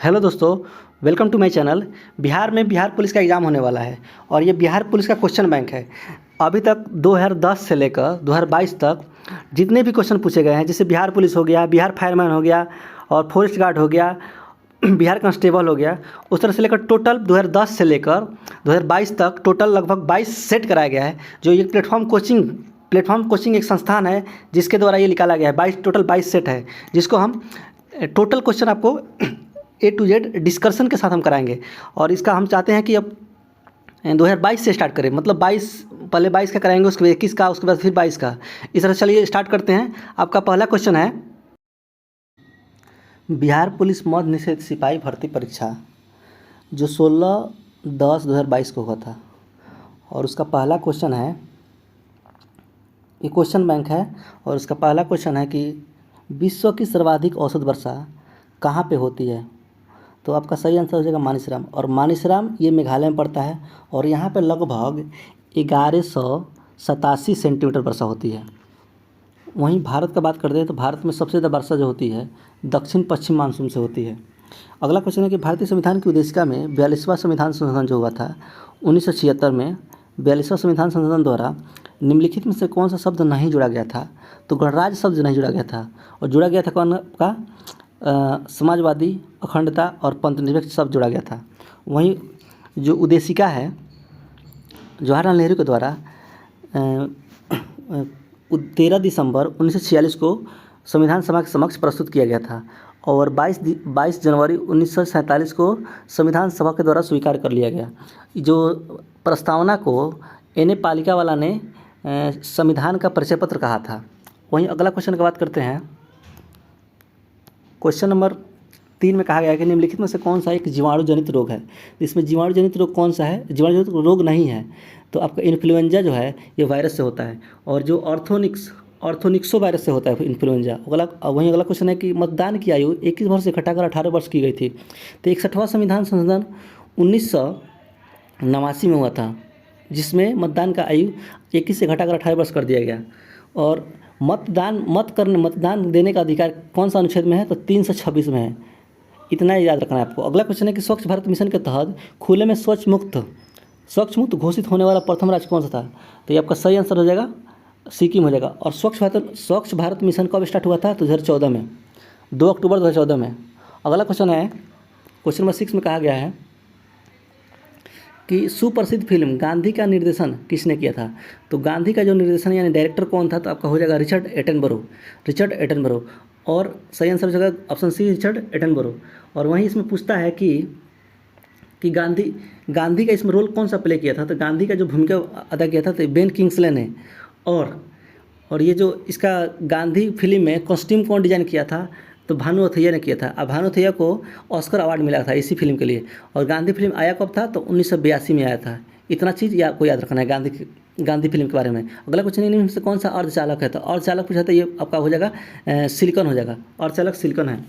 Hello दोस्तों, welcome to my channel. Bihar में Bihar police का एग्ज़ाम होने वाला है और ये बिहार पुलिस का क्वेश्चन बैंक है। अभी तक 2010 से लेकर 2022 तक जितने भी क्वेश्चन पूछे गए हैं, जैसे बिहार पुलिस हो गया, बिहार फायरमैन हो गया और फॉरेस्ट गार्ड हो गया, बिहार कांस्टेबल हो गया, उस तरह से लेकर टोटल 2010 से लेकर 2022 तक टोटल लगभग 22 सेट कराया गया है। जो ये प्लेटफॉर्म कोचिंग एक संस्थान है जिसके द्वारा ये निकाला गया है। 22 सेट है, जिसको हम टोटल क्वेश्चन आपको A to Z डिस्कशन के साथ हम कराएंगे। और इसका हम चाहते हैं कि अब 2022 से स्टार्ट करें, मतलब 22 पहले 22 का कराएंगे, उसके बाद 21 का, उसके बाद फिर 22 का। इस तरह चलिए स्टार्ट करते हैं। आपका पहला क्वेश्चन है, बिहार पुलिस मद्य निषेध सिपाही भर्ती परीक्षा जो 16/10/2022 को हुआ था, और उसका पहला क्वेश्चन है, ये क्वेश्चन बैंक है, और उसका पहला क्वेश्चन है कि विश्व की सर्वाधिक औसत वर्षा कहाँ पे होती है? तो आपका सही आंसर हो जाएगा मानिसराम। और मानिसराम ये मेघालय में पड़ता है और यहाँ पे लगभग 1187 सेंटीमीटर वर्षा होती है। वहीं भारत का बात करते हैं तो भारत में सबसे ज़्यादा वर्षा जो होती है दक्षिण पश्चिम मानसून से होती है। अगला क्वेश्चन है कि भारतीय संविधान की उद्देशिका में 42वां संविधान संशोधन जो हुआ था 1976 में, 42वां संविधान संशोधन द्वारा निम्नलिखित में से कौन सा शब्द नहीं जुड़ा गया था? तो गणराज्य शब्द नहीं जुड़ा गया था, और जुड़ा गया था कौन का? समाजवादी, अखंडता और पंथनिरपेक्ष शब्द जुड़ा गया था। वहीं जो उद्देशिका है जवाहरलाल नेहरू के द्वारा 13 दिसंबर 1946 को संविधान सभा के समक्ष प्रस्तुत किया गया था, और 22 जनवरी 1947 को संविधान सभा के द्वारा स्वीकार कर लिया गया। जो प्रस्तावना को एन पालिकावाला ने संविधान का परिचय पत्र कहा था। वहीं अगला क्वेश्चन की बात करते हैं। क्वेश्चन नंबर 3 में कहा गया है कि निम्नलिखित में से कौन सा एक जीवाणु जनित रोग है? इसमें जीवाणु जनित रोग कौन सा है? जीवाणु जनित रोग नहीं है, तो आपका इन्फ्लुएंजा जो है ये वायरस से होता है, और जो ऑर्थोनिक्सो वायरस से होता है इन्फ्लुएंजा। वहीं अगला क्वेश्चन है कि मतदान की आयु 21 वर्ष से घटाकर 18 वर्ष की गई थी। तो 61वां संविधान संशोधन 1989 में हुआ था, जिसमें मतदान का आयु 21 से घटाकर 18 वर्ष कर दिया गया। और मतदान देने का अधिकार कौन सा अनुच्छेद में है? तो 326 में है। इतना याद रखना है आपको। अगला क्वेश्चन है कि स्वच्छ भारत मिशन के तहत खुले में स्वच्छ मुक्त घोषित होने वाला प्रथम राज्य कौन सा था? तो ये आपका सही आंसर हो जाएगा सिक्किम हो जाएगा। और स्वच्छ भारत मिशन कब स्टार्ट हुआ था? तो 2014 में, 2 अक्टूबर 2014 में। अगला क्वेश्चन है, क्वेश्चन नंबर 6 में कहा गया है कि सुप्रसिद्ध फिल्म गांधी का निर्देशन किसने किया था? तो गांधी का जो निर्देशन यानी डायरेक्टर कौन था? तो आपका हो जाएगा रिचर्ड एटनबरो। और सही आंसर हो जाएगा ऑप्शन सी, रिचर्ड एटनबरो। और वहीं इसमें पूछता है कि गांधी का इसमें रोल कौन सा प्ले किया था? तो गांधी का जो भूमिका अदा किया था तो बेन किंग्सले ने। और ये जो इसका गांधी फिल्म में कॉस्ट्यूम कौन डिजाइन किया था? तो भानु अथैया ने किया था। अब भानु अथैया को ऑस्कर अवार्ड मिला था इसी फिल्म के लिए। और गांधी फिल्म आया कब था? तो 1982 में आया था। इतना चीज़ आपको याद रखना है गांधी फिल्म के बारे में। अगला क्वेश्चन इनमें से कौन सा अर्धचालक है? तो अर्धचालक पूछा था, ये आपका हो जाएगा सिलिकॉन हो जाएगा। अर्धचालक सिलिकॉन है।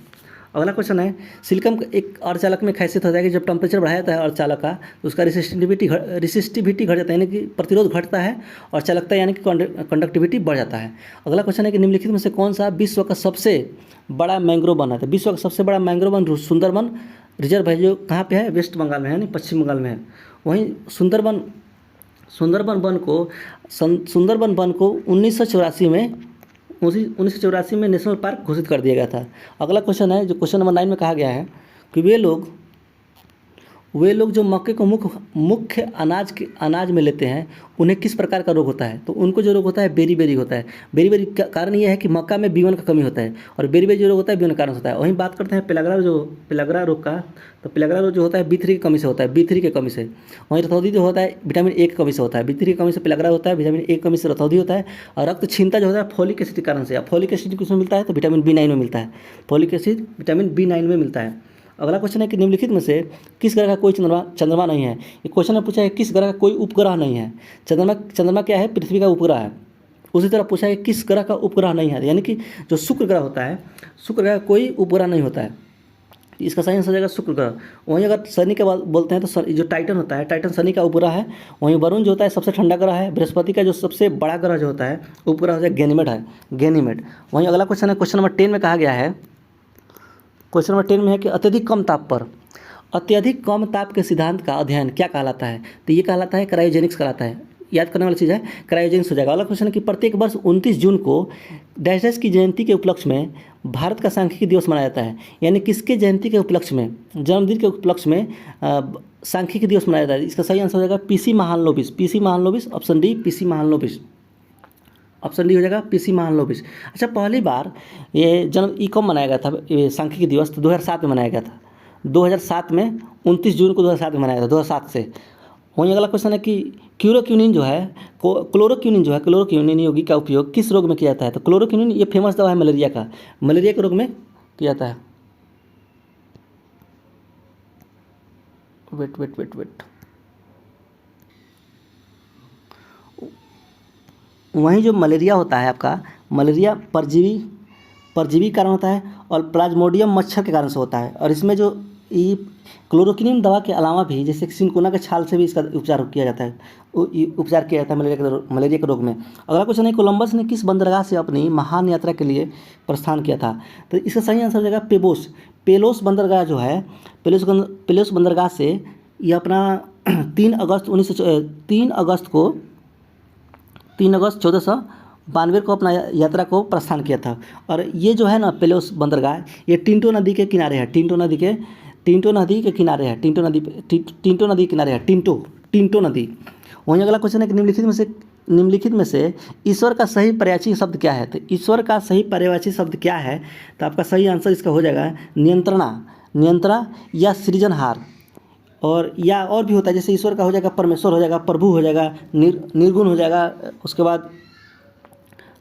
अगला क्वेश्चन है, सिलिकॉन एक अर्धचालक में खासियत होता है कि जब टेम्परेचर बढ़ाया जाता है अर्धचालक का तो उसका रेसिस्टिविटी घट जाता है, यानी कि प्रतिरोध घटता है, और चालकता यानी कि कंडक्टिविटी बढ़ जाता है। अगला क्वेश्चन है कि निम्नलिखित में से कौन सा विश्व का सबसे बड़ा मैंग्रोव वन है? तो विश्व का सबसे बड़ा मैंग्रोव वन सुंदरबन रिजर्व है, जो कहाँ पे है? वेस्ट बंगाल में है, यानी पश्चिम बंगाल में है। वहीं सुंदरबन वन को 1984 में नेशनल पार्क घोषित कर दिया गया था। अगला क्वेश्चन है, जो क्वेश्चन नंबर 9 में कहा गया है कि वे लोग जो मक्के को मुख्य अनाज में लेते हैं उन्हें किस प्रकार का रोग होता है? तो उनको जो रोग होता है बेरी होता है। बेरी का कारण यह है कि मक्का में B1 का कमी होता है, और बेरी जो रोग होता है B1 के कारण होता है। वहीं बात करते हैं पेलाग्रा रोग का, तो पेलाग्रा रोग जो होता है B3 की कमी से होता है, B3 की कमी से। वहीं रतौंधी जो होता है विटामिन A की कमी से होता है, B3 की कमी से पेलाग्रा होता है, विटामिन A की कमी से रतौंधी होता है। और रक्त क्षीणता जो होता है फोलिक एसिड के कारण से। फोलिक एसिड किसमें मिलता है? तो विटामिन B9 में मिलता है। फोलिक एसिड विटामिन B9 में मिलता है। अगला क्वेश्चन है कि निम्नलिखित में से किस ग्रह का कोई चंद्रमा नहीं है? ये क्वेश्चन में पूछा है किस ग्रह का कोई उपग्रह नहीं है। चंद्रमा क्या है? पृथ्वी का उपग्रह है। उसी तरह पूछा है किस ग्रह का उपग्रह नहीं है, यानी कि जो शुक्र ग्रह होता है, शुक्र ग्रह का कोई उपग्रह नहीं होता है। इसका सही आंसर हो जाएगा शुक्र ग्रह। वहीं अगर शनि के बोलते हैं तो जो टाइटन होता है, टाइटन शनि का उपग्रह है। वहीं वरुण जो होता है सबसे ठंडा ग्रह है। बृहस्पति का जो सबसे बड़ा ग्रह जो होता है उपग्रह हो जाए गैनीमेड है, गैनीमेड। वहीं अगला क्वेश्चन है, क्वेश्चन नंबर 10 में कहा गया है क्वेश्चन नंबर 10 में है कि अत्यधिक कम ताप पर अत्यधिक कम ताप के सिद्धांत का अध्ययन क्या कहलाता है? तो ये कहलाता है क्रायोजेनिक्स कहलाता है। याद करने वाली चीज़ है, क्रायोजेनिक्स हो जाएगा। अगला क्वेश्चन है कि प्रत्येक वर्ष 29 जून को डैश डैश की जयंती के उपलक्ष्य में भारत का सांख्यिकी दिवस मनाया जाता है। यानी किसके जयंती के उपलक्ष्य में, जन्मदिन के उपलक्ष्य में सांख्यिकी दिवस मनाया जाता है? इसका सही आंसर हो जाएगा PC Mahalanobis. PC Mahalanobis, option D PC Mahalanobis, option D हो जाएगा पीसी महालनोबिस। अच्छा, पहली बार ये जन्म ई कब मनाया गया था ये सांख्यिकी दिवस? तो 2007 में मनाया गया था। 2007 में 29 जून को 2007 में मनाया गया था, 2007 से। वहीं अगला क्वेश्चन है कि क्लोरोक्विनिन जो है क्लोरोक्विनिन यौगिक का उपयोग किस रोग में किया जाता है? तो क्लोरोक्विनिन ये फेमस दवा है मलेरिया का, मलेरिया के रोग में किया जाता है। वेट वहीं जो मलेरिया होता है आपका, मलेरिया परजीवी कारण होता है और प्लाज्मोडियम मच्छर के कारण से होता है। और इसमें जो ये क्लोरोक्विनिन दवा के अलावा भी जैसे सिनकोना के छाल से भी इसका उपचार किया जाता है, मलेरिया के रोग में। अगला क्वेश्चन है कोलंबस ने किस बंदरगाह से अपनी महान यात्रा के लिए प्रस्थान किया था? तो इसका सही आंसर हो जाएगा पेलोस बंदरगाह जो है, पेलोस बंदरगाह से ये अपना 3 अगस्त 1492 को अपना यात्रा को प्रस्थान किया था। और ये जो है ना पेलोस बंदरगाह, ये टिंटो नदी के किनारे है, टिंटो नदी के किनारे है, टिंटो नदी। वहीं अगला क्वेश्चन है कि निम्नलिखित में से ईश्वर का सही पर्यायवाची शब्द क्या है? तो ईश्वर का सही पर्यायवाची शब्द क्या है? तो आपका सही आंसर इसका हो जाएगा नियंत्रणा या सृजनहार। और भी होता है, जैसे ईश्वर का हो जाएगा परमेश्वर हो जाएगा, प्रभु हो जाएगा, निर्गुण हो जाएगा, उसके बाद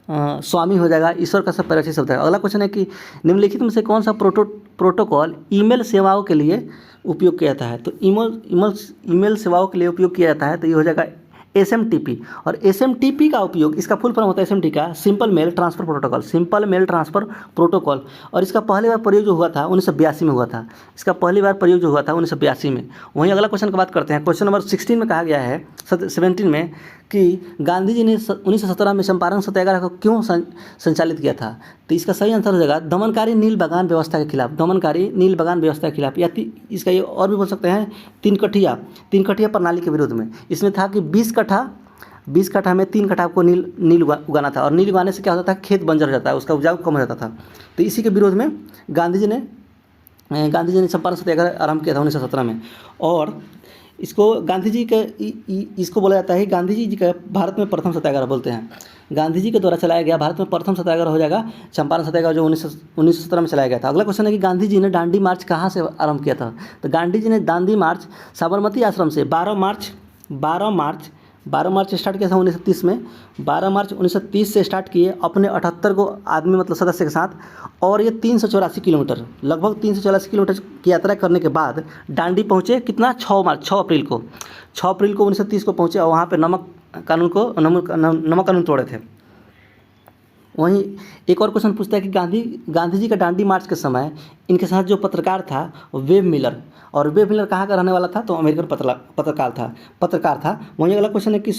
स्वामी हो जाएगा। ईश्वर का सब पर्यायवाची शब्द है। अगला क्वेश्चन है कि निम्नलिखित में से कौन सा प्रोटोकॉल ईमेल सेवाओं के लिए उपयोग किया जाता है? तो ईमेल सेवाओं के लिए उपयोग किया जाता है, तो ये हो जाएगा SMTP। और SMTP का उपयोग, इसका फुल फॉर्म होता है SMTP का सिंपल मेल ट्रांसफ़र प्रोटोकॉल। और इसका पहली बार प्रयोग जो हुआ था 1982 में हुआ था। वहीं अगला क्वेश्चन की बात करते हैं। क्वेश्चन नंबर 16 में कहा गया है 17 में कि गांधी जी ने 1917 में चंपारण सत्याग्रह को क्यों संचालित किया था? तो इसका सही आंसर हो जाएगा दमनकारी नील बागान व्यवस्था के खिलाफ, या इसका ये और भी बोल सकते हैं तीन कठिया प्रणाली के विरोध में। इसमें था कि 20 कट्ठा में 3 कट्ठा आपको नील उगाना था, और नील उगाने से क्या होता था, खेत बंजर हो जाता है, उसका उपजाऊ कम हो जाता था। तो इसी के विरोध में गांधी जी ने चंपारण सत्याग्रह आरंभ किया था 1917 में। और इसको इसको बोला जाता है गांधी जी का भारत में प्रथम सत्याग्रह बोलते हैं। गांधी जी के द्वारा चलाया गया भारत में प्रथम सत्याग्रह हो जाएगा चंपारण सत्याग्रह, जो 1917 में चलाया गया था। अगला क्वेश्चन है कि गांधी जी ने दांडी मार्च कहाँ से आरंभ किया था? तो गांधी जी ने दांडी मार्च साबरमती आश्रम से 12 मार्च स्टार्ट किया था 1930 में। 12 मार्च 1930 से स्टार्ट किए अपने 78 को आदमी मतलब सदस्य के साथ, और ये 384 किलोमीटर, लगभग 384 किलोमीटर की यात्रा करने के बाद दांडी पहुँचे कितना, 6 अप्रैल को 1930 को पहुँचे, और वहाँ पर नमक कानून तोड़े थे। वहीं एक और क्वेश्चन पूछता है कि गांधी जी का दांडी मार्च के समय इनके साथ जो पत्रकार था वेब मिलर, और वेब मिलर कहाँ का रहने वाला था? तो अमेरिकन पत्रकार था। वहीं अगला क्वेश्चन है कि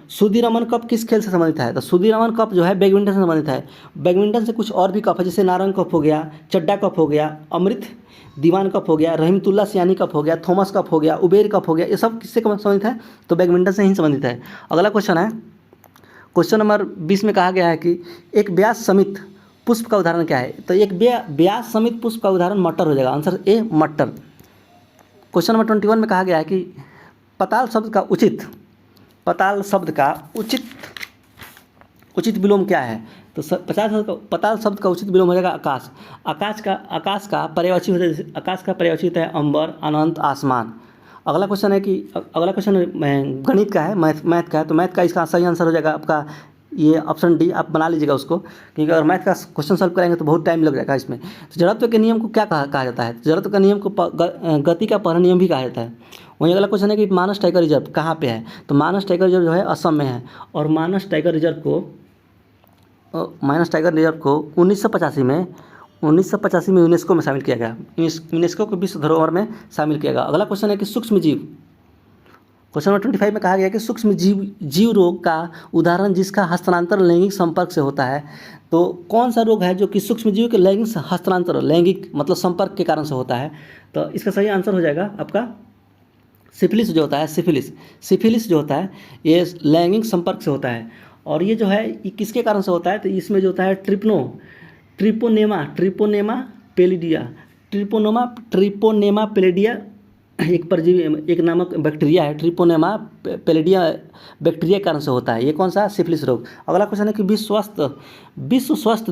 सुदीरमन कप किस खेल से संबंधित है? तो सुदीरमन कप जो है बैडमिंटन से संबंधित है। बैडमिंटन से कुछ और भी कप है, जैसे नारंग कप हो गया, चड्डा कप हो गया, अमृत दीवान कप हो गया, रहीमतुल्ला सियानी कप हो गया, थॉमस कप हो गया, उबेर कप हो गया। ये सब किससे संबंधित है? तो बैडमिंटन से ही संबंधित है। अगला क्वेश्चन है, क्वेश्चन नंबर 20 में कहा गया है कि एक व्यास समित पुष्प का उदाहरण क्या है? तो एक व्यास समित पुष्प का उदाहरण मटर हो जाएगा, आंसर ए मटर। क्वेश्चन नंबर 21 में कहा गया है कि पताल शब्द का उचित विलोम क्या है? तो पताल शब्द का उचित विलोम हो जाएगा आकाश। आकाश का पर्यायवाची होता है अंबर, अनंत, आसमान। अगला क्वेश्चन गणित का है, मैथ का है। तो मैथ का इसका सही आंसर हो जाएगा आपका ये ऑप्शन डी। आप बना लीजिएगा उसको, क्योंकि अगर मैथ का क्वेश्चन सॉल्व करेंगे तो बहुत टाइम लग जाएगा इसमें। तो जड़त्व के नियम को क्या कहा जाता है? जड़त्व का नियम को गति का पहला नियम भी कहा जाता है। वहीं अगला क्वेश्चन है कि मानस टाइगर रिजर्व कहाँ पे है? तो मानस टाइगर रिजर्व जो है असम में है, और मानस टाइगर रिजर्व को 1985 में यूनेस्को में शामिल किया गया, यूनेस्को को विश्व धरोहर में शामिल किया गया। अगला क्वेश्चन है कि सूक्ष्म जीव क्वेश्चन नंबर 25 में कहा गया कि सूक्ष्म जीव रोग का उदाहरण जिसका हस्तांतरण लैंगिक संपर्क से होता है। तो कौन सा रोग है जो कि सूक्ष्म जीव के लैंगिक हस्तांतरण, लैंगिक मतलब संपर्क के कारण से होता है? तो इसका सही आंसर हो जाएगा आपका सिफिलिस जो होता है, सिफिलिस जो होता है ये लैंगिक संपर्क से होता है। और ये जो है ये किसके कारण से होता है? तो इसमें जो होता है ट्रिपोनेमा पेलिडिया एक परजीवी, एक नामक बैक्टीरिया है, ट्रिपोनेमा पेलिडिया बैक्टीरिया के कारण से होता है। ये कौन सा? सिफिलिस रोग। अगला क्वेश्चन है कि विश्व स्वास्थ्य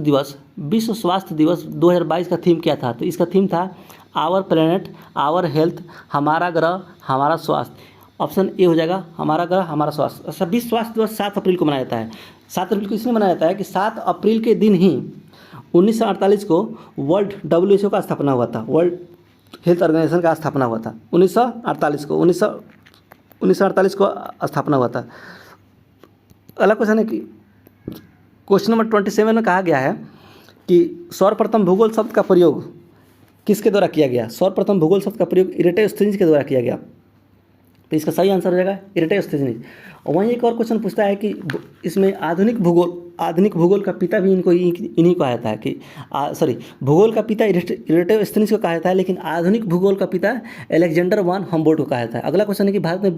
दिवस 2022 का थीम क्या था? तो इसका थीम था आवर प्लेनेट आवर हेल्थ, हमारा ग्रह हमारा स्वास्थ्य। ऑप्शन ए हो जाएगा, हमारा ग्रह हमारा स्वास्थ्य। अच्छा, विश्व स्वास्थ्य दिवस 7 अप्रैल को मनाया जाता है। 7 अप्रैल को इसलिए मनाया जाता है कि 7 अप्रैल के दिन ही 1948 को वर्ल्ड WHO का स्थापना हुआ था, वर्ल्ड हेल्थ ऑर्गेनाइजेशन का स्थापना हुआ था 1948 को स्थापना हुआ था। अगला क्वेश्चन है कि क्वेश्चन नंबर 27 में कहा गया है कि सर्वप्रथम भूगोल शब्द का प्रयोग किसके द्वारा किया गया? सर्वप्रथम भूगोल शब्द का प्रयोग इरेटोस्थेनीज के द्वारा किया गया। तो इसका सही आंसर हो जाएगा इरेटोस्थेनीज। और वहीं एक और क्वेश्चन पूछता है कि इसमें आधुनिक भूगोल का पिता भी इन्हीं को कहा जाता है कि भूगोल का पिता इरेटोस्थेनीज को कहा जाता है, लेकिन आधुनिक भूगोल का पिता अलेक्जेंडर वन हम्बोल्ट को कहा जाता है। अगला क्वेश्चन है कि भारत में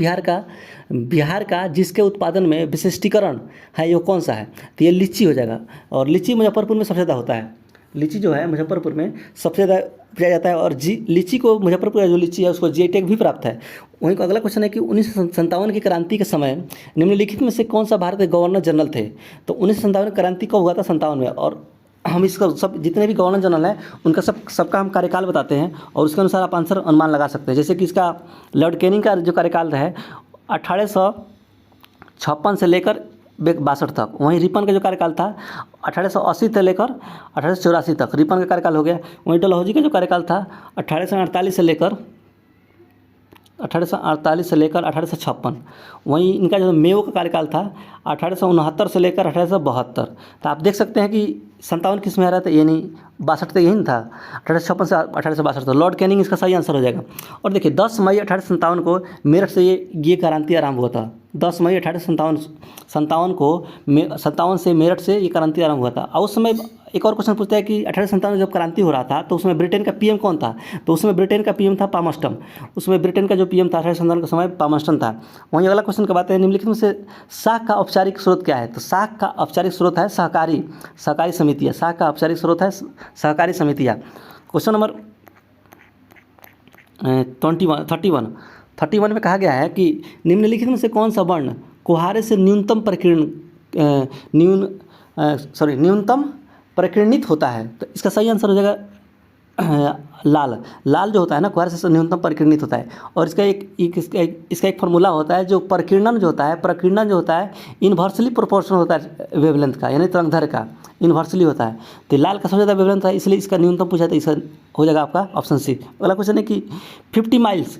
बिहार का जिसके उत्पादन में विशिष्टीकरण है वो कौन सा है? तो ये लीची हो जाएगा। और लीची मुजफ्फरपुर में सबसे ज़्यादा होता है। लीची जो है मुजफ्फरपुर में सबसे ज़्यादा पाया जाता है। और लीची को मुजफ्फरपुर का जो लीची है उसको GI टैग भी प्राप्त है। वहीं का अगला क्वेश्चन है कि 1957 की क्रांति के समय निम्नलिखित में से कौन सा भारत के गवर्नर जनरल थे? तो 1957 क्रांति कब हुआ था? 57 में। और हम इसका सब जितने भी गवर्नर जनरल हैं उनका सबका हम कार्यकाल बताते हैं और उसके अनुसार आप आंसर अनुमान लगा सकते हैं। जैसे कि इसका लॉर्ड कैनिंग का जो कार्यकाल है 1856 से लेकर 62 तक। वहीं रिपन का जो कार्यकाल था 1880 से लेकर 1884 तक रिपन का कार्यकाल हो गया। वहीं डलहौजी का जो कार्यकाल था 1848 से लेकर 1856। वहीं इनका जो मेयो का कार्यकाल था 1869 से लेकर 1872। तो आप देख सकते हैं कि 57 किस में आ रहा था? ये नहीं, 62 तो यही था, 1856 से 1862 तक। लॉर्ड कैनिंग इसका सही आंसर हो जाएगा। और देखिए 10 मई 1857 को मेरठ से ये क्रांति आरंभ हुआ था। 10 मई 1857 से मेरठ से ये क्रांति आरंभ हुआ था। और उस समय एक और क्वेश्चन पूछता है कि 1857 में जब क्रांति हो रहा था तो उसमें ब्रिटेन का PM कौन था? तो उसमें ब्रिटेन का PM था पामस्टन। उसमें ब्रिटेन का जो PM था 1857 के समय पामस्टन था। वहीं अगला क्वेश्चन की बात है निम्नलिखित में से शाख का औपचारिक स्रोत क्या है? तो शाख का औपचारिक स्रोत है सहकारी समितियाँ। शाख का औपचारिक स्रोत है सहकारी समितियाँ। क्वेश्चन नंबर 31 में कहा गया है कि निम्नलिखित में से कौन सा वर्ण कुहारे से न्यूनतम प्रकीर्णित होता है? तो इसका सही आंसर हो जाएगा लाल जो होता है ना कुहारे से न्यूनतम प्रकीर्णित होता है। और इसका एक फार्मूला होता है जो प्रकीर्णन जो होता है इन्वर्सली प्रोपोर्शनल होता है वेवलेंथ का, यानी तरंगदैर्घ्य का इन्वर्सली होता है। तो लाल का सबसे ज़्यादा वेवलेंथ है इसलिए इसका न्यूनतम पूछा था। इसका हो जाएगा आपका ऑप्शन सी। अगला क्वेश्चन है कि 50 माइल्स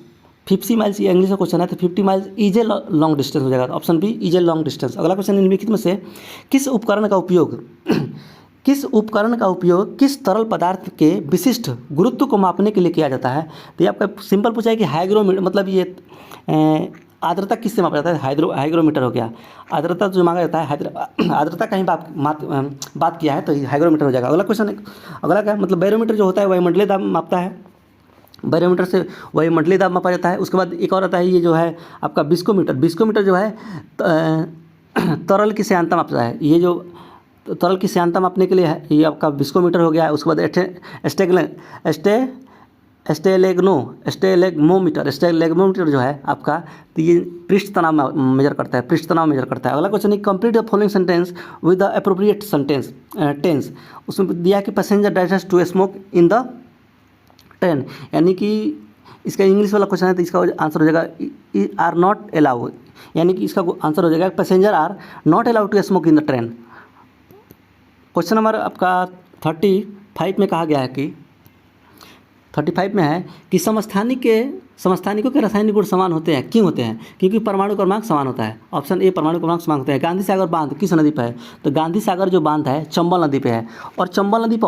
ये इंग्लिश का क्वेश्चन है तो 50 miles is a long distance हो जाएगा। Option B is a long distance. अगला क्वेश्चन निम्नलिखित में से किस उपकरण का उपयोग किस तरल पदार्थ के विशिष्ट गुरुत्व को मापने के लिए किया जाता है? तो ये आपका सिंपल पूछा है कि हाइग्रोमीटर, मतलब ये आर्द्रता किससे मापा जाता है? हाइग्रोमीटर हो गया। आर्द्रता जो मांगा जाता है आर्द्रता का ही बात किया है तो हाइग्रोमीटर हो जाएगा। अगला क्वेश्चन अगला क्या मतलब बैरोमीटर जो होता है वायुमंडलीय दाब मापता है। बैरोमीटर से वायुमंडलीय दाब मापा जाता है। उसके बाद एक और आता है ये जो है आपका बिस्कोमीटर जो है तरल की श्यानता मापता है। ये जो तरल की श्यानता मापने के लिए है ये आपका बिस्कोमीटर हो गया है। उसके बाद स्टेलेग्मोमीटर जो है आपका तो ये पृष्ठ तनाव मेजर करता है। अगला क्वेश्चन है complete the following sentence with the appropriate tense. उसमें दिया कि passenger digest to smoke in the train, यानी कि इसका इंग्लिश वाला क्वेश्चन है तो इसका आंसर हो जाएगा आर नॉट अलाउड, यानी कि इसका आंसर हो जाएगा passenger are not allowed to smoke in the train. Question number आपका 35 में कहा गया है कि 35 में है कि समस्थानिक के समस्थानिकों के रासायनिक गुण समान होते हैं। क्यों होते हैं? क्योंकि परमाणु क्रमांक समान होता है। ऑप्शन ए परमाणु क्रमांक समान होते हैं। गांधी सागर बांध किस नदी पर है? तो गांधी सागर जो बांध है चंबल नदी पे है। और चंबल नदी पर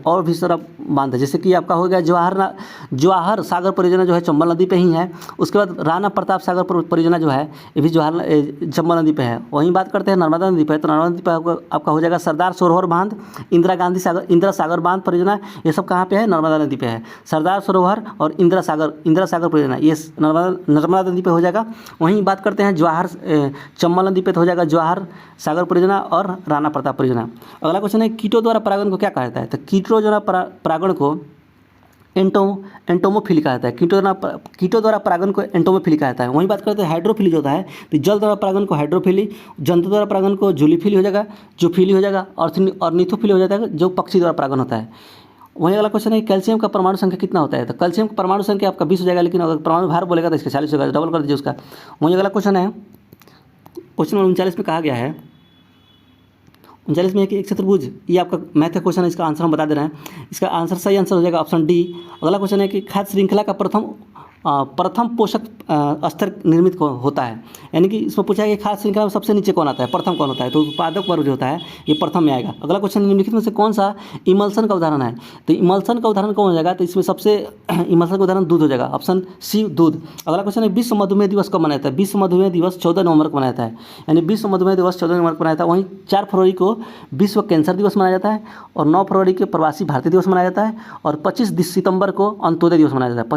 और भी सारा बांध है, जैसे कि आपका हो गया जवाहर सागर परियोजना जो है चंबल नदी पे ही है। उसके बाद राणा प्रताप सागर परियोजना जो है ये भी चंबल नदी पे है। वहीं बात करते हैं नर्मदा नदी पे, तो नर्मदा नदी पर आपका हो जाएगा सरदार सरोवर बांध, इंदिरा सागर बांध परियोजना, ये सब कहाँ पे है? नर्मदा नदी पे है। सरदार सरोवर और इंदिरा सागर परियोजना ये नर्मदा नदी पे हो जाएगा। वहीं बात करते हैं चंबल नदी पे तो हो जाएगा जवाहर सागर परियोजना और राणा प्रताप परियोजना। अगला क्वेश्चन है कीटों द्वारा परागण को क्या कहा जाता है? तो कीटों द्वारा परागण को एंटोमोफिली कहा जाता है। कीटों द्वारा परागण को एंटोमोफिली कहा जाता है। वहीं बात करते हैं हाइड्रोफिली जो होता है, तो जल द्वारा परागण को हाइड्रोफिली, जंतु द्वारा परागण को जूलीफिली हो जाएगा, जूफिली हो जाएगा, और निथोफिली हो जाता है जो पक्षी द्वारा परागण होता है। वहीं अगला क्वेश्चन है कैल्शियम का परमाणु संख्या कितना होता है? तो कैल्शियम का परमाणु संख्या आपका 20 हो जाएगा, लेकिन अगर परमाणु भार बोलेगा तो इसका 40 होगा, डबल कर दीजिए उसका। वहीं अगला क्वेश्चन है क्वेश्चन नंबर 39 में कहा गया है 39 में है कि एक चतुर्भुज, ये आपका मैथ का क्वेश्चन है, इसका आंसर हम बता दे रहे हैं। इसका आंसर सही आंसर हो जाएगा ऑप्शन डी। अगला क्वेश्चन है कि खाद्य श्रृंखला का प्रथम पोषक स्तर निर्मित होता है, यानी कि इसमें पूछा है कि खाद्य श्रृंखला में सबसे नीचे कौन आता है, प्रथम कौन होता है? तो उत्पादक वर्ग जो होता है ये प्रथम में आएगा। अगला क्वेश्चन निम्नलिखित में से कौन सा इमल्सन का उदाहरण है? तो इमल्सन का उदाहरण कौन हो जाएगा? तो इसमें सबसे इमल्सन का उदाहरण दूध हो जाएगा, ऑप्शन सी दूध। अगला क्वेश्चन है विश्व मधुमेह दिवस कब मनाया जाता है? विश्व मधुमेह दिवस 14 नवंबर को मनाया जाता है, यानी विश्व मधुमेह दिवस 14 नवंबर को मनाया जाता है। वहीं 4 फरवरी को विश्व कैंसर दिवस मनाया जाता है, और 9 फरवरी के प्रवासी भारतीय दिवस मनाया जाता है, और 25 सितंबर को अंत्योदय दिवस मनाया जाता है।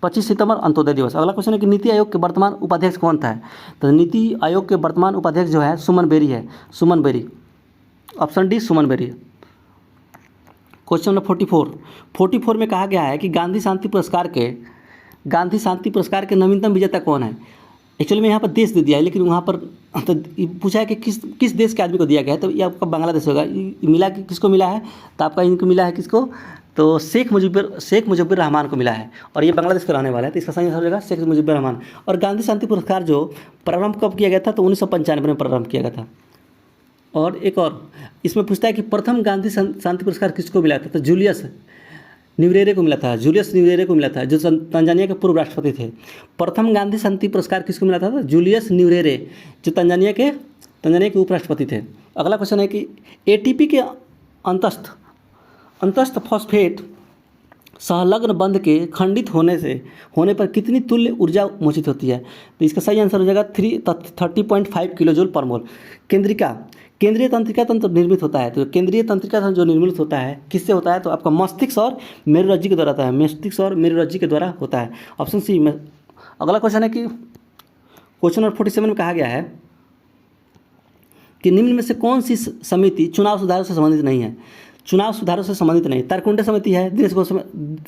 25 सितंबर अंत्योदय दिवस। अगला क्वेश्चन है कि नीति आयोग के वर्तमान उपाध्यक्ष कौन था? तो नीति आयोग के वर्तमान उपाध्यक्ष जो है सुमन बेरी है, सुमन बेरी, ऑप्शन डी सुमन बेरी। क्वेश्चन नंबर 44 में कहा गया है कि गांधी शांति पुरस्कार के नवीनतम विजेता कौन है? एक्चुअली में यहाँ पर देश दे दिया है, लेकिन वहाँ पर तो पूछा है कि किस देश के आदमी को दिया गया है, तो ये आपका बांग्लादेश होगा। मिला कि किसको मिला है? तो आपका इनको मिला है किसको? तो शेख मुजीबुर रहमान को मिला है, और ये बांग्लादेश के रहने वाला है, तो इसका सही आंसर हो जाएगा शेख मुजीबुर रहमान। और गांधी शांति पुरस्कार जो प्रारंभ कब किया गया था? तो 1995 में प्रारंभ किया गया था। और एक और इसमें पूछता है कि प्रथम गांधी शांति पुरस्कार किसको मिला था? तो जूलियस न्यूरेरे को मिला था, जो तंजानिया के पूर्व राष्ट्रपति थे। प्रथम गांधी शांति पुरस्कार किसको मिला था? तो जूलियस न्यूरेरे, जो तंजानिया के उपराष्ट्रपति थे। अगला क्वेश्चन है कि एटीपी के अंतस्थ फॉस्फेट सहलग्न बंध के खंडित होने पर कितनी तुल्य ऊर्जा मोचित होती है? तो इसका सही आंसर हो जाएगा 30.5 किलो पर मोल। केंद्रीय तंत्रिका तंत्र निर्मित होता है, तो केंद्रीय तंत्रिका तंत्र जो निर्मित होता है किससे होता है? तो आपका मस्तिष्क और मेरुरज्जु के द्वारा होता है, मस्तिष्क और मेरुरज्जु के द्वारा होता है, ऑप्शन सी। अगला क्वेश्चन है कि क्वेश्चन नंबर 47 में कहा गया है कि निम्न में से कौन सी समिति चुनाव सुधारों से संबंधित नहीं है? चुनाव सुधारों से संबंधित नहीं, तारकुंडे समिति है,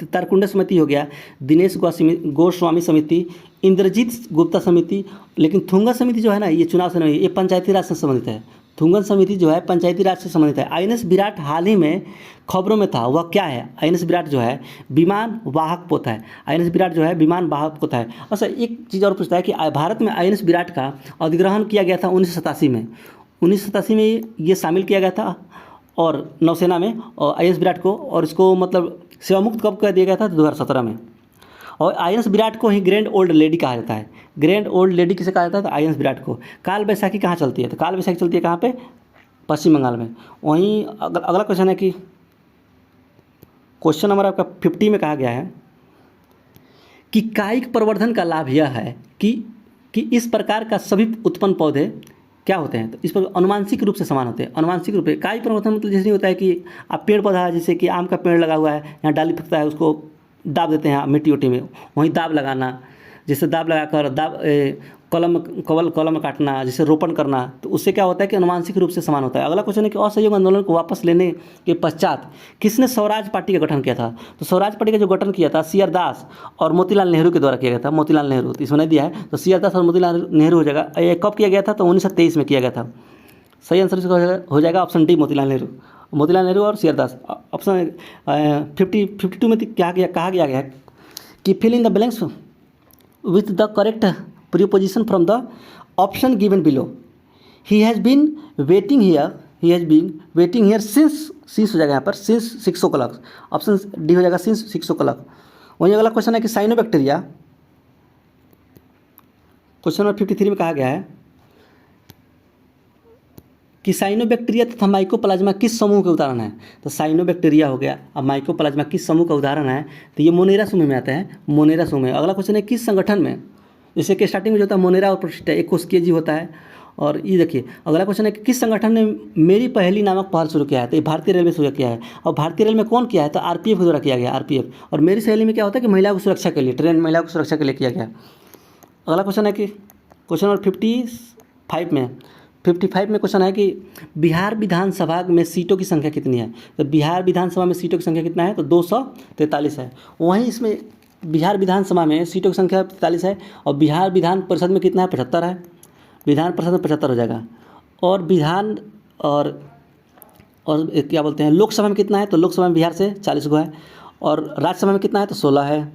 तारकुंडे समिति हो गया, दिनेश गोस्वामी समिति, इंद्रजीत गुप्ता समिति। लेकिन थुंगा समिति जो है ना, ये चुनाव से नहीं, ये पंचायती राज से संबंधित है। थुंगन समिति जो है पंचायती राज से संबंधित है। आईएनएस विराट हाल ही में खबरों में था, वह क्या है? आईएनएस विराट जो है विमान वाहक पोत है। आईएनएस विराट जो है विमान वाहक पोत है। अच्छा, एक चीज़ और पूछता है कि भारत में आईएनएस विराट का अधिग्रहण किया गया था 1987 में। 1987 में ये शामिल किया गया था और नौसेना में, और आईएनएस विराट को, और इसको मतलब सेवामुक्त कब कर दिया गया था? 2017 में। और आईएनएस विराट को ही ग्रैंड ओल्ड लेडी कहा जाता है। ग्रैंड ओल्ड लेडी किसे कहा जाता है? तो आईएनएस विराट को। काल बैसाखी कहाँ चलती है? तो काल बैसाखी चलती है कहाँ पे? पश्चिम बंगाल में। वहीं अगला क्वेश्चन है कि क्वेश्चन नंबर आपका 50 में कहा गया है कि कायिक प्रवर्धन का लाभ यह है कि इस प्रकार का सभी उत्पन्न पौधे क्या होते हैं? तो इस पर अनुवांशिक रूप से समान होते हैं। अनुवांशिक रूप से कायिक प्रवर्धन मतलब जैसे नहीं होता है कि आप पेड़ पौधा, जैसे कि आम का पेड़ लगा हुआ है, यहाँ डाली फंसता है, उसको दाब देते हैं मिट्टी उट्टी में, वहीं दाब लगाना, जैसे दाब लगाकर कलम में काटना, जैसे रोपण करना, तो उससे क्या होता है कि अनुवांशिक रूप से समान होता है। अगला क्वेश्चन है कि असहयोग आंदोलन को वापस लेने के पश्चात किसने स्वराज पार्टी का गठन किया था? तो स्वराज पार्टी का जो गठन किया था सी आर दास और मोतीलाल नेहरू के द्वारा किया गया था। मोतीलाल नेहरू, तो इसमें नहीं दिया है, तो सी आर दास और मोतीलाल नेहरू हो जाएगा। ये कब किया गया था? तो 1923 में किया गया था। सही आंसर इसका हो जाएगा ऑप्शन डी, मोतीलाल नेहरू और सी आर दास। ऑप्शन 52 में कहा गया है कि fill in the blanks with the correct preposition from the option given below. He has been waiting here since हो जाएगा यहाँ पर since 6 o'clock, ऑप्शन डी हो जाएगा since 6 o'clock। वहीं अगला क्वेश्चन है कि साइनोबैक्टीरिया, क्वेश्चन नंबर 53 में कहा गया है कि साइनोबैक्टीरिया तथा माइकोप्लाज्मा किस समूह के उदाहरण है। तो साइनोबैक्टीरिया हो गया, अब माइकोप्लाज्मा किस समूह का उदाहरण है, तो ये मोनेरा समूह में आता है, मोनेरा समूह में। अगला क्वेश्चन है किस संगठन में, जैसे कि स्टार्टिंग में जो होता है मोनेरा और प्रोटिस्टा, एक कोशिकीय जीव होता है। और ये देखिए अगला क्वेश्चन है कि किस संगठन ने मेरी पहली नामक पहल शुरू किया है, तो ये भारतीय रेलवे शुरू किया है। और भारतीय रेल में कौन किया है, तो आरपीएफ के द्वारा किया गया, आरपीएफ। और मेरी सहेली में क्या होता है कि महिला की सुरक्षा के लिए, ट्रेन महिला की सुरक्षा के लिए किया गया। अगला क्वेश्चन है कि क्वेश्चन नंबर 55 में क्वेश्चन है कि बिहार विधानसभा में सीटों की संख्या कितनी है। तो बिहार विधानसभा में सीटों की संख्या कितना है, तो 243 है। वहीं इसमें बिहार विधानसभा में सीटों की संख्या 43 है, और बिहार विधान परिषद में कितना है, 75 है। विधान परिषद में 75 हो जाएगा। और विधान और क्या बोलते हैं, लोकसभा में कितना है, तो लोकसभा में बिहार से 40 गो है। और राज्यसभा में कितना है, तो 16 है।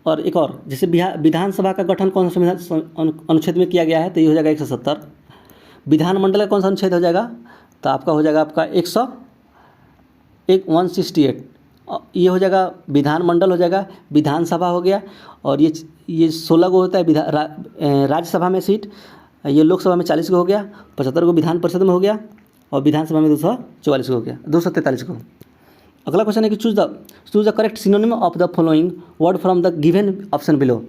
और एक और, जैसे बिहार विधानसभा का गठन कौन सा अनुच्छेद में किया गया है, तो ये हो जाएगा 170। विधानमंडल का कौन सा अनुच्छेद हो जाएगा, तो आपका हो जाएगा आपका 168। ये हो जाएगा विधानमंडल हो जाएगा, विधानसभा हो गया। और ये 16 गो होता है राज्यसभा में सीट, ये लोकसभा में 40 गो हो गया, 75 गो विधान परिषद में हो गया, और विधानसभा में 244 गो हो गया, 243 गो। अगला क्वेश्चन है कि choose the correct synonym of the following word from the given option below.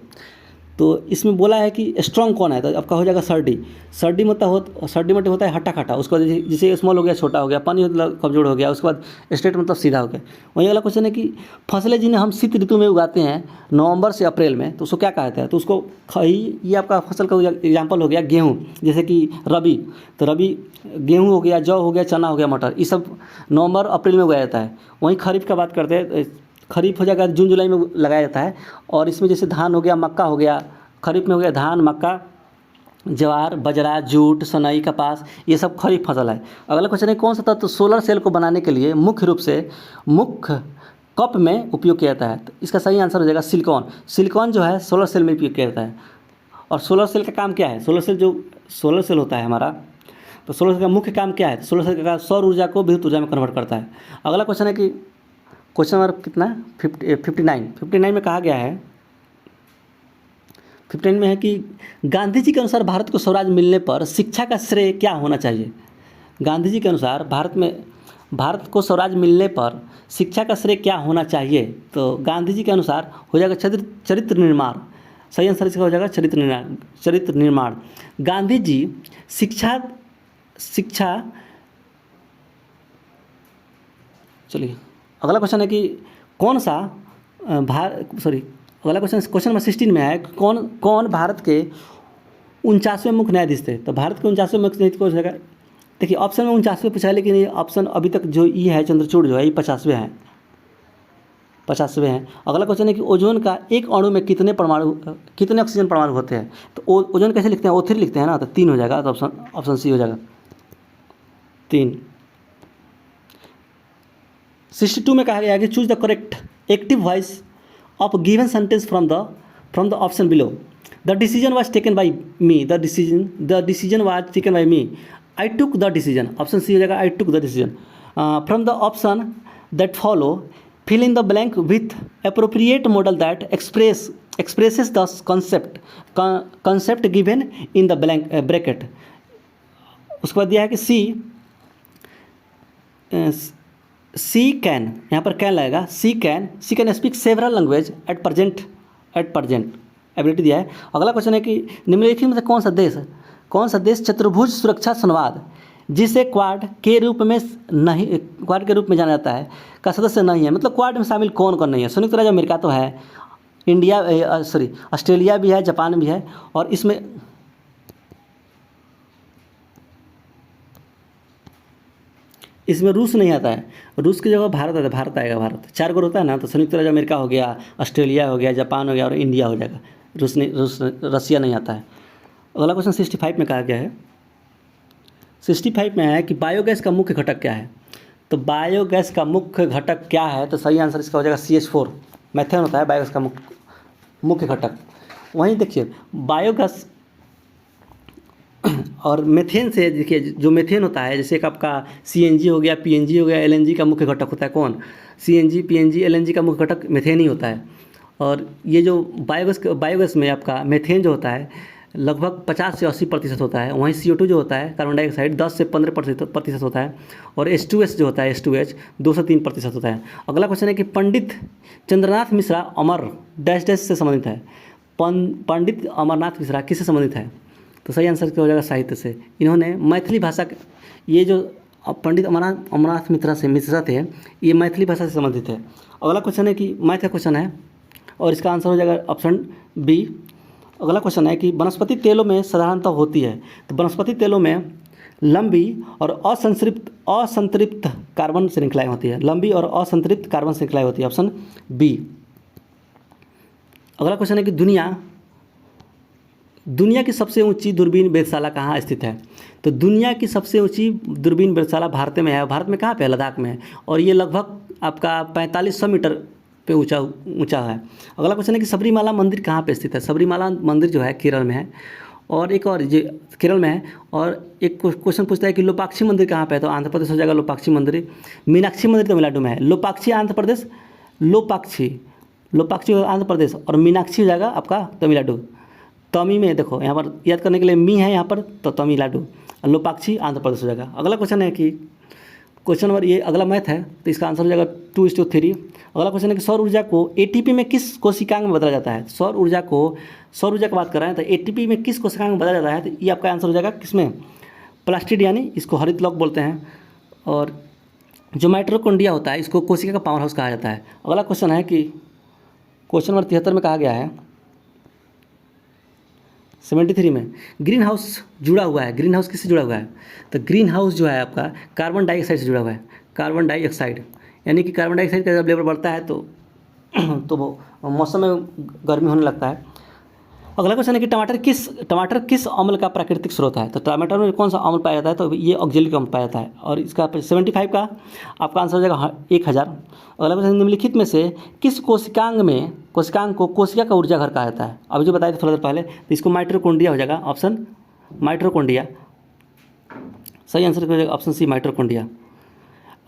तो इसमें बोला है कि स्ट्रॉन्ग कौन है, तो आपका हो जाएगा सर्डी। सर्डी मतलब होता है हट्टा खट्टा। उसके बाद जैसे स्मॉल हो गया, छोटा हो गया, पानी मतलब कमजोर हो गया, उसके बाद स्ट्रेट मतलब सीधा हो गया। वहीं अगला क्वेश्चन है कि फसलें जिन्हें हम शीत ऋतु में उगाते हैं नवंबर से अप्रैल में, तो उसको क्या कहते हैं, तो उसको ये आपका फसल का एग्जाम्पल हो गया गेहूँ, जैसे कि रबी, तो रबी गेहूँ हो गया, जौ हो गया, चना हो गया, मटर, ये सब नवंबर अप्रैल में उगाया जाता है। वहीं खरीफ का बात करते हैं, खरीफ हो जाएगा जून जुलाई में लगाया जाता है। और इसमें जैसे धान हो गया, मक्का हो गया, खरीफ में हो गया धान, मक्का, ज्वार, बाजरा, जूट, सनई, कपास, ये सब खरीफ फसल है। अगला क्वेश्चन है कौन सा तत्व सोलर सेल को बनाने के लिए मुख्य रूप से मुख्य कप में उपयोग किया जाता है। तो इसका सही आंसर हो जाएगा सिलिकॉन। सिलिकॉन जो है सोलर सेल में उपयोग किया जाता है। और सोलर सेल का काम क्या है, सोलर सेल होता है हमारा, तो सोलर सेल का मुख्य काम क्या है, तो सोलर सेल का सौर ऊर्जा को विद्युत ऊर्जा में कन्वर्ट करता है। अगला क्वेश्चन है कि क्वेश्चन नंबर कितना है, 59 में कहा गया है, 59 में है कि गांधी जी के अनुसार भारत को स्वराज मिलने पर शिक्षा का श्रेय क्या होना चाहिए। गांधी जी के अनुसार भारत को स्वराज मिलने पर शिक्षा का श्रेय क्या होना चाहिए, तो गांधी जी के अनुसार हो जाएगा चरित्र निर्माण। सही आंसर इसका हो जाएगा चरित्र निर्माण। गांधी जी शिक्षा चलिए अगला क्वेश्चन है कि कौन सा अगला क्वेश्चन नंबर 16 में है कौन भारत के 49वें मुख्य न्यायाधीश थे। तो भारत के 49वें मुख्य न्यायाधीश कौन होगा, देखिए ऑप्शन में 49वें पूछा है, लेकिन ये ऑप्शन अभी तक जो ये है चंद्रचूड़ जो है ये 50वें हैं। अगला क्वेश्चन है कि ओजोन का एक अणु में कितने ऑक्सीजन परमाणु होते हैं। तो ओजोन कैसे लिखते हैं, O3 लिखते हैं ना, तो 3 हो जाएगा, तो ऑप्शन सी हो जाएगा 3। 62 में कहा गया है कि choose the correct active voice of given sentence from the option below. The decision was taken by me, the decision was taken by me, I took the decision, option C हो जाएगा I took the decision. From the option that follow fill in the blank with appropriate model that expresses the concept given in the blank bracket। उसके बाद दिया है कि C can, यहाँ पर can लगेगा, C can speak several language at present ability दिया है। अगला क्वेश्चन है कि निम्नलिखित में से कौन सा देश चतुर्भुज सुरक्षा संवाद जिसे क्वाड के रूप में जाना जाता है का सदस्य नहीं है। मतलब क्वाड में शामिल कौन नहीं है, संयुक्त राज्य अमेरिका तो है, ऑस्ट्रेलिया भी है, जापान भी है, और इसमें रूस नहीं आता है। रूस की जगह भारत आता है, भारत आएगा। भारत 4 गो होता है ना, तो संयुक्त राज्य अमेरिका हो गया, ऑस्ट्रेलिया हो गया, जापान हो गया और इंडिया हो जाएगा। रसिया नहीं आता है। अगला क्वेश्चन 65 में कहा गया है, 65 में है कि बायोगैस का मुख्य घटक क्या है। तो बायोगैस का मुख्य घटक क्या है, तो सही आंसर इसका हो जाएगा CH4। मेथेन होता है बायोगैस का मुख्य घटक। वहीं देखिए बायोगैस और मेथेन से, देखिए जो मेथेन होता है, जैसे एक आपका CNG हो गया, PNG हो गया, LNG का मुख्य घटक होता है कौन, CNG PNG LNG का मुख्य घटक मेथेन ही होता है। और ये जो बायोगैस में आपका मीथेन जो होता है लगभग 50 से 80% होता है। वहीं CO2 जो होता है कार्बन डाइऑक्साइड 10 से 15% होता है। और H2S जो होता है H2H 2 से 3% होता है। अगला क्वेश्चन है कि पंडित चंद्रनाथ मिश्रा अमर डैश डैश से संबंधित है। पंडित अमरनाथ मिश्रा किससे संबंधित है? तो सही आंसर क्या हो जाएगा? साहित्य से। इन्होंने मैथिली भाषा, ये जो पंडित अमरनाथ मिश्रा थे, ये मैथिली भाषा से संबंधित है। अगला क्वेश्चन है कि मैथ का क्वेश्चन है और इसका आंसर हो जाएगा ऑप्शन बी। अगला क्वेश्चन है कि वनस्पति तेलों में साधारणतः होती है। तो वनस्पति तेलों में लंबी और असंतृप्त कार्बन श्रृंखलाएं होती है। लंबी और असंतृप्त कार्बन श्रृंखलाएं होती है, ऑप्शन बी। अगला क्वेश्चन है कि दुनिया की सबसे ऊंची दूरबीन वेधशाला कहाँ स्थित है? तो दुनिया की सबसे ऊंची दूरबीन वेधशाला भारत में है। भारत में कहाँ पे है? लद्दाख में है। और ये लगभग आपका 4500 मीटर पे ऊंचा है। अगला क्वेश्चन है कि सबरीमाला मंदिर कहाँ पे स्थित है? सबरीमाला मंदिर जो है केरल में है। और एक और जो केरल में है। और एक क्वेश्चन पूछता है कि लोपाक्षी मंदिर कहाँ पे है? तो आंध्र प्रदेश हो जाएगा लोपाक्षी मंदिर। मीनाक्षी मंदिर तमिलनाडु में है। लोपाक्षी आंध्र प्रदेश, लोपाक्षी आंध्र प्रदेश और मीनाक्षी हो जाएगा आपका तमिलनाडु। तमी में देखो यहाँ पर याद करने के लिए मी है यहाँ पर, तो तमिलनाडु। लोपाक्षी आंध्र प्रदेश हो जाएगा। अगला क्वेश्चन है कि क्वेश्चन नंबर ये अगला मैथ है, तो इसका आंसर हो जाएगा 2:3। अगला क्वेश्चन है कि सौर ऊर्जा को ATP में किस कोशिकांग में बदला जाता है? सौर ऊर्जा की बात कर रहे हैं, तो ATP में किस कोशिकांग में बदला जाता है? तो ये आपका आंसर हो जाएगा किसमें? प्लास्टिड, यानी इसको हरित लॉक बोलते हैं। और जो माइटोकॉन्ड्रिया होता है इसको कोशिका का पावर हाउस कहा जाता है। अगला क्वेश्चन है कि क्वेश्चन नंबर 73 में कहा गया है 73 में ग्रीन हाउस जुड़ा हुआ है। ग्रीन हाउस किससे जुड़ा हुआ है? तो ग्रीन हाउस जो है आपका कार्बन डाइऑक्साइड से जुड़ा हुआ है। कार्बन डाइऑक्साइड, यानी कि कार्बन डाइऑक्साइड का जब लेवल बढ़ता है तो वो मौसम में गर्मी होने लगता है। अगला क्वेश्चन है कि टमाटर किस अम्ल का प्राकृतिक स्रोत है? तो टमाटर में कौन सा अम्ल पाया जाता है? तो ये ऑक्जेलिक अम्ल पाया जाता है। और इसका 75 का आपका आंसर हो जाएगा 1000। अगला क्वेश्चन, निम्नलिखित में से किस कोशिकांग को कोशिका का ऊर्जा घर कहा जाता है? अभी जो बताया था थोड़ा देर पहले, तो इसको माइटोकॉन्ड्रिया हो जाएगा, ऑप्शन माइटोकॉन्ड्रिया। सही आंसर हो जाएगा ऑप्शन सी, माइटोकॉन्ड्रिया।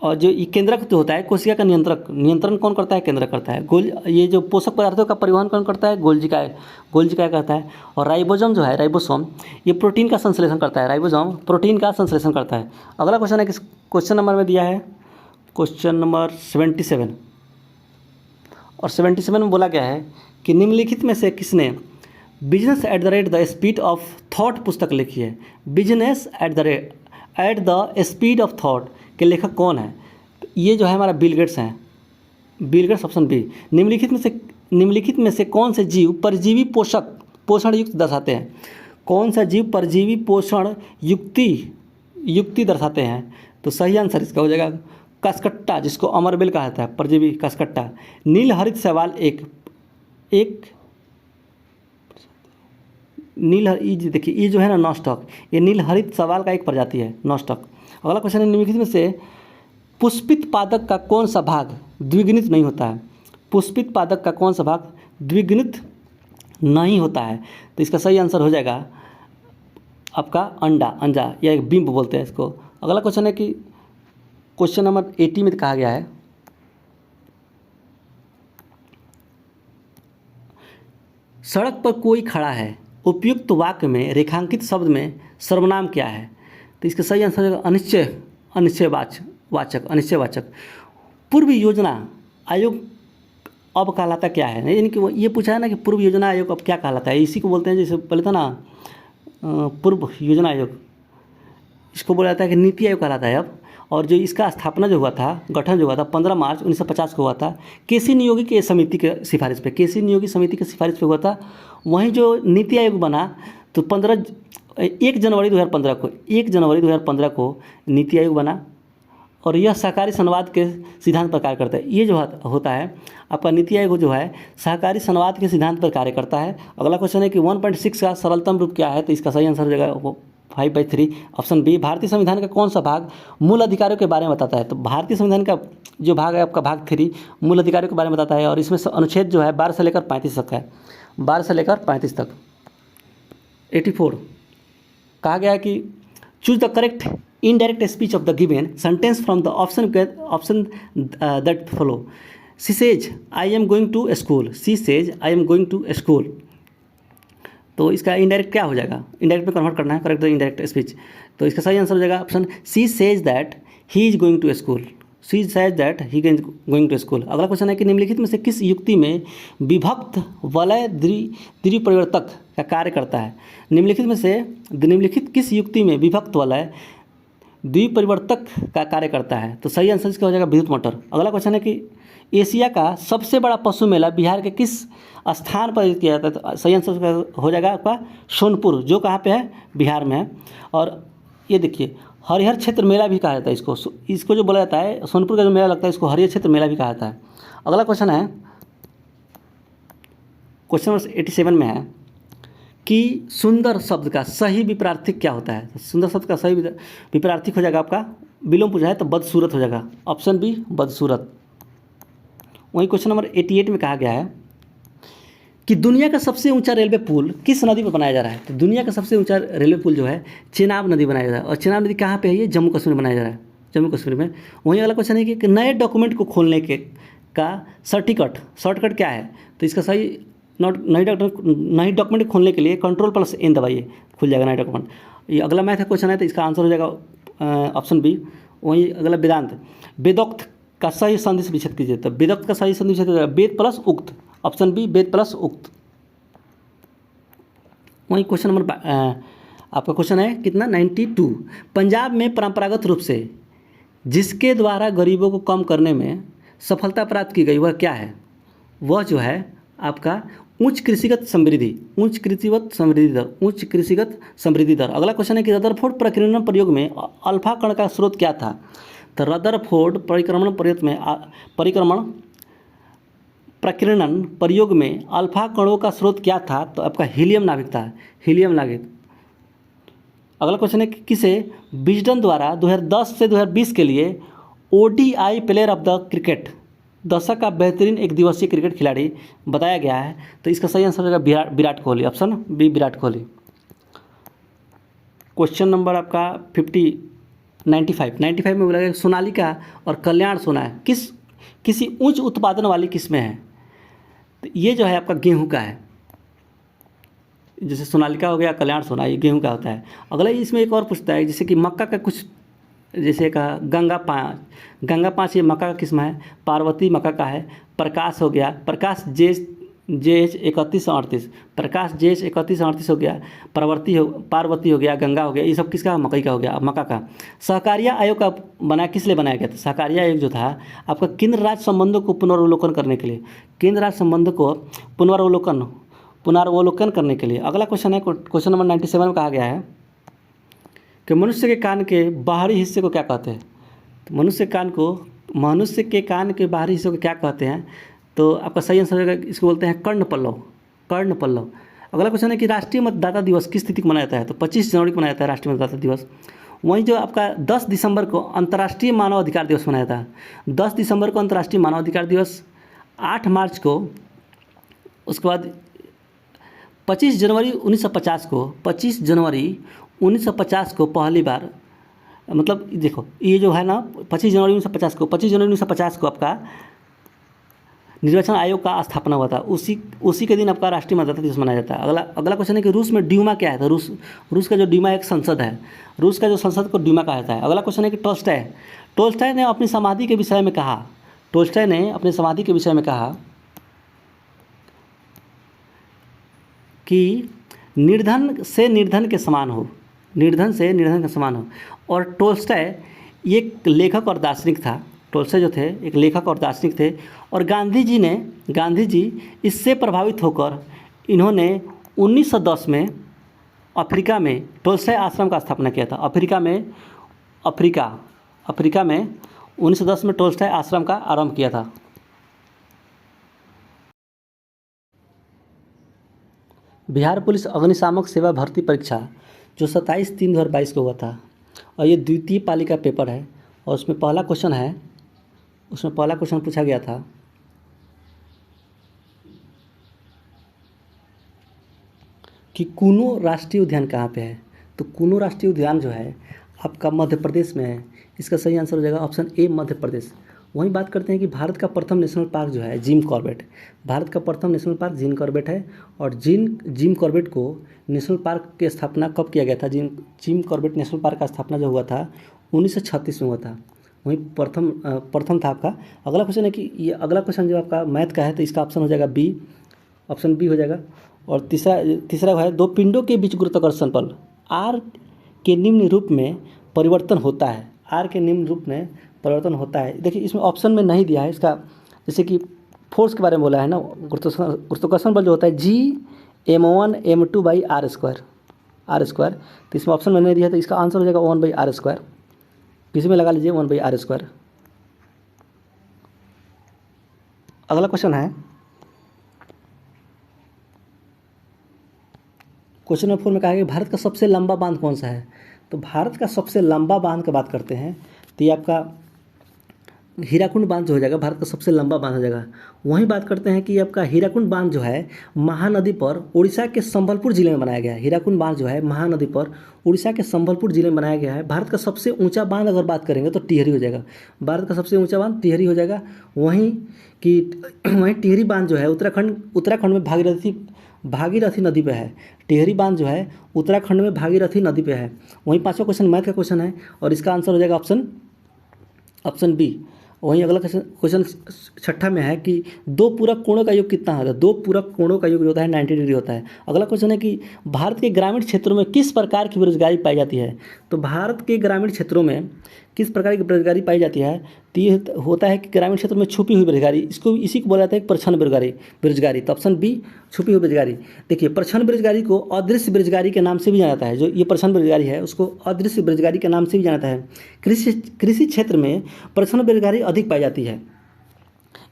और जो ये केंद्रक जो होता है कोशिका का नियंत्रण कौन करता है? केंद्रक करता है। ये जो पोषक पदार्थों का परिवहन कौन करता है? गोल्जिका करता है। और राइबोसोम जो है, राइबोसोम ये प्रोटीन का संश्लेषण करता है। राइबोसोम प्रोटीन का संश्लेषण करता है। अगला क्वेश्चन है कि क्वेश्चन नंबर में दिया है क्वेश्चन नंबर 77। और 77 में बोला गया है कि निम्नलिखित में से किसने business at the speed of thought पुस्तक लिखी है? Business at the speed of thought के लेखक कौन है? ये जो है हमारा बिल गेट्स हैं। Bill Gates, option B. निम्नलिखित में से कौन से जीव परजीवी पोषण युक्त दर्शाते हैं? कौन सा जीव परजीवी पोषण युक्ति दर्शाते हैं? तो सही आंसर इसका हो जाएगा कसकट्टा, जिसको अमरबेल कहा जाता है, परजीवी कसकट्टा। नीलहरित शैवाल देखिए ये जो है ना नॉस्टॉक, ये नीलहरित शैवाल का एक प्रजाति है, नॉस्टॉक। अगला क्वेश्चन है निम्नलिखित में से पुष्पित पादप का कौन सा भाग द्विगुणित नहीं होता है? पुष्पित पादप का कौन सा भाग द्विगुणित नहीं होता है? तो इसका सही आंसर हो जाएगा आपका अंजा या एक बिंब बोलते हैं इसको। अगला क्वेश्चन है कि क्वेश्चन नंबर 80 में कहा गया है सड़क पर कोई खड़ा है, उपयुक्त वाक्य में रेखांकित शब्द में सर्वनाम क्या है? तो इसका सही आंसर है अनिश्चयवाचक। पूर्व योजना आयोग अब कहलाता क्या है? यानी कि ये पूछा है ना कि पूर्व योजना आयोग अब क्या कहलाता है, इसी को बोलते हैं। जैसे पहले था ना पूर्व योजना आयोग, इसको बोला जाता है कि नीति आयोग कहलाता है अब। और जो इसका स्थापना जो हुआ था, गठन जो हुआ था 15 मार्च 1950 को हुआ था केसी नियोगी की समिति के सिफारिश पे, केसी नियोगी समिति की सिफारिश पे हुआ था। वहीं जो नीति आयोग बना तो 1 जनवरी 2015 को नीति आयोग बना। और यह सहकारी संवाद के सिद्धांत पर कार्य करता है। ये जो होता है आपका नीति आयोग जो है सहकारी संवाद के सिद्धांत पर कार्य करता है। अगला क्वेश्चन है कि 1.6 का सरलतम रूप क्या है? तो इसका सही आंसर हो जाएगा 5/3, ऑप्शन बी। भारतीय संविधान का कौन सा भाग मूल अधिकारों के बारे में बताता है? तो भारतीय संविधान का जो भाग है आपका भाग 3 मूल अधिकारों के बारे में बताता है। और इसमें अनुच्छेद जो है 12 से लेकर 35 तक है, 12 से लेकर 35 तक। 84 कहा गया है कि choose the correct indirect speech of the given sentence from the option that follow. She says I am going to school, she says I am going to school. तो इसका इनडायरेक्ट क्या हो जाएगा, इनडायरेक्ट में कन्वर्ट करना है, correct indirect speech. तो इसका सही आंसर हो जाएगा option C says that he is going to school, she says that he is going to school. अगला क्वेश्चन है कि निम्नलिखित में से किस युक्ति में विभक्त वलय द्विपरिवर्तक का कार्य करता है। निम्नलिखित किस युक्ति में विभक्त वलय द्विपरिवर्तक का कार्य करता है। तो सही आंसर इसका हो जाएगा विद्युत मोटर। अगला क्वेश्चन है कि एशिया का सबसे बड़ा पशु मेला बिहार के किस स्थान पर आयोजित किया जाता है। तो सही आंसर हो जाएगा आपका सोनपुर, जो कहाँ पे है, बिहार में है। और ये देखिए हरिहर क्षेत्र मेला भी कहा जाता है इसको जो बोला जाता है सोनपुर का जो मेला लगता है इसको हरिहर क्षेत्र मेला भी कहा जाता है। अगला क्वेश्चन है, क्वेश्चन नंबर 87 में है कि सुंदर शब्द का सही विपरीतार्थक क्या होता है। तो सुंदर शब्द का सही विपरीतार्थक हो जाएगा आपका, विलोम पूछा है तो बदसूरत हो जाएगा, ऑप्शन बी बदसूरत। वहीं क्वेश्चन नंबर 88 में कहा गया है कि दुनिया का सबसे ऊंचा रेलवे पुल किस नदी पर बनाया जा रहा है। तो दुनिया का सबसे ऊंचा रेलवे पुल जो है चेनाब नदी बनाया जा रहा है, और चेनाब नदी कहाँ पे है, ये जम्मू कश्मीर में बनाया जा रहा है, जम्मू कश्मीर में। वहीं अगला क्वेश्चन है कि नए डॉक्यूमेंट को खोलने के का शॉर्टकट क्या है। तो इसका सही नई डॉक्यूमेंट खोलने के लिए Ctrl+N दबाइए, खुल जाएगा नया डॉक्यूमेंट। ये अगला मैथ क्वेश्चन है तो इसका आंसर हो जाएगा ऑप्शन बी। वहीं अगला वेदांत, वेदोक्त का सही संधि विच्छेद कीजिए। तो वेदोक्त का सही संधि विच्छेद वेद प्लस उक्त, ऑप्शन बी वेद प्लस उक्त। वहीं क्वेश्चन नंबर आपका क्वेश्चन है कितना 92, पंजाब में परंपरागत रूप से जिसके द्वारा गरीबों को कम करने में सफलता प्राप्त की गई वह क्या है। वह जो है आपका उच्च कृषिगत समृद्धि दर। अगला क्वेश्चन है कि रदरफोर्ड प्रकीर्णन प्रयोग में अल्फा कण का स्रोत क्या था। तो रदरफोर्ड प्रकीर्णन प्रयोग में अल्फा कणों का स्रोत क्या था। तो आपका हीलियम नाभिक था, हीलियम नाभिक। अगला क्वेश्चन है कि किसे विजडन द्वारा 2010 से 2020 के लिए ODI player of the cricket दशक का बेहतरीन एक दिवसीय क्रिकेट खिलाड़ी बताया गया है। तो इसका सही आंसर होगा Virat Kohli, option B Virat Kohli. Question number आपका 95 में बोला गया सोनालिका और कल्याण सोना है किसी उच्च उत्पादन वाली किस्में है। तो ये जो है आपका गेहूं का है, जैसे सोनालिका हो गया, कल्याण सोना, ये गेहूं का होता है। अगला इसमें एक और पूछता है जैसे कि मक्का का कुछ, जैसे कहा गंगा 5 ये मक्का का किस्म है, पार्वती मक्का का है, प्रकाश हो गया, प्रकाश जेएच 3138, प्रकाश जेएच 3138 हो गया, पार्वती हो गया, गंगा हो गया, ये सब किसका, मकई का हो गया, मक्का का। सहकारिता आयोग का किस लिए बनाया गया था। सहकारिता आयोग जो था आपका केंद्र राज्य संबंधों को पुनर्वलोकन करने के लिए, केंद्र राज्य संबंधों को पुनर्वलोकन करने के लिए। अगला क्वेश्चन है क्वेश्चन नंबर 97 में कहा गया है कि मनुष्य के कान के बाहरी हिस्से को क्या कहते हैं। तो मनुष्य के कान के बाहरी हिस्से को क्या कहते हैं। तो आपका सही आंसर होगा, इसको बोलते हैं कर्णपल्लव। अगला क्वेश्चन है कि राष्ट्रीय मतदाता दिवस किस तिथि को मनाया जाता है। तो 25 जनवरी को मनाया जाता है राष्ट्रीय मतदाता दिवस। वहीं जो आपका 10 दिसंबर को अंतर्राष्ट्रीय मानव अधिकार दिवस मनाया जाता है, 10 दिसंबर को अंतर्राष्ट्रीय मानव अधिकार दिवस, 8 मार्च को, उसके बाद 25 जनवरी 1950 को पहली बार, मतलब देखो ये जो है ना 25 जनवरी 1950 को आपका निर्वाचन आयोग का स्थापना हुआ था, उसी के दिन आपका राष्ट्रीय मतदाता दिवस मनाया जाता है। अगला क्वेश्चन है कि रूस में ड्यूमा क्या है। तो रूस का जो ड्यूमा एक संसद है, रूस का जो संसद को ड्यूमा कहा जाता है। अगला क्वेश्चन है कि टोल्स्टॉय ने अपनी समाधि के विषय में कहा कि निर्धन से निर्धन के समान हो, और टोल्स्टॉय एक लेखक और दार्शनिक था। टोल्स्टॉय जो थे एक लेखक और दार्शनिक थे, और गांधी जी इससे प्रभावित होकर इन्होंने 1910 में अफ्रीका में टोल्स्टॉय आश्रम का स्थापना किया था। अफ्रीका में 1910 में टोल्स्टॉय आश्रम का आरंभ किया था। बिहार पुलिस अग्निशामक सेवा भर्ती परीक्षा जो 27/3/2022 को हुआ था, और ये द्वितीय पाली का पेपर है, और उसमें पहला क्वेश्चन पूछा गया था कि कूनो राष्ट्रीय उद्यान कहाँ पे है। तो कूनो राष्ट्रीय उद्यान जो है आपका मध्य प्रदेश में है। इसका सही आंसर हो जाएगा ऑप्शन ए मध्य प्रदेश। वहीं बात करते हैं कि भारत का प्रथम नेशनल पार्क जो है जिम कॉर्बेट, भारत का प्रथम नेशनल पार्क जिम कॉर्बेट है। और जिम कॉर्बेट को नेशनल पार्क की स्थापना कब किया गया था? जिम कॉर्बेट नेशनल पार्क का स्थापना जो हुआ था 1936 में हुआ था। वहीं प्रथम था आपका। अगला क्वेश्चन है कि ये अगला क्वेश्चन जो आपका मैथ का है, तो इसका ऑप्शन हो जाएगा बी, ऑप्शन बी हो जाएगा। और तीसरा है, दो पिंडों के बीच गुरुत्वाकर्षण बल आर के निम्न रूप में परिवर्तन होता है, आर के निम्न रूप में परिवर्तन होता है। देखिए इसमें ऑप्शन में नहीं दिया है इसका, जैसे कि फोर्स के बारे में बोला है ना, गुरुत्वाकर्षण बल जो होता है G m1m2/r², तो इसमें ऑप्शन में नहीं दिया, तो इसका आंसर हो जाएगा 1/r²। किसी में लगा लीजिए 1/r²। अगला क्वेश्चन है क्वेश्चन नंबर 4 में कहा है कि भारत का सबसे लंबा बांध कौन सा है? तो भारत का सबसे लंबा बांध की बात करते हैं तो ये आपका हीराकुंड बांध जो हो जाएगा, भारत का सबसे लंबा बांध हो जाएगा। वहीं बात करते हैं कि आपका हीराकुंड बांध जो है महानदी पर उड़ीसा के संबलपुर जिले में बनाया गया है। हीराकुंड बांध जो है महानदी पर उड़ीसा के संबलपुर जिले में बनाया गया है। भारत का सबसे ऊंचा बांध अगर बात करेंगे तो टिहरी हो जाएगा, भारत का सबसे ऊंचा बांध टिहरी हो जाएगा। वहीं टिहरी बांध जो है उत्तराखंड में भागीरथी नदी पे है। टिहरी बांध जो है उत्तराखंड में भागीरथी नदी पे है। वहीं पांचवा क्वेश्चन मैथ का क्वेश्चन है और इसका आंसर हो जाएगा ऑप्शन बी। वहीं अगला क्वेश्चन छठा में है कि दो पूरक कोणों का योग कितना होता है? दो पूरक कोणों का योग जो होता है 90 डिग्री होता है। अगला क्वेश्चन है कि भारत के ग्रामीण क्षेत्रों में किस प्रकार की बेरोजगारी पाई जाती है? तो भारत के ग्रामीण क्षेत्रों में किस प्रकार की बेरोजगारी पाई जाती है? तो ये होता है कि ग्रामीण क्षेत्रों में छुपी हुई बेरोजगारी, इसी को बोला जाता है परछन बेरोजगारी। तो ऑप्शन बी छुपी हुई बेरोजगारी। देखिए परछन बेरोजगारी को अदृश्य बेरोजगारी के नाम से भी जाना जाता है। जो ये परछन बेरोजगारी है उसको अदृश्य बेरोजगारी के नाम से भी जाना जाता है। कृषि क्षेत्र में परछन बेरोजगारी अधिक पाई जाती है।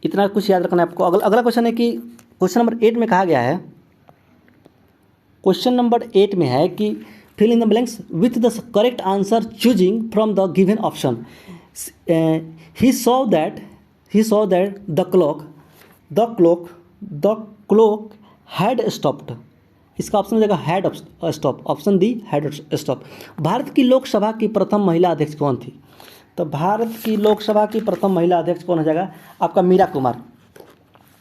इतना कुछ याद रखना है आपको। अगला क्वेश्चन है कि क्वेश्चन नंबर 8 में कहा गया है, क्वेश्चन नंबर 8 में है कि fill in the blanks with the correct answer choosing from the given option. He saw that the clock had stopped. इसका ऑप्शन हो जाएगा had stop, option D had stop. Bharat की लोकसभा की प्रथम महिला अध्यक्ष कौन थी? तो भारत की लोकसभा की प्रथम महिला अध्यक्ष कौन हो जाएगा? आपका मीरा कुमार।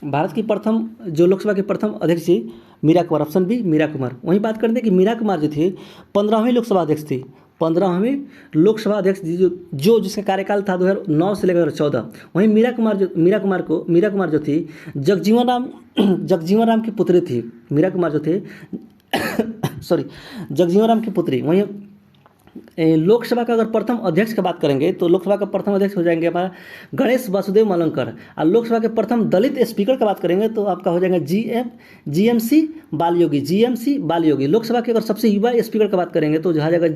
भारत की लोकसभा की प्रथम अध्यक्ष थी मीरा कुमार, ऑप्शन बी मीरा कुमार। वहीं बात करते हैं कि मीरा कुमार जो थी 15वीं लोकसभा अध्यक्ष थी, 15वीं लोकसभा अध्यक्ष जिसका कार्यकाल था 2009 से लेकर 2014। वहीं मीरा कुमार जो थी जगजीवन राम की पुत्री थी। मीरा कुमार जो थे जगजीवन राम की पुत्री। वहीं लोकसभा का अगर प्रथम अध्यक्ष की बात करेंगे तो लोकसभा का प्रथम अध्यक्ष हो जाएंगे हमारा गणेश वासुदेव मलंकर। और लोकसभा के प्रथम दलित स्पीकर की बात करेंगे तो आपका हो जाएगा जीएमसी बालयोगी। लोकसभा के अगर सबसे युवा स्पीकर की बात करेंगे तो आ जाएगा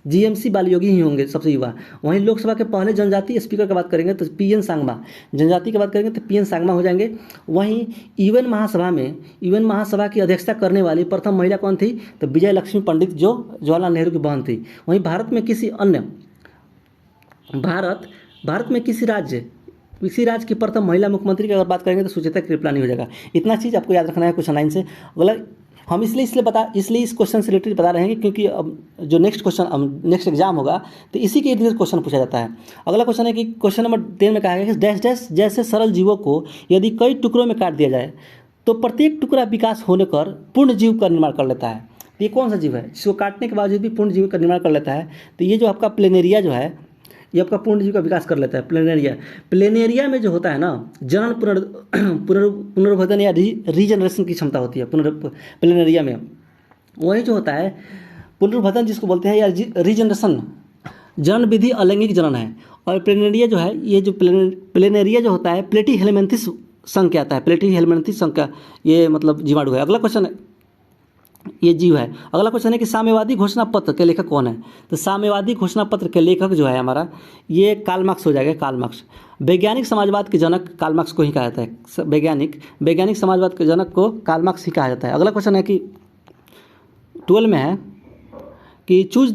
जीएमसी बालयोगी ही होंगे सबसे युवा। वहीं लोकसभा के पहले जनजातीय स्पीकर की बात करेंगे तो पीएन सांगमा, जनजाति की बात करेंगे तो पीएन सांगमा हो जाएंगे। वहीं यूएन महासभा की अध्यक्षता करने वाली प्रथम महिला कौन थी? तो विजय लक्ष्मी पंडित, जो जवाहरलाल नेहरू की बहन थी। वहीं भारत में किसी राज्य की प्रथम महिला मुख्यमंत्री की अगर बात करेंगे तो सुचेता कृपलानी हो जाएगा। इतना चीज़ आपको याद रखना है क्वेश्चन 9 से। अगला हम इसलिए इस क्वेश्चन से रिलेटेड बता रहे हैं क्योंकि अब जो नेक्स्ट एग्जाम होगा तो इसी के इर्द क्वेश्चन पूछा जाता है। अगला क्वेश्चन है कि क्वेश्चन नंबर 10 में कहा गया कि डैश डैश जैसे सरल जीवों को यदि कई टुकड़ों में काट दिया जाए तो प्रत्येक टुकड़ा विकास होने पर पूर्ण जीव का निर्माण कर लेता है। ये कौन सा जीव है जिसको काटने के बावजूद भी पूर्ण जीव का निर्माण कर लेता है? तो ये जो आपका प्लेनेरिया जो है ये आपका पूर्ण जीव का विकास कर लेता है। प्लेनेरिया में जो होता है ना जनन पुनर्वर्धन या रीजनरेशन की क्षमता होती है प्लेनेरिया में। वही जो होता है पुनर्वर्धन जिसको बोलते हैं या रीजनरेशन, जनन विधि अलैंगिक जनन है। और प्लेनेरिया जो है ये जो प्लेनेरिया जो होता है प्लेटी हेलमिंथेस संघ के आता है, प्लेटी हेलमिंथेस संघ का ये मतलब जीवाणु है। अगला क्वेश्चन ये जीव है। अगला क्वेश्चन है कि साम्यवादी घोषणा पत्र के लेखक कौन है? तो साम्यवादी घोषणा पत्र के लेखक जो है हमारा ये कार्ल मार्क्स हो जाएगा। कार्ल मार्क्स वैज्ञानिक समाजवाद के जनक कार्ल मार्क्स को ही कहा जाता है। वैज्ञानिक समाजवाद के जनक को कार्ल मार्क्स ही कहा जाता है। अगला क्वेश्चन है कि 12 में है कि choose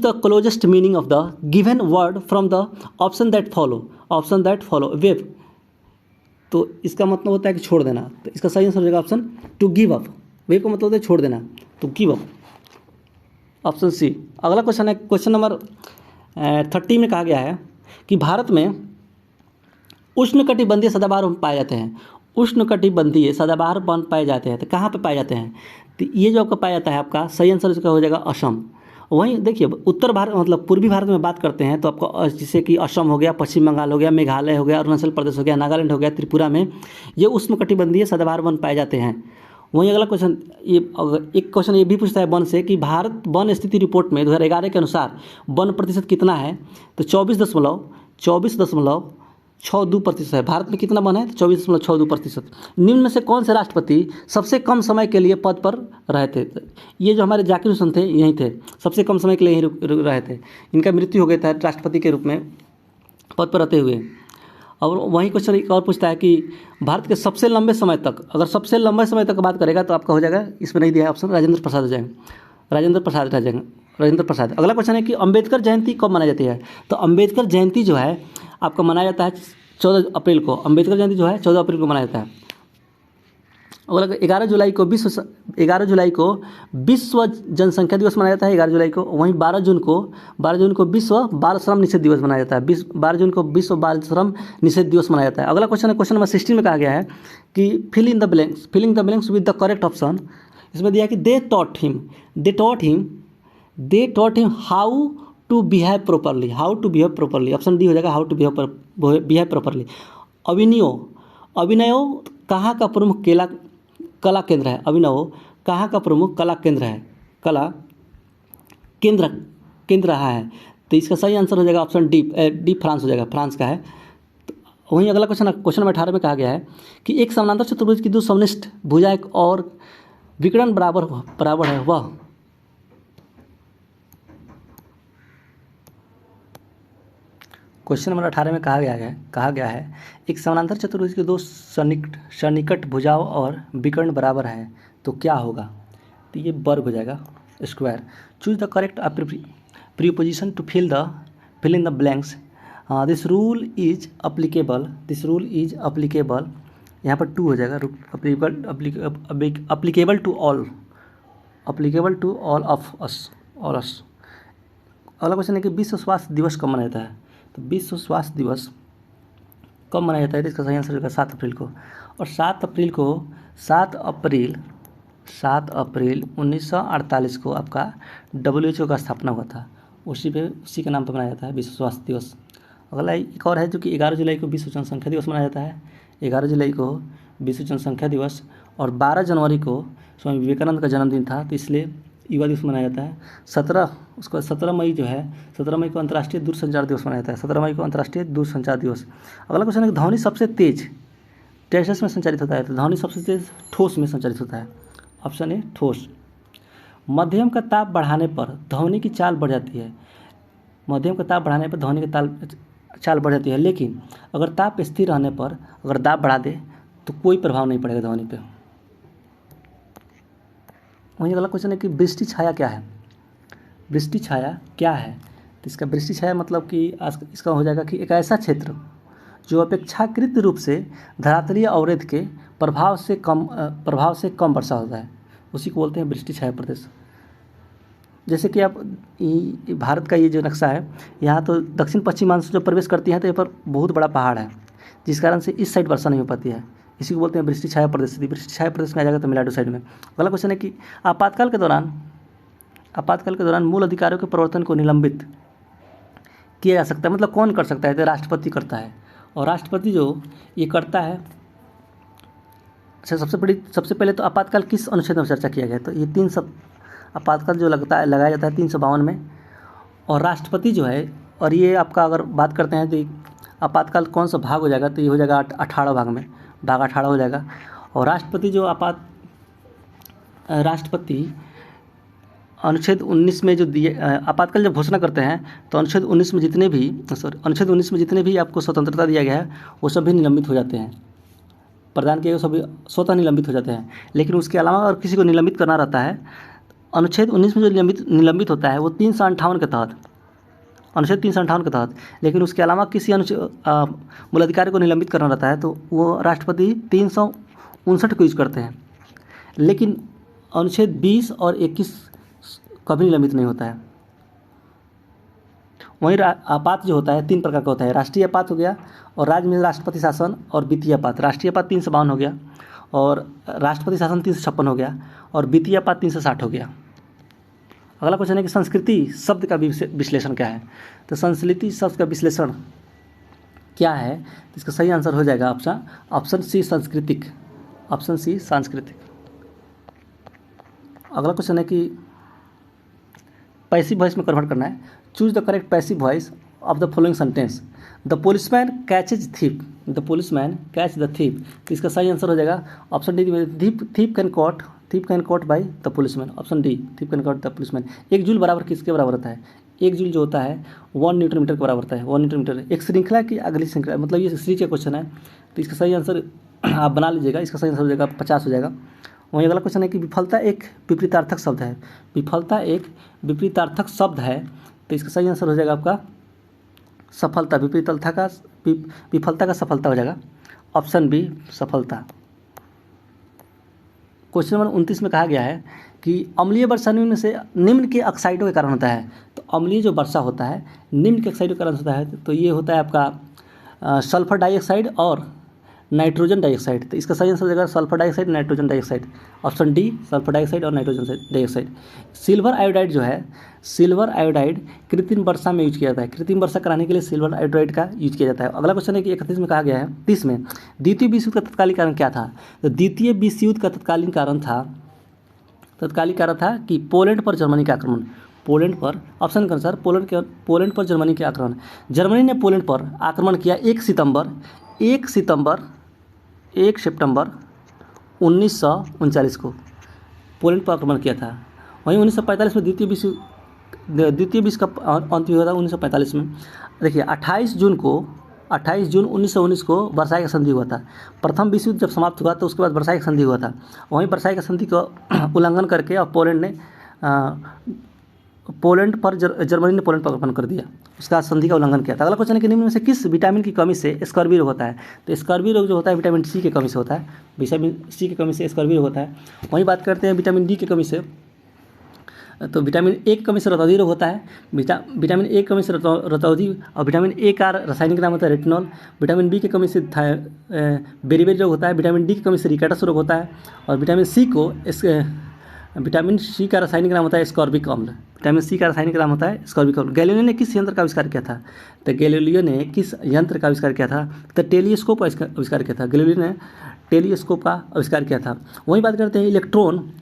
the closest meaning of the given word from the option that follow wave. तो इसका मतलब होता है कि छोड़ देना। तो इसका सही आंसर हो जाएगा option to give up. Wave का मतलब होता है छोड़ देना, तो गिव अप, ऑप्शन सी। अगला क्वेश्चन है क्वेश्चन नंबर 30 में कहा गया है कि भारत में उष्णकटिबंधीय सदाबहार वन पाए जाते हैं। उष्णकटिबंधीय सदाबहार वन पाए जाते हैं, तो कहाँ पे पाए जाते हैं? तो ये जो आपका पाया जाता है, आपका सही आंसर इसका हो जाएगा असम। वहीं देखिए उत्तर भारत मतलब पूर्वी भारत में बात करते हैं तो आपको जैसे कि असम हो गया, पश्चिम बंगाल हो गया, मेघालय हो गया, अरुणाचल प्रदेश हो गया, नागालैंड हो गया, त्रिपुरा में ये उष्णकटिबंधीय सदाबहार वन पाए जाते हैं। वहीं अगला क्वेश्चन ये एक क्वेश्चन ये भी पूछता है वन से कि भारत वन स्थिति रिपोर्ट में 2011 के अनुसार वन प्रतिशत कितना है? तो 24.62% है। भारत में कितना वन है? तो 24.62%। निम्न में से कौन से राष्ट्रपति सबसे कम समय के लिए पद पर रहे थे? ये जो हमारे जाकिर हुसैन थे यहीं थे, सबसे कम समय के लिए यहीं रहे थे। इनका मृत्यु हो गया था राष्ट्रपति के रूप में पद पर रहते हुए। और वहीं क्वेश्चन एक और पूछता है कि भारत के सबसे लंबे समय तक, अगर सबसे लंबे समय तक बात करेगा तो आपका हो जाएगा, इसमें नहीं दिया है ऑप्शन, राजेंद्र प्रसाद हो जाएंगे, राजेंद्र प्रसाद। अगला क्वेश्चन है कि अम्बेडकर जयंती कब मनाई जाती है? तो अम्बेडकर जयंती जो है आपका मनाया जाता है 14 अप्रैल को। अम्बेडकर जयंती जो है 14 अप्रैल को मनाया जाता है। और 11 जुलाई को विश्व जनसंख्या दिवस मनाया जाता है 11 जुलाई को। वहीं 12 जून को विश्व बाल श्रम निषेध दिवस मनाया जाता है। 12 जून को विश्व बाल श्रम निषेध दिवस मनाया जाता है। अगला क्वेश्चन है, क्वेश्चन नंबर 16 में कहा गया है कि fill in the blanks with the correct option. इसमें दिया कि they taught him how to behave properly. Option D हो जाएगा, हाउ टू बिहेव प्रॉपरली। अभिनयो कहाँ का प्रमुख कला केंद्र है? अभिनव कहाँ का प्रमुख कला केंद्र है? केंद्र रहा है। तो इसका सही आंसर हो जाएगा ऑप्शन डी फ्रांस हो जाएगा, फ्रांस का है। तो वहीं अगला क्वेश्चन नंबर 18 में कहा गया है कि एक समानांतर चतुर्भुज की दो समनिष्ठ भुजाएं और विकर्ण बराबर है वह। क्वेश्चन नंबर 18 में कहा गया है एक समानांतर चतुर्भुज की दो सन्निकट भुजाओं और विकर्ण बराबर है तो क्या होगा? तो ये वर्ग हो जाएगा, square. Choose the correct preposition to fill in the blanks. This rule is applicable. यहाँ पर टू हो जाएगा, applicable to all of us. अगला क्वेश्चन है कि विश्व स्वास्थ्य दिवस कब मनाया जाता है? तो विश्व स्वास्थ्य दिवस कब मनाया जाता है? तो इसका सही आंसर होगा 7 अप्रैल को। और 7 अप्रैल 1948 को आपका WHO का स्थापना हुआ था, उसी के नाम पर मनाया जाता है विश्व स्वास्थ्य दिवस। अगला एक और है जो कि 11 जुलाई को विश्व जनसंख्या दिवस मनाया जाता है। 11 जुलाई को विश्व जनसंख्या दिवस, और 12 जनवरी को स्वामी विवेकानंद का जन्मदिन था तो इसलिए युवा दिवस मनाया जाता है। 17 मई को अंतर्राष्ट्रीय दूरसंचार दिवस मनाया जाता है। 17 मई को अंतर्राष्ट्रीय दूरसंचार दिवस। अगला क्वेश्चन है कि ध्वनि सबसे तेज गैसेस में संचारित होता है, तो ध्वनि सबसे तेज ठोस में संचारित होता है। ऑप्शन ए ठोस। मध्यम का ताप बढ़ाने पर ध्वनि की चाल बढ़ जाती है। मध्यम का ताप बढ़ाने पर ध्वनि की चाल बढ़ जाती है, लेकिन अगर ताप स्थिर रहने पर अगर दाब बढ़ा दे तो कोई प्रभाव नहीं पड़ेगा ध्वनि पे। वहीं अगला क्वेश्चन है कि वृष्टि छाया क्या है? वृष्टि छाया क्या है? तो इसका वृष्टि छाया मतलब कि इसका हो जाएगा कि एक ऐसा क्षेत्र जो अपेक्षाकृत रूप से धरातलीय अवरोध के प्रभाव से कम वर्षा होता है, उसी को बोलते हैं वृष्टि छाया प्रदेश। जैसे कि आप भारत का ये जो नक्शा है, यहाँ तो दक्षिण पश्चिम मानसून जब प्रवेश करती है तो यहाँ पर बहुत बड़ा पहाड़ है, जिस कारण से इस साइड वर्षा नहीं हो पाती है, इसी को बोलते हैं वृष्टि छाया प्रदेश। वृष्टि छाया प्रदेश में आ जाएगा तमिलनाडु साइड में। अगला क्वेश्चन है कि आपातकाल के दौरान मूल अधिकारियों के प्रवर्तन को निलंबित किया जा सकता है, मतलब कौन कर सकता है? तो राष्ट्रपति करता है। और राष्ट्रपति जो ये करता है, अच्छा सबसे पहले तो आपातकाल किस अनुच्छेद में चर्चा किया गया? तो ये आपातकाल जो लगाया जाता है 352 में। और राष्ट्रपति जो है, और ये आपका अगर बात करते हैं तो आपातकाल कौन सा भाग हो जाएगा? तो ये हो जाएगा 18 भाग में, भाग 18 हो जाएगा। और राष्ट्रपति अनुच्छेद 19 में जो दिए आपातकाल जब घोषणा करते हैं तो अनुच्छेद 19 में जितने भी आपको स्वतंत्रता दिया गया है वो सभी निलंबित हो जाते हैं, प्रदान किए गए सभी स्वतः निलंबित हो जाते हैं। लेकिन उसके अलावा अगर किसी को निलंबित करना रहता है, अनुच्छेद 19 में जो निलंबित होता है वो 358 के तहत, अनुच्छेद 358 के तहत। लेकिन उसके अलावा किसी मूल अधिकारी को निलंबित करना रहता है तो वो राष्ट्रपति 359 को यूज करते हैं। लेकिन अनुच्छेद 20 और 21 कभी निलंबित नहीं होता है। वहीं आपात जो होता है 3 प्रकार का होता है। राष्ट्रीय आपात हो गया, और राज्य में राष्ट्रपति शासन, और वित्तीय आपात। राष्ट्रीय आपात 352 हो गया, और राष्ट्रपति शासन 356 हो गया, और वित्तीय आपात 360 हो गया। अगला क्वेश्चन है कि संस्कृति शब्द का विश्लेषण क्या है। तो संस्कृति शब्द का विश्लेषण क्या है, तो इसका सही आंसर हो जाएगा ऑप्शन सी सांस्कृतिक। ऑप्शन सी सांस्कृतिक। अगला क्वेश्चन है कि पैसिव वॉइस में कन्वर्ट करना है। Choose the correct passive voice of the following sentence. The policeman catches thief. The policeman catch the thief. तो इसका सही आंसर हो जाएगा option D, thief can caught by the policeman. Option D, thief can caught the policeman. एक joule बराबर किसके बराबर होता है? एक जूल जो होता है 1 न्यूटन मीटर के बराबर होता है। 1 न्यूटन मीटर एक श्रृंखला की अगली श्रृंखला, मतलब ये सीरीज का क्वेश्चन है, तो इसका सही आंसर आप बना लीजिएगा। इसका सही आंसर हो जाएगा 50 हो जाएगा। वहीं अगला क्वेश्चन है कि विफलता एक विपरीतार्थक शब्द है। विफलता एक विपरीतार्थक शब्द है, तो इसका सही आंसर हो जाएगा आपका सफलता। विफलता का सफलता हो जाएगा। ऑप्शन बी, सफलता। क्वेश्चन नंबर 29 में कहा गया है कि अम्लीय वर्षा निम्न के ऑक्साइडों के कारण होता है। तो अम्लीय जो वर्षा होता है निम्न के ऑक्साइडों के कारण होता है, तो ये होता है आपका सल्फर डाइऑक्साइड और नाइट्रोजन डाइऑक्साइड। तो इसका सही आंसर हो जाएगा sulphur dioxide, nitrogen dioxide. Option D, sulphur dioxide और नाइट्रोजन डाइऑक्साइड। सिल्वर आयोडाइड जो है, सिल्वर आयोडाइड कृत्रिम वर्षा में यूज किया जाता है। कृत्रिम वर्षा कराने के लिए सिल्वर आयोडाइड का यूज किया जाता है। अगला क्वेश्चन है कि 31 में कहा गया है, 30 में द्वितीय विश्व युद्ध का तत्कालीन कारण क्या था। तो द्वितीय विश्व युद्ध का तत्कालीन कारण था कि पोलैंड पर जर्मनी का आक्रमण। पोलैंड पर, ऑप्शन के अनुसार पोलैंड पर जर्मनी के आक्रमण। जर्मनी ने पोलैंड पर आक्रमण किया 1 सितंबर 1939 को पोलैंड पर आक्रमण किया था। वहीं 1945 में द्वितीय विश्व का अंत हुआ था 1945 में। देखिए 28 जून 1919 को वर्साई का संधि हुआ था। प्रथम विश्व युद्ध जब समाप्त हुआ तो उसके बाद वर्साई का संधि हुआ था। वहीं वर्साई का संधि का उल्लंघन करके और जर्मनी ने पोलैंड पर आक्रमण कर दिया, उसका संधि का उल्लंघन किया था। अगला क्वेश्चन है कि निम्न में से किस विटामिन की कमी से स्कर्वी रोग होता है। तो स्कर्वी रोग जो होता है विटामिन सी की कमी से होता है। विटामिन सी की कमी से स्कर्वी रोग होता है। वहीं बात करते हैं विटामिन डी की कमी से, तो विटामिन ए की कमी से रतौंधी रोग होता है। विटामिन ए की कमी से रतौंधी, और विटामिन ए का रासायनिक नाम होता है रेटिनॉल। विटामिन बी की कमी से बेरीबेरी रोग होता है। विटामिन डी की कमी से रिकेटस रोग होता है। और विटामिन सी का रासायनिक नाम होता है स्कॉर्बिक अम्ल। विटामिन सी का रासायनिक नाम होता है स्कॉर्बिक अम्ल। गैलीलियो ने किस यंत्र का आविष्कार किया था। तो गैलीलियो ने किस यंत्र का आविष्कार किया था। तो टेलीस्कोप का आविष्कार किया था। गैलीलियो ने टेलीस्कोप का आविष्कार किया था। वहीं बात करते हैं इलेक्ट्रॉन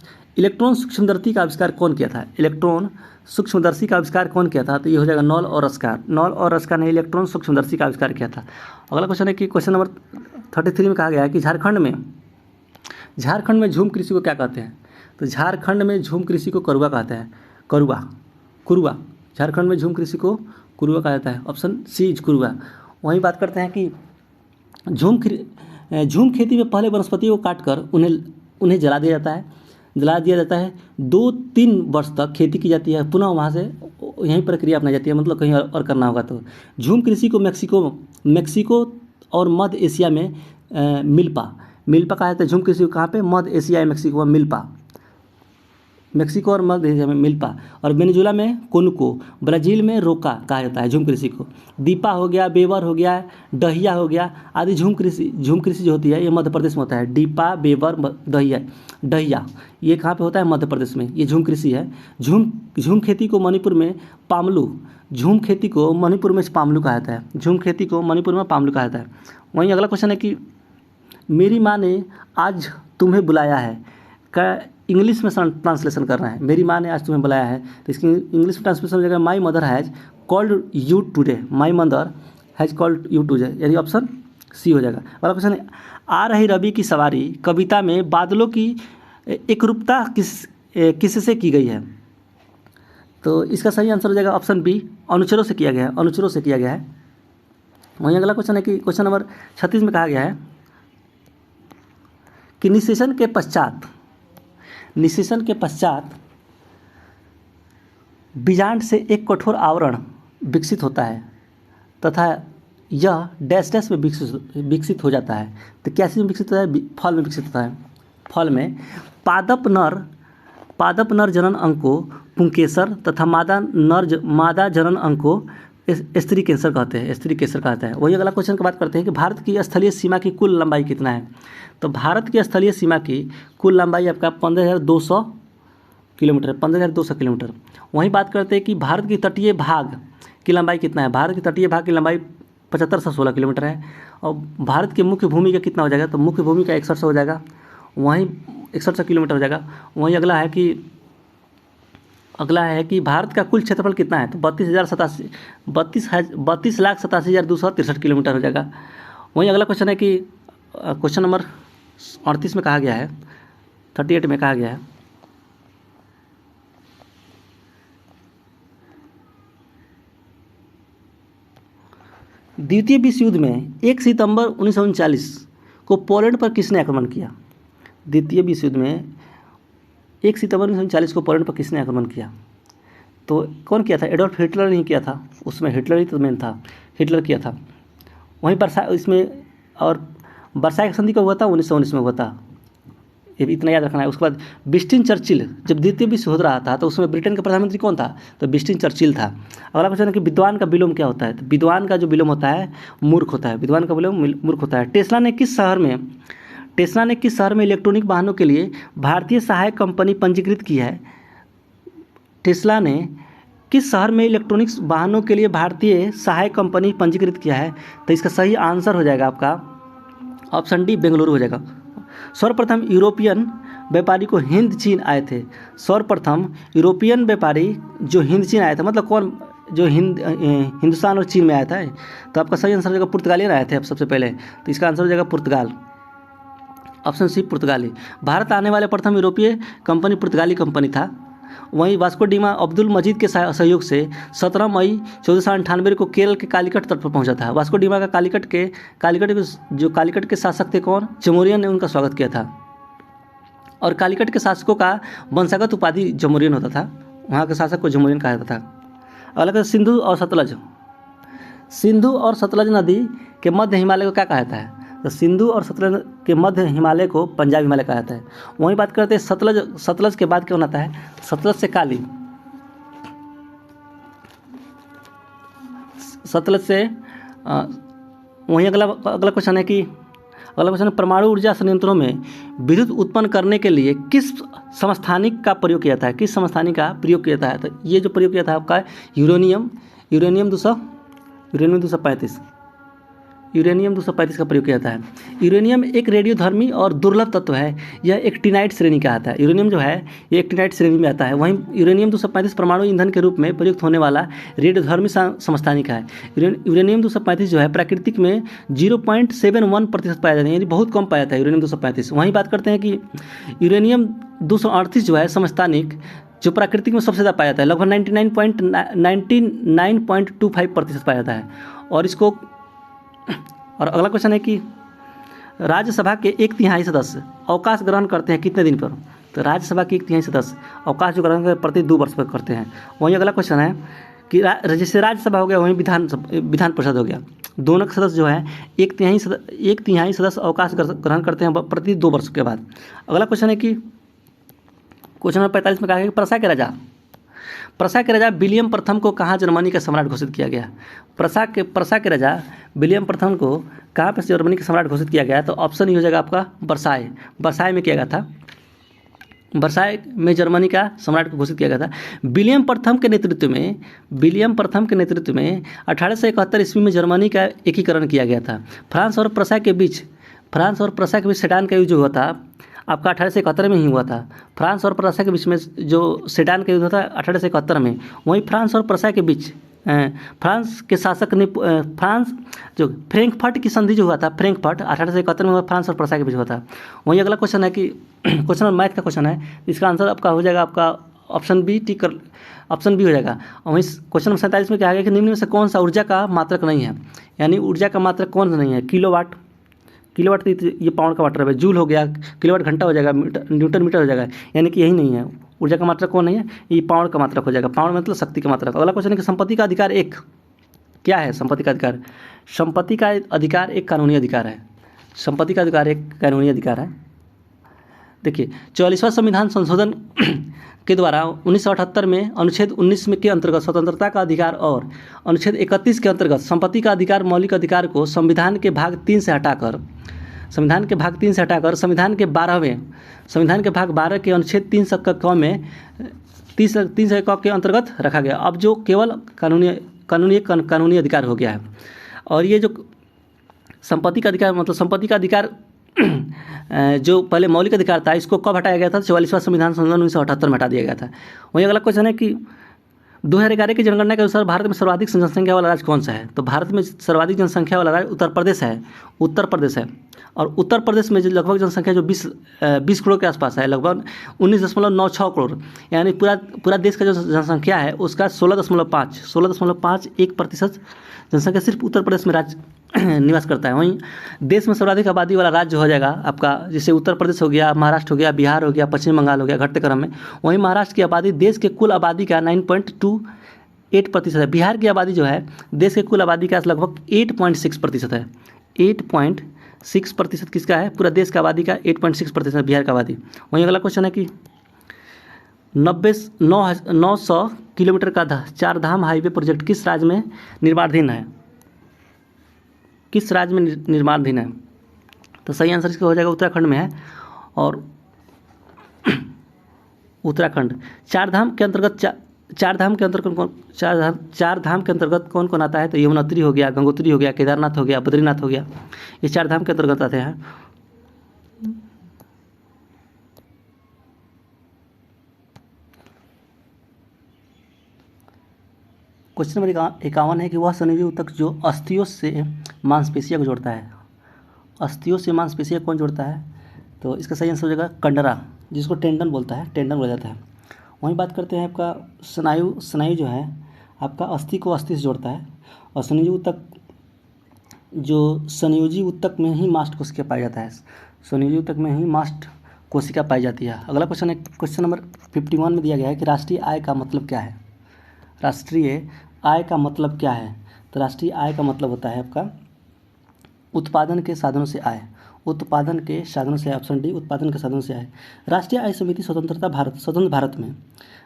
सूक्ष्मदर्शी का आविष्कार कौन किया था। इलेक्ट्रॉन सूक्ष्मदर्शी का आविष्कार कौन किया था। तो ये हो जाएगा नॉल और रस्कार ने इलेक्ट्रॉन सूक्ष्मदर्शी का आविष्कार किया था। अगला क्वेश्चन है कि क्वेश्चन नंबर 33 में कहा गया है कि झारखंड में झूम कृषि को क्या कहते हैं। तो झारखंड में झूम कृषि को करुआ कहते हैं। कुरुआ। झारखंड में झूम कृषि को कुरुआ कहा जाता है। ऑप्शन सी, कुरुआ। वहीं बात करते हैं कि झूम खेती में पहले वनस्पतियों को काटकर उन्हें जला दिया जाता है। 2-3 वर्ष तक खेती की जाती है, पुनः वहाँ से यही प्रक्रिया अपनाई जाती है, मतलब कहीं और करना होगा। तो झूम कृषि को मैक्सिको और मध्य एशिया में मिल्पा कहा जाता है। झूम कृषि को कहाँ पे, मध्य एशिया मैक्सिको में मैक्सिको और मध्य एशिया में मिल्पा। और वेनेजुएला में कोनुको, ब्राज़ील में रोका कहा जाता है झूम कृषि को। दीपा हो गया, बेवर हो गया, डहिया हो गया आदि झूम कृषि जो होती है ये मध्य प्रदेश में होता है। दीपा, बेवर, डहिया ये कहाँ पे होता है, मध्य प्रदेश में, ये झूम कृषि है। झूम खेती को मणिपुर में पामलू कहा जाता है। झूम खेती को मणिपुर में पामलू कहा जाता है। वहीं अगला क्वेश्चन है कि मेरी माँ ने आज तुम्हें बुलाया है का इंग्लिश में ट्रांसलेशन करना है। मेरी माँ ने आज तुम्हें बुलाया है, तो इसकी इंग्लिश में ट्रांसलेशन हो जाएगा my mother has called you today. My mother has called you today, यानी ऑप्शन सी हो जाएगा। अगला क्वेश्चन है आ रही रवि की सवारी कविता में बादलों की एकरूपता किससे की गई है। तो इसका सही आंसर हो जाएगा ऑप्शन बी, अनुचरों से किया गया है। वहीं अगला क्वेश्चन है कि क्वेश्चन नंबर 36 में कहा गया है कि निषेचन के पश्चात बीजांड से एक कठोर आवरण विकसित होता है तथा यह डैश में विकसित हो जाता है। तो क्या चीज़ में विकसित होता है, फल में विकसित होता है। फल में पादप नर जनन अंग को पुंकेसर तथा मादा जनन अंग को स्त्री कैंसर कहते हैं, स्त्री कैंसर कहते हैं। वही अगला क्वेश्चन की बात करते हैं कि भारत की स्थलीय सीमा की कुल लंबाई कितना है। तो भारत की स्थलीय सीमा की कुल लंबाई आपका 15,200 किलोमीटर, 15,200 किलोमीटर। वहीं बात करते हैं कि भारत की तटीय भाग की लंबाई कितना है। भारत की तटीय भाग की लंबाई 7516 किलोमीटर है। और भारत की मुख्य भूमि का कितना हो जाएगा, तो मुख्य भूमि का 6100 हो जाएगा, वहीं 6100 किलोमीटर हो जाएगा। वहीं अगला है कि भारत का कुल क्षेत्रफल कितना है, तो 32,87,263 किलोमीटर हो जाएगा। वहीं अगला क्वेश्चन है कि क्वेश्चन नंबर 38 में कहा गया है, 38 में कहा गया है, द्वितीय विश्व युद्ध में 1 सितंबर 1939 को पोलैंड पर किसने आक्रमण किया। द्वितीय विश्व युद्ध में 1 सितंबर 1939 को पोलैंड पर किसने आक्रमण किया, तो कौन किया था, एडोल्फ हिटलर नहीं किया था, उसमें हिटलर ही तो मेन था, हिटलर किया था। वहीं वर्साई संधि कब हुआ था, 1919 में हुआ था, ये भी इतना याद रखना है। उसके बाद विंस्टन चर्चिल, जब द्वितीय विश्व युद्ध रहा था तो उसमें ब्रिटेन का प्रधानमंत्री कौन था, तो विंस्टन चर्चिल था। अगला क्वेश्चन है कि विद्वान का विलोम क्या होता है, तो विद्वान का जो विलोम होता है मूर्ख होता है, विद्वान का विलोम मूर्ख होता है। टेस्ला ने किस शहर में इलेक्ट्रॉनिक वाहनों के लिए भारतीय सहायक कंपनी पंजीकृत की है। टेस्ला ने किस शहर में इलेक्ट्रॉनिक्स वाहनों के लिए भारतीय सहायक कंपनी पंजीकृत किया है, तो इसका सही आंसर हो जाएगा आपका ऑप्शन डी, बेंगलुरु हो जाएगा। सर्वप्रथम यूरोपियन व्यापारी को हिंद चीन आए थे। सर्वप्रथम यूरोपियन व्यापारी जो हिंद चीन आया था, मतलब कौन, जो हिंदुस्तान और चीन में आया था, तो आपका सही आंसर हो जाएगा पुर्तगालियन आए थे अब सबसे पहले, तो इसका आंसर हो जाएगा पुर्तगाल, ऑप्शन सी पुर्तगाली। भारत आने वाले प्रथम यूरोपीय कंपनी पुर्तगाली कंपनी था। वहीं वास्को डिमा अब्दुल मजीद के सहयोग से 17 मई 1498 को केरल के कालीकट तट पर पहुंचा था। वास्को डिमा का कालीकट के शासक थे कौन, जमोरियन ने उनका स्वागत किया था। और कालीकट के शासकों का वंशागत उपाधि जमोरियन होता था, वहाँ के शासक को जमोरियन कहा जाता था। अगला सिंधु और सतलज नदी के मध्य हिमालय को क्या कहा जाता है, तो सिंधु और सतलज के मध्य हिमालय को पंजाब हिमालय कहा जाता है। वहीं बात करते हैं सतलज के बाद क्या आता है, सतलज से काली, सतलज से वहीं अगला क्वेश्चन है परमाणु ऊर्जा संयंत्रों में विद्युत उत्पन्न करने के लिए किस समस्थानिक का प्रयोग किया जाता है, किस समस्थानिक का प्रयोग किया जाता है, तो ये जो प्रयोग किया था आपका यूरेनियम 235 का प्रयोग किया जाता है। यूरेनियम एक रेडियोधर्मी और दुर्लभ तत्व है, यह एक्टिनाइट श्रेणी का आता है। यूरेनियम जो है ये एक्टिनाइट श्रेणी में आता है। वहीं यूरेनियम 235 परमाणु ईंधन के रूप में प्रयुक्त होने वाला रेडियोधर्मी समस्थानिक है। यूरेनियम 235 जो है प्राकृतिक में 0.71% पाया जाता है, यानी बहुत कम पाया जाता है यूरेनियम 235। वहीं बात करते हैं कि यूरेनियम 238 जो है समस्थानिक जो प्राकृतिक में सबसे ज़्यादा पाया जाता है, लगभग 99.25% पाया जाता है। और अगला क्वेश्चन है कि राज्यसभा के 1/3 सदस्य अवकाश ग्रहण करते हैं कितने दिन पर, तो राज्यसभा के 1/3 सदस्य अवकाश जो ग्रहण प्रति 2 वर्ष पर करते हैं। वहीं अगला क्वेश्चन है कि जैसे राज्यसभा हो गया वहीं विधान परिषद हो गया, दोनों के सदस्य जो है 1/3 सदस्य अवकाश ग्रहण करते हैं प्रति 2 वर्ष के बाद। अगला क्वेश्चन है कि क्वेश्चन नंबर 45 में कहा है कि प्रसा के राजा विलियम प्रथम को कहाँ जर्मनी का सम्राट घोषित किया गया। प्रसा के राजा विलियम प्रथम को कहाँ पर जर्मनी का सम्राट घोषित किया गया, तो ऑप्शन ही हो जाएगा आपका वर्साई में किया गया था। वर्साई में जर्मनी का सम्राट को घोषित किया गया था। विलियम प्रथम के नेतृत्व में 1871 ईस्वी में जर्मनी का एकीकरण किया गया था। फ्रांस और प्रसा के बीच सेडान का युद्ध हुआ था आपका 1871 में ही हुआ था। फ्रांस और प्रसा के बीच में जो सेडान का युद्ध हुआ था 1871 में। वहीं फ्रांस और प्रसा के बीच फ्रांस के शासक ने जो फ्रैंकफर्ट की संधि जो हुआ था, फ्रैंकफर्ट 1871 में हुआ, फ्रांस और प्रसा के बीच हुआ था। वहीं अगला क्वेश्चन है कि क्वेश्चन मैथ का क्वेश्चन है, इसका आंसर आपका हो जाएगा आपका ऑप्शन बी हो जाएगा। और वहीं क्वेश्चन नंबर 47 में क्या है कि निम्न में से कौन सा ऊर्जा का मात्रक नहीं है, यानी ऊर्जा का मात्रक कौन सा नहीं है। किलोवाट तो ये पाउंड का मात्रक है, जूल हो गया, किलोवाट घंटा हो जाएगा, न्यूटन मीटर हो जाएगा, यानी कि यही नहीं है। ऊर्जा का मात्रक कौन नहीं है, ये पाउंड का मात्रक हो जाएगा। पाउंड मतलब शक्ति का मात्रक। अगला क्वेश्चन है कि संपत्ति का अधिकार एक क्या है। संपत्ति का अधिकार एक कानूनी अधिकार है। संपत्ति का अधिकार एक कानूनी अधिकार है। देखिए 44वां संविधान संशोधन के द्वारा 1978 में अनुच्छेद 19 में के अंतर्गत स्वतंत्रता का अधिकार और अनुच्छेद 31 के अंतर्गत संपत्ति का अधिकार मौलिक अधिकार को संविधान के भाग 3 से हटाकर संविधान के भाग 12 के अनुच्छेद 3 क में 3 क के अंतर्गत रखा गया। अब जो केवल कानूनी अधिकार हो गया है। और ये जो संपत्ति का अधिकार मतलब संपत्ति का अधिकार जो पहले मौलिक अधिकार था, इसको कब हटाया गया था? 44वां संविधान संशोधन 1978 में हटा दिया गया था। वहीं अगला क्वेश्चन है कि 2011 की जनगणना के अनुसार भारत में सर्वाधिक जनसंख्या वाला राज्य कौन सा है? तो भारत में सर्वाधिक जनसंख्या वाला राज्य उत्तर प्रदेश है। और उत्तर प्रदेश में जो लगभग जनसंख्या जो 20 करोड़ के आसपास है, लगभग 19.96 करोड़, यानी पूरा देश का जो जनसंख्या है उसका 16.51% जनसंख्या सिर्फ उत्तर प्रदेश में राज्य निवास करता है। वहीं देश में सर्वाधिक आबादी वाला राज्य हो जाएगा आपका, जैसे उत्तर प्रदेश हो गया, महाराष्ट्र हो गया, बिहार हो गया, पश्चिम बंगाल हो गया, घटते क्रम में। वहीं महाराष्ट्र की आबादी देश के कुल आबादी का 9.28% है। बिहार की आबादी जो है देश के कुल आबादी का लगभग 8.6% है। 8.6% किसका है? पूरा देश का आबादी का 8.6% बिहार का आबादी। वहीं अगला क्वेश्चन है कि 900 किलोमीटर का चार धाम हाईवे प्रोजेक्ट किस राज्य में निर्माणाधीन है? तो सही आंसर इसका हो जाएगा उत्तराखंड में है। और उत्तराखंड चार धाम के अंतर्गत कौन कौन आता है? तो यमुनोत्री हो गया, गंगोत्री हो गया, केदारनाथ हो गया, बद्रीनाथ हो गया, ये 4 धाम के अंतर्गत आते हैं। क्वेश्चन नंबर 51 है कि वह संयोजी ऊतक जो अस्थियों से मांसपेशियों को जोड़ता है। अस्थियों से मांसपेशियों कौन जोड़ता है? तो इसका सही आंसर हो जाएगा कंडरा, जिसको टेंडन बोला जाता है। वहीं बात करते हैं आपका स्नायु जो है आपका अस्थि को अस्थि से जोड़ता है। और संयोजी ऊतक में ही मास्ट कोशिका पाया जाता है। संयोजी ऊतक में ही मास्ट कोशिका पाई जाती है। अगला क्वेश्चन है क्वेश्चन नंबर 51 में दिया गया है कि राष्ट्रीय आय का मतलब क्या है? राष्ट्रीय आय का मतलब क्या है? तो राष्ट्रीय आय का मतलब होता है आपका उत्पादन के साधनों से आय। ऑप्शन डी, उत्पादन के साधनों से आय। राष्ट्रीय आय समिति स्वतंत्र भारत में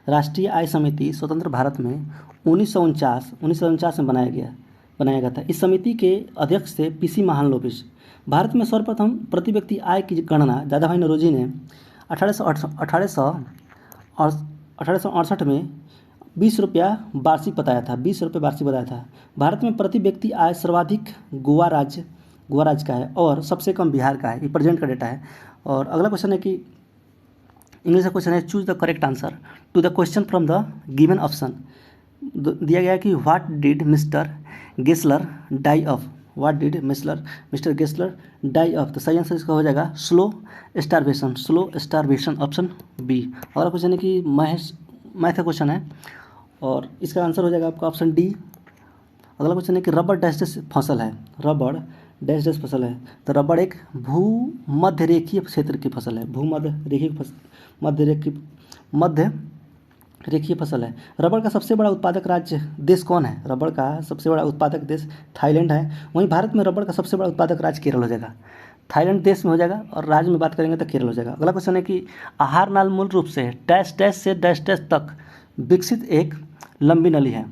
राष्ट्रीय आय समिति स्वतंत्र भारत में 1949 में बनाया गया था। इस समिति के अध्यक्ष थे पीसी महालनोबिस। भारत में सर्वप्रथम प्रति व्यक्ति आय की गणना दादाभाई नौरोजी ने 1868 में 20 रुपया वार्षिक बताया था। भारत में प्रति व्यक्ति आय सर्वाधिक गोवा राज्य का है और सबसे कम बिहार का है। ये प्रेजेंट का डेटा है। और अगला क्वेश्चन है कि इंग्लिश का क्वेश्चन है, choose the correct answer to the question from the given option. दिया गया है कि what did mister Gessler die of? तो सही आंसर इसका हो जाएगा स्लो स्टारवेशन, ऑप्शन बी। अगला क्वेश्चन है कि मैथ का क्वेश्चन है और इसका आंसर हो जाएगा आपका ऑप्शन डी। अगला क्वेश्चन है कि रबर डैश फसल है। तो रबर एक भूमध्यरेखीय क्षेत्र की फसल है। मध्यरेखीय फसल है। रबर का सबसे बड़ा उत्पादक देश कौन है? रबर का सबसे बड़ा उत्पादक देश थाईलैंड है। वहीं भारत में रबर का सबसे बड़ा उत्पादक राज्य केरल हो जाएगा। थाईलैंड देश में हो जाएगा और राज्य में बात करेंगे तो केरल हो जाएगा। अगला क्वेश्चन है कि आहार नाल मूल रूप से डैश डैश से डैश डैश तक विकसित एक लंबी नली है।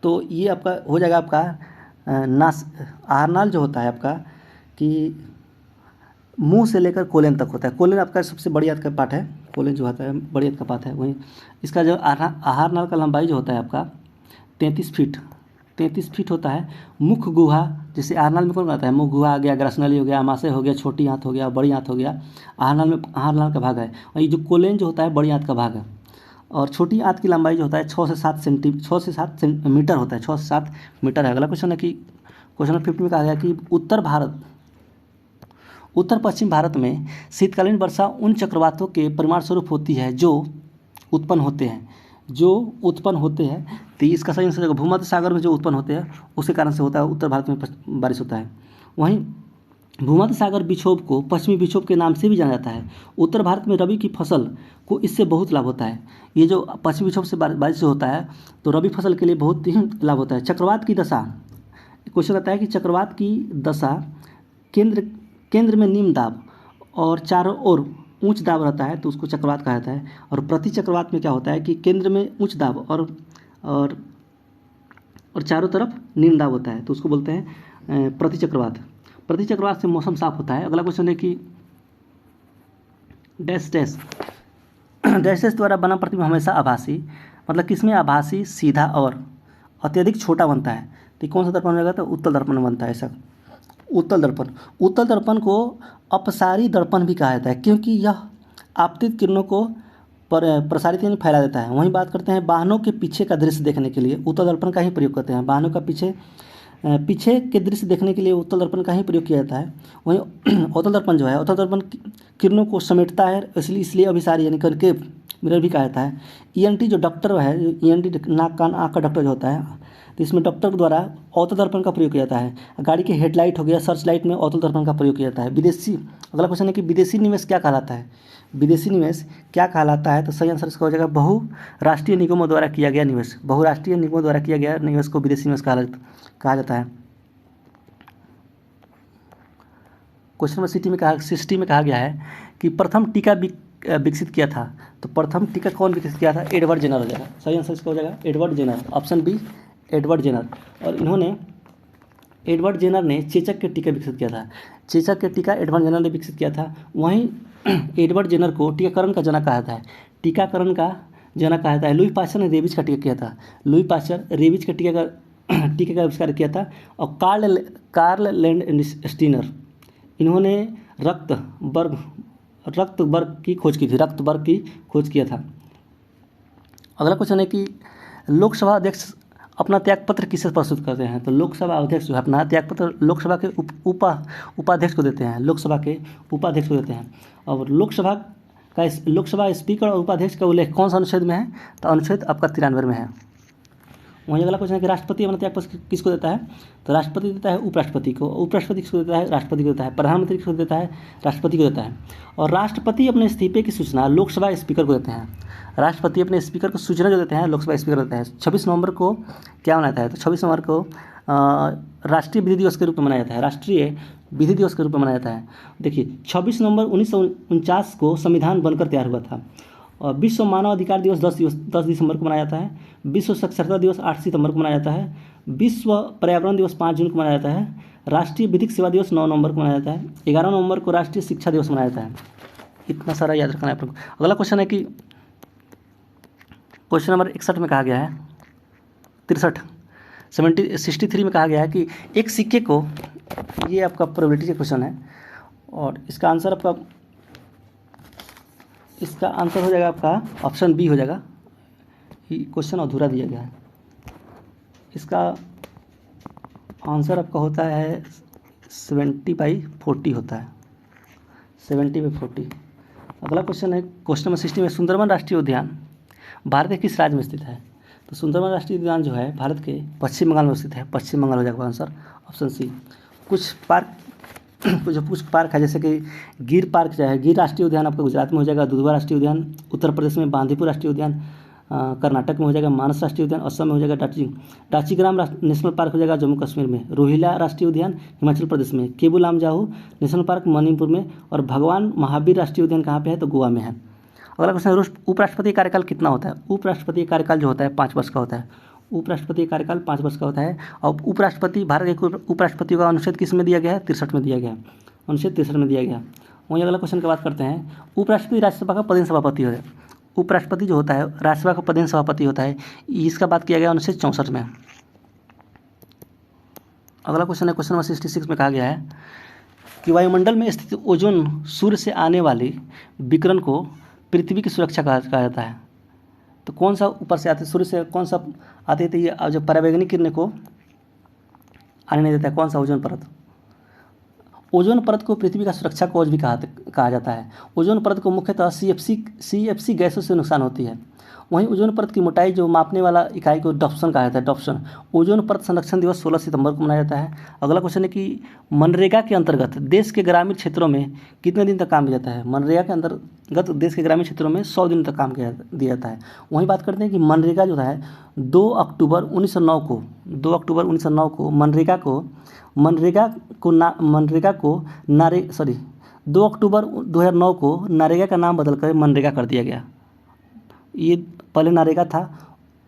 तो ये आपका हो जाएगा आपका आहारनाल जो होता है आपका कि मुंह से लेकर कोलन तक होता है। कोलन आपका सबसे बड़ी आंत का पार्ट है। कोलन जो होता है बड़ी आंत का पार्ट है। वहीं इसका जो आहारनाल का लंबाई जो होता है आपका 33 फीट होता है। मुख्य गुहा जैसे आहारनाल में कौन आता है? मुख्य गुहा आ गया, ग्रसनली हो गया, आमाशय हो गया, छोटी आंत हो गया, बड़ी आंत हो गया। आहारनाल का भाग है। और ये जो कोलन जो होता है बड़ी आंत का भाग है। और छोटी आंत की लंबाई जो होता है 6 से 7 मीटर होता है। 6 से 7 मीटर है। अगला क्वेश्चन है कि क्वेश्चन नंबर 50 में कहा गया कि उत्तर पश्चिम भारत में शीतकालीन वर्षा उन चक्रवातों के परिमाण स्वरूप होती है जो उत्पन्न होते हैं। तो इसका सही आंसर भूमध्य सागर में जो उत्पन्न होते हैं उसके कारण से होता है। उत्तर भारत में बारिश होता है। वहीं भूमध्य सागर विक्षोभ को पश्चिमी विक्षोभ के नाम से भी जाना जाता है। उत्तर भारत में रबी की फसल को इससे बहुत लाभ होता है। ये जो पश्चिमी विक्षोभ से बारिश होता है तो रबी फसल के लिए बहुत ही लाभ होता है। चक्रवात की दशा, क्वेश्चन आता है कि चक्रवात की दशा केंद्र में निम्न दाब और चारों ओर उच्च दाब रहता है तो उसको चक्रवात कहा जाता है। और प्रति चक्रवात में क्या होता है कि केंद्र में उच्च दाब और चारों तरफ निम्न दाब होता है तो उसको बोलते हैं प्रति चक्रवात। प्रति चक्रवात से मौसम साफ होता है। अगला क्वेश्चन है कि डैश डैश डैश डैश द्वारा बना प्रतिबिंब हमेशा आभासी, मतलब किसमें आभासी, सीधा और अत्यधिक छोटा बनता है। तो कौन सा दर्पण रहेगा? तो उत्तल दर्पण में बनता है ऐसा। उत्तल दर्पण को अपसारी दर्पण भी कहा जाता है क्योंकि यह आपतित किरणों को प्रसारित यानी फैला देता है। वहीं बात करते हैं वाहनों के पीछे का दृश्य देखने के लिए उत्तल दर्पण का ही प्रयोग करते हैं। वाहनों का पीछे के दृश्य देखने के लिए उत्तल दर्पण का ही प्रयोग किया जाता है। वहीं अवतल दर्पण जो है, अवतल दर्पण किरणों को समेटता है, इसलिए अभिसारी यानी कनकेव मिरर भी कहा जाता है। ईएनटी जो डॉक्टर है, ईएनटी नाक कान आँख का डॉक्टर जो होता है, तो इसमें डॉक्टर द्वारा अवतल दर्पण का प्रयोग किया जाता है। गाड़ी के हेडलाइट हो गया, सर्च लाइट में अवतल दर्पण का प्रयोग किया जाता है। अगला क्वेश्चन है कि विदेशी निवेश क्या कहलाता है? विदेशी निवेश क्या कहलाता है? तो सही आंसर इसका हो जाएगा बहुराष्ट्रीय निगमों द्वारा किया गया निवेश। बहुराष्ट्रीय निगमों द्वारा किया गया निवेश को विदेशी निवेश कहा जाता है। क्वेश्चन नंबर 60 में कहा गया है कि प्रथम टीका विकसित किया था। तो प्रथम टीका कौन विकसित किया था? एडवर्ड जेनर हो जाएगा। सही आंसर इसका हो जाएगा Edward Jenner, option B Edward Jenner. और एडवर्ड जेनर ने चेचक के टीका विकसित किया था। चेचक के टीका एडवर्ड जेनर ने विकसित किया था। वहीं एडवर्ड जेनर को टीकाकरण का जनक कहा जाता है। टीकाकरण का जनक कहा जाता है। लुई पास्चर ने रेबीज का टीका किया था। लुई पास्चर रेबीज के टीके का आविष्कार किया था। और कार्ल लैंडस्टीनर, इन्होंने रक्त वर्ग की खोज की थी, रक्त वर्ग की खोज किया था। अगला क्वेश्चन है कि लोकसभा अध्यक्ष अपना त्यागपत्र किसे प्रस्तुत करते हैं? तो लोकसभा अध्यक्ष जो है अपना त्यागपत्र लोकसभा के उपाध्यक्ष को देते हैं। लोकसभा के उपाध्यक्ष को देते हैं। और लोकसभा स्पीकर और उपाध्यक्ष का उल्लेख कौन सा अनुच्छेद में है? तो अनुच्छेद आपका 93 में है। वहीं अगला क्वेश्चन है कि राष्ट्रपति अपना त्यागपत्र किसको देता है? तो राष्ट्रपति देता है उपराष्ट्रपति को। उपराष्ट्रपति किसको देता है? राष्ट्रपति को देता है। प्रधानमंत्री किसको देता है? राष्ट्रपति को देता है। और राष्ट्रपति अपने इस्तीफे की सूचना लोकसभा स्पीकर को देते हैं। राष्ट्रपति अपने स्पीकर को सूचना जो देते हैं लोकसभा स्पीकर देता है। 26 नवंबर को क्या मनाया जाता है? तो 26 नवंबर को राष्ट्रीय विधि दिवस के रूप में मनाया जाता है। राष्ट्रीय विधि दिवस के रूप में मनाया जाता है। देखिए 26 नवंबर 1949 को संविधान बनकर तैयार हुआ था। और विश्व मानव अधिकार दिवस 10 दिसंबर को मनाया जाता है। विश्व साक्षरता दिवस 8 सितंबर को मनाया जाता है। विश्व पर्यावरण दिवस 5 जून को मनाया जाता है। राष्ट्रीय विधिक सेवा दिवस 9 नवंबर को मनाया जाता है। 11 नवंबर को राष्ट्रीय शिक्षा दिवस मनाया जाता है। इतना सारा याद रखना है आप लोग। अगला क्वेश्चन है कि क्वेश्चन नंबर 61 में कहा गया है 63 में कहा गया है कि एक सिक्के को, ये आपका प्रोबेबिलिटी का क्वेश्चन है और इसका आंसर हो जाएगा आपका ऑप्शन बी हो जाएगा। क्वेश्चन अधूरा दिया गया है। इसका आंसर आपका होता है 70/40 होता है, 70/40। अगला क्वेश्चन है क्वेश्चन नंबर 60 में सुंदरबन राष्ट्रीय उद्यान भारत के किस राज्य में स्थित है? तो सुंदरबन राष्ट्रीय उद्यान जो है भारत के पश्चिम बंगाल में स्थित है। पश्चिम बंगाल हो जाएगा आंसर, ऑप्शन सी। कुछ पार्क है जैसे कि गिर पार्क जो है, गिर राष्ट्रीय उद्यान आपका गुजरात में हो जाएगा। दुधवा राष्ट्रीय उद्यान उत्तर प्रदेश में, बांदीपुर राष्ट्रीय उद्यान कर्नाटक में हो जाएगा। मानस राष्ट्रीय उद्यान असम में हो जाएगा। डाचीग्राम नेशनल पार्क हो जाएगा जम्मू कश्मीर में। रोहिला राष्ट्रीय उद्यान हिमाचल प्रदेश में। केबू लामजाऊ नेशनल पार्क मणिपुर में। और भगवान महावीर राष्ट्रीय उद्यान कहाँ पे है? तो गोवा में है। अगला क्वेश्चन है उपराष्ट्रपति कार्यकाल कितना होता है? उपराष्ट्रपति कार्यकाल जो होता है 5 वर्ष का होता है। उपराष्ट्रपति कार्यकाल 5 वर्ष का होता है। और उपराष्ट्रपति, भारत के उपराष्ट्रपतियों का अनुच्छेद किस में दिया गया है? 63 में दिया गया है। अनुच्छेद 63 में दिया गया। वहीं अगला क्वेश्चन की बात करते हैं। उपराष्ट्रपति राज्यसभा का पदेन सभापति है। उपराष्ट्रपति जो होता है राज्यसभा का पदेन सभापति होता है। इसका बात किया गया अनुच्छेद 64 में। अगला क्वेश्चन है क्वेश्चन नंबर 66 में कहा गया है कि वायुमंडल में स्थित ओजोन सूर्य से आने वाली विकिरण को पृथ्वी की सुरक्षा कहा जाता है। तो कौन सा ऊपर से आते, सूर्य से कौन सा आते थे ये जो पराबैंगनी किरणें को आने नहीं देता है? कौन सा? ओजोन परत। ओजोन परत को पृथ्वी का सुरक्षा कवच भी कहा जाता है। ओजोन परत को मुख्यतः CFC गैसों से नुकसान होती है। वहीं ओजोन परत की मोटाई जो मापने वाला इकाई को डॉप्सन कहा जाता है। डॉप्सन। ओजोन परत संरक्षण दिवस 16 सितंबर को मनाया जाता है। अगला क्वेश्चन है कि मनरेगा के अंतर्गत देश के ग्रामीण क्षेत्रों में कितने दिन तक काम किया जाता है? मनरेगा के अंतर्गत देश के ग्रामीण क्षेत्रों में 100 दिन तक काम दिया जाता है। वहीं बात करते हैं कि मनरेगा जो है 2 अक्टूबर 1909 को 2 अक्टूबर 2009 को नरेगा का नाम बदलकर मनरेगा कर दिया गया। ये पहले नरेगा था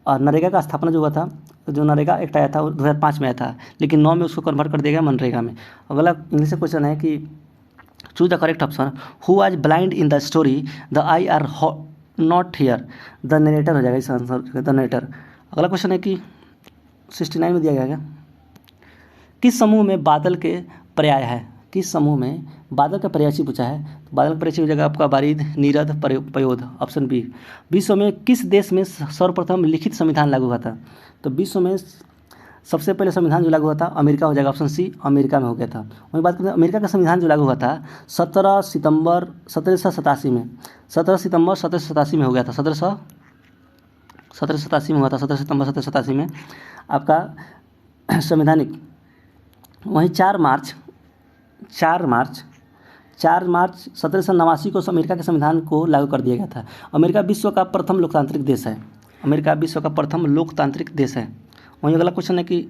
और नरेगा का स्थापना जो हुआ था, जो नरेगा एक्ट आया था वो 2005 में आया था, लेकिन 9 में उसको कन्वर्ट कर दिया गया मनरेगा में। अगला इंग्लिश से क्वेश्चन है कि choose the correct option. Who was blind in the story the I R not here. The narrator हो जाएगा इस आंसर, द नरेटर। अगला क्वेश्चन है कि 69 में दिया गया है, किस समूह में बादल के पर्याय है। किस समूह में बादल का पर्यायची पूछा है, तो बादल का पर्यायची हो जाएगा आपका बारिद, नीरद, पयोध, ऑप्शन बी। विश्व में किस देश में सर्वप्रथम लिखित संविधान लागू हुआ था, तो विश्व में सबसे पहले संविधान जो लागू हुआ था अमेरिका हो जाएगा, ऑप्शन सी, अमेरिका में हो गया था। वहीं बात करते हैं अमेरिका का संविधान जो लागू हुआ था 17 सितंबर 1787 में, 17 सितंबर 1787 में हो गया था, 1787 में हुआ था, 17 सितंबर 1787 में आपका संवैधानिक। वहीं 4 मार्च 1789 को अमेरिका के संविधान को लागू कर दिया गया था। अमेरिका विश्व का प्रथम लोकतांत्रिक देश है। अमेरिका विश्व का प्रथम लोकतांत्रिक देश है। वहीं अगला क्वेश्चन है कि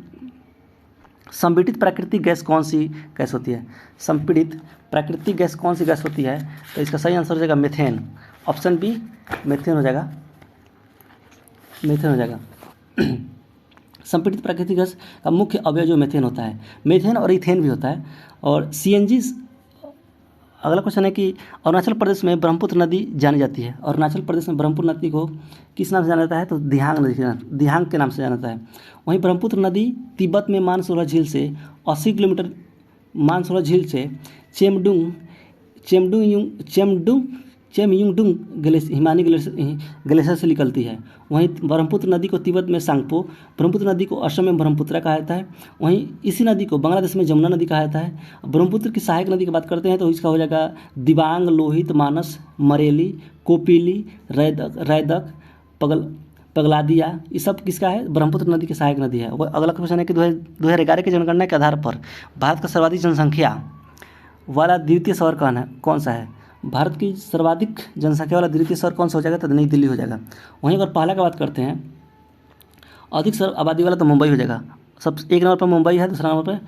संपीड़ित प्राकृतिक गैस कौन सी गैस होती है। संपीड़ित प्राकृतिक गैस कौन सी गैस होती है, तो इसका सही आंसर हो जाएगा मीथेन, ऑप्शन बी, मीथेन हो जाएगा, मीथेन हो जाएगा। संपीड़ित प्राकृतिक गैस का मुख्य अवयव जो मीथेन होता है, मीथेन और इथेन भी होता है। और सीएनजी। अगला क्वेश्चन है कि अरुणाचल प्रदेश में ब्रह्मपुत्र नदी जानी जाती है। अरुणाचल प्रदेश में ब्रह्मपुत्र नदी को किस नाम से जाना जाता है, तो दिहांग नदी, दिहांग के नाम से जाना जाता है। वहीं ब्रह्मपुत्र नदी तिब्बत में मानसरोवर झील से 80 किलोमीटर, मानसरोवर झील से चेमयुंगडुंग हिमानी ग्लेशियर से निकलती है। वहीं ब्रह्मपुत्र नदी को तिब्बत में सांगपो, ब्रह्मपुत्र नदी को असम में ब्रह्मपुत्रा कहा जाता है। वहीं इसी नदी को बांग्लादेश में जमुना नदी कहा जाता है। ब्रह्मपुत्र की सहायक नदी की बात करते हैं तो इसका हो जाएगा दिबांग, लोहित, मानस, मरेली, कोपिली, रैदक, पगलादिया, ये सब किसका है, ब्रह्मपुत्र नदी की सहायक नदी है। अगला क्वेश्चन है कि 2011 की जनगणना के आधार पर भारत का सर्वाधिक जनसंख्या वाला द्वितीय शहर कौन सा है। भारत की सर्वाधिक जनसंख्या वाला द्वितीय शहर कौन सा हो जाएगा, तो नई दिल्ली हो जाएगा। वहीं अगर पहला का बात करते हैं अधिक आबादी वाला, तो मुंबई हो जाएगा। सब एक नंबर पर मुंबई है, दूसरा नंबर पर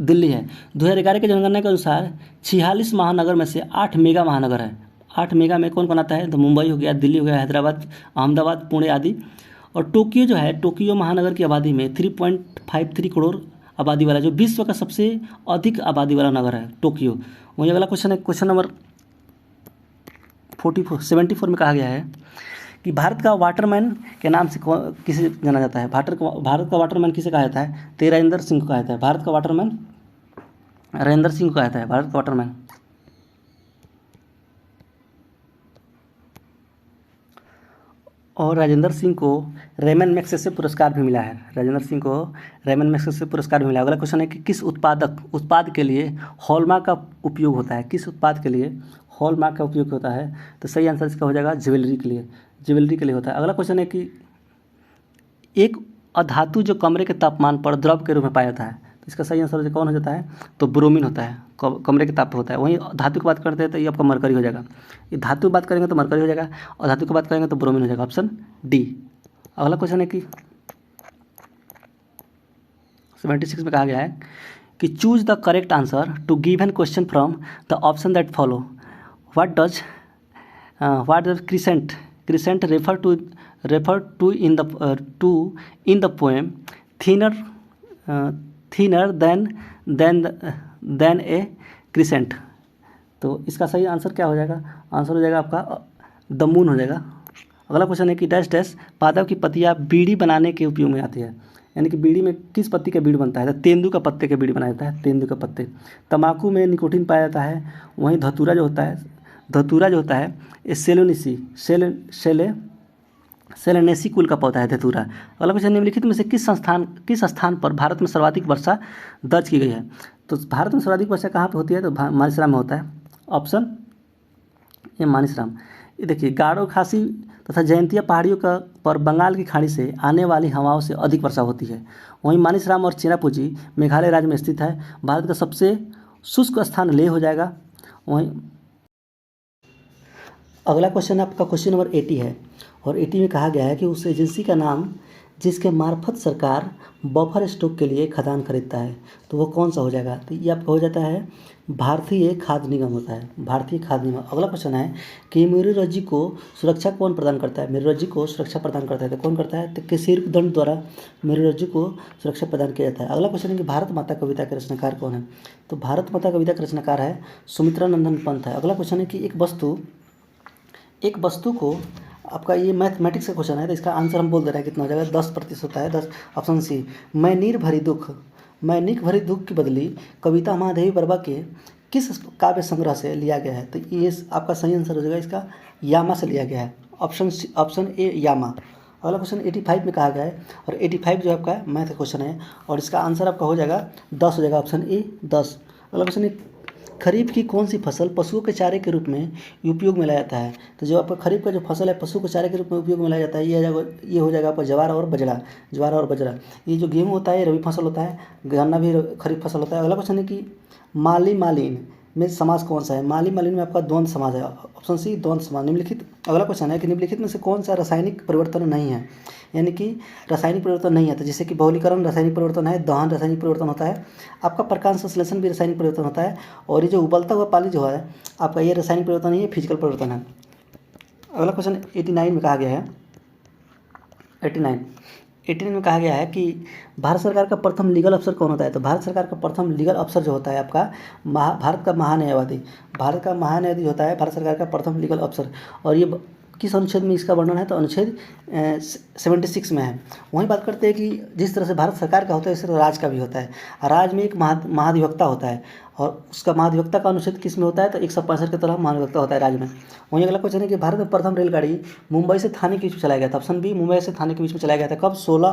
दिल्ली है। 2011 की जनगणना के अनुसार 46 महानगर में से 8 मेगा महानगर है। 8 मेगा में कौन कौन आता है, तो मुंबई हो गया, दिल्ली हो गया, हैदराबाद, अहमदाबाद, पुणे आदि। और टोक्यो जो है, टोक्यो महानगर की आबादी में 3.53 करोड़ आबादी वाला, जो विश्व का सबसे अधिक आबादी वाला नगर है टोक्यो। वहीं अगला क्वेश्चन है, क्वेश्चन नंबर 74 में कहा गया है कि भारत का वाटरमैन के नाम से किसे जाना जाता है। भारत का वाटरमैन किसे कहा जाता है, तो राजेंद्र सिंह को कहा जाता है। भारत का वाटरमैन राजेंद्र सिंह को कहा जाता है, भारत का वाटरमैन। और राजेंद्र सिंह को रेमन मैग्सेसे पुरस्कार भी मिला है। राजेंद्र सिंह को रेमन मैग्सेसे पुरस्कार भी मिला है। अगला क्वेश्चन है कि किस उत्पाद के लिए हॉलमार्क का उपयोग होता है। किस उत्पाद के लिए हॉलमार्क का उपयोग होता है, तो सही आंसर इसका हो जाएगा ज्वेलरी के लिए, ज्वेलरी के लिए होता है। अगला क्वेश्चन है कि एक अधातु जो कमरे के तापमान पर द्रव के रूप में पाया जाता है, तो इसका सही आंसर कौन हो जाता है, तो ब्रोमीन होता है, कमरे के ताप पर होता है। वहीं धातु की बात करते हैं तो ये आपका मरकरी हो जाएगा। ये धातु की बात करेंगे तो मरकरी हो जाएगा, और धातु की बात करेंगे तो ब्रोमीन हो जाएगा, ऑप्शन डी। अगला क्वेश्चन है कि 76 में कहा गया है कि choose the correct answer to given question from the option that follow. What does crescent refer to in the poem thinner than a crescent. तो इसका सही आंसर क्या हो जाएगा, आंसर हो जाएगा आपका द मून हो जाएगा। अगला क्वेश्चन है कि डैश पादप की पत्तियाँ बीड़ी बनाने के उपयोग में आती है, यानी कि बीड़ी में किस पत्ती का बीड़ी बनता है, तो तेंदू का पत्ते का बीड़ी बनाया जाता है, तेंदू का पत्ते। तम्बाकू में निकोटीन पाया जाता है। वहीं धतूरा जो होता है ये सेलेनेसी कुल का पौधा है धतूरा। अगला क्वेश्चन, निम्नलिखित में से किस स्थान पर भारत में सर्वाधिक वर्षा दर्ज की गई है। तो भारत में सर्वाधिक वर्षा कहाँ पर होती है, तो मानसराम में होता है, ऑप्शन ये मानसराम। ये देखिए गारो खासी तथा जयंतिया पहाड़ियों पर बंगाल की खाड़ी से आने वाली हवाओं से अधिक वर्षा होती है। वहीं मानसराम और चेरापूंजी मेघालय राज्य में स्थित है। भारत का सबसे शुष्क स्थान लेह हो जाएगा। वहीं अगला क्वेश्चन आपका क्वेश्चन नंबर 80 है, और 80 में कहा गया है कि उस एजेंसी का नाम जिसके मार्फत सरकार बफर स्टॉक के लिए खदान खरीदता है, तो वो कौन सा हो जाएगा? तो ये आपका हो जाता है भारतीय खाद्य निगम होता है, भारतीय खाद्य निगम। अगला क्वेश्चन है कि मेरुरज्जु को सुरक्षा कौन प्रदान करता है? मेरुरज्जु को सुरक्षा प्रदान करता है तो कौन करता है? तो केसरी दंड द्वारा मेरुरज्जु को सुरक्षा प्रदान किया जाता है। अगला क्वेश्चन है कि भारत माता कविता के रचनाकार कौन है? तो भारत माता कविता के रचनाकार है सुमित्रा नंदन पंत है। अगला क्वेश्चन है कि एक वस्तु को, आपका ये मैथमेटिक्स का क्वेश्चन है तो इसका आंसर हम बोल दे रहे हैं कितना हो जाएगा, 10% होता है 10। ऑप्शन सी, मैं नीर भरी दुख की बदली कविता महादेवी वर्मा के किस काव्य संग्रह से लिया गया है? तो ये आपका सही आंसर हो जाएगा इसका, यामा से लिया गया है। ऑप्शन ए यामा। अगला क्वेश्चन 85 में कहा गया है, और 85 जो आपका मैथ का क्वेश्चन है और इसका आंसर आपका हो जाएगा 10 हो जाएगा, ऑप्शन ए 10। अगला क्वेश्चन है खरीफ की कौन सी फसल पशुओं के चारे के रूप में उपयोग में लाया जाता है? तो जो आपका खरीफ का जो फसल है पशुओं के चारे के रूप में उपयोग में लाया जाता है, ये हो जाएगा आपका ज्वार और बजरा। ये जो गेहूँ होता है ये रबी फसल होता है, गन्ना भी खरीफ फसल होता है। अगला क्वेश्चन है कि माली मालिन में समास कौन सा है? माली मालिन में आपका द्वंद्व समास है, ऑप्शन सी द्वंद्व समास। निम्नलिखित, अगला क्वेश्चन है कि निम्नलिखित में से कौन सा रासायनिक परिवर्तन नहीं है? यानी कि रासायनिक परिवर्तन नहीं है, तो जैसे कि बहुलीकरण रासायनिक परिवर्तन है, दहन रासायनिक परिवर्तन होता है, आपका प्रकाश संश्लेषण भी रासायनिक परिवर्तन होता है, और ये जो उबलता हुआ पानी जो है आपका ये रासायनिक परिवर्तन नहीं है, फिजिकल परिवर्तन है। अगला क्वेश्चन 89 में कहा गया है, 89 में कहा गया है कि भारत सरकार का प्रथम लीगल अफसर कौन होता है? तो भारत सरकार का प्रथम लीगल अफसर जो होता है आपका भारत का महान्यायवादी होता है भारत सरकार का प्रथम लीगल अफसर। और ये किस अनुच्छेद में इसका वर्णन है? तो अनुच्छेद 76 में है। वहीं बात करते हैं कि जिस तरह से भारत सरकार का होता है इस तरह राज्य का भी होता है। राज्य में एक महाधिवक्ता होता है, और उसका महाधिवक्ता का अनुच्छेद किस में होता है? तो 165 के तहत महाधिवक्ता होता है राज्य में। वहीं अगला क्वेश्चन है कि भारत में प्रथम रेलगाड़ी मुंबई से थाने के बीच में चलाया गया था। ऑप्शन बी, मुंबई से थाने के बीच में चलाया गया था। कब? 16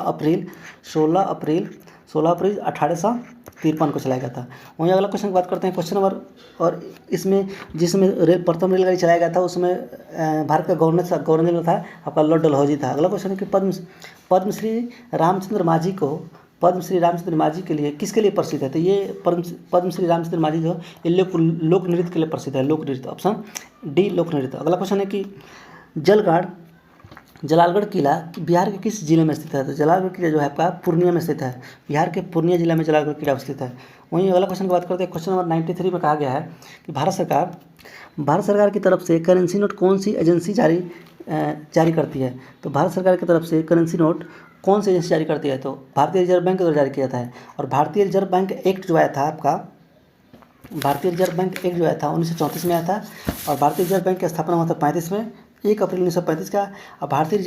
अप्रैल 1853 को चलाया गया था। वहीं अगला क्वेश्चन की बात करते हैं, क्वेश्चन नंबर, और इसमें जिसमें प्रथम रेलगाड़ी चलाया गया था उसमें भारत का गवर्नर था आपका लॉर्ड डलहौजी था। अगला क्वेश्चन है कि पद्मश्री रामचंद्र मांझी के लिए किसके लिए प्रसिद्ध है? तो ये पद्मश्री रामचंद्र मांझी जो ये लोक नृत्य के लिए प्रसिद्ध है, लोक नृत्य, ऑप्शन डी लोक नृत्य। अगला क्वेश्चन है कि जलालगढ़ किला बिहार के किस जिले में स्थित है? तो जलालगढ़ किला जो है आपका पूर्णिया में स्थित है, बिहार के पूर्णिया जिला में जलालगढ़ किला स्थित है। वहीं अगला क्वेश्चन की बात करते हैं, क्वेश्चन नंबर 93 में कहा गया है कि भारत सरकार की तरफ से करेंसी नोट कौन सी एजेंसी जारी करती है? तो भारत सरकार की तरफ से करेंसी नोट कौन सी एजेंसी जारी करती है? तो भारतीय रिजर्व बैंक के द्वारा जारी किया जाता है। और भारतीय रिजर्व बैंक एक्ट जो आया था आपका, भारतीय रिजर्व बैंक एक्ट जो आया था 1934 में आया था, और भारतीय रिजर्व बैंक की स्थापना हुआ था 35 में, 1 अप्रैल 1935 का। और भारतीय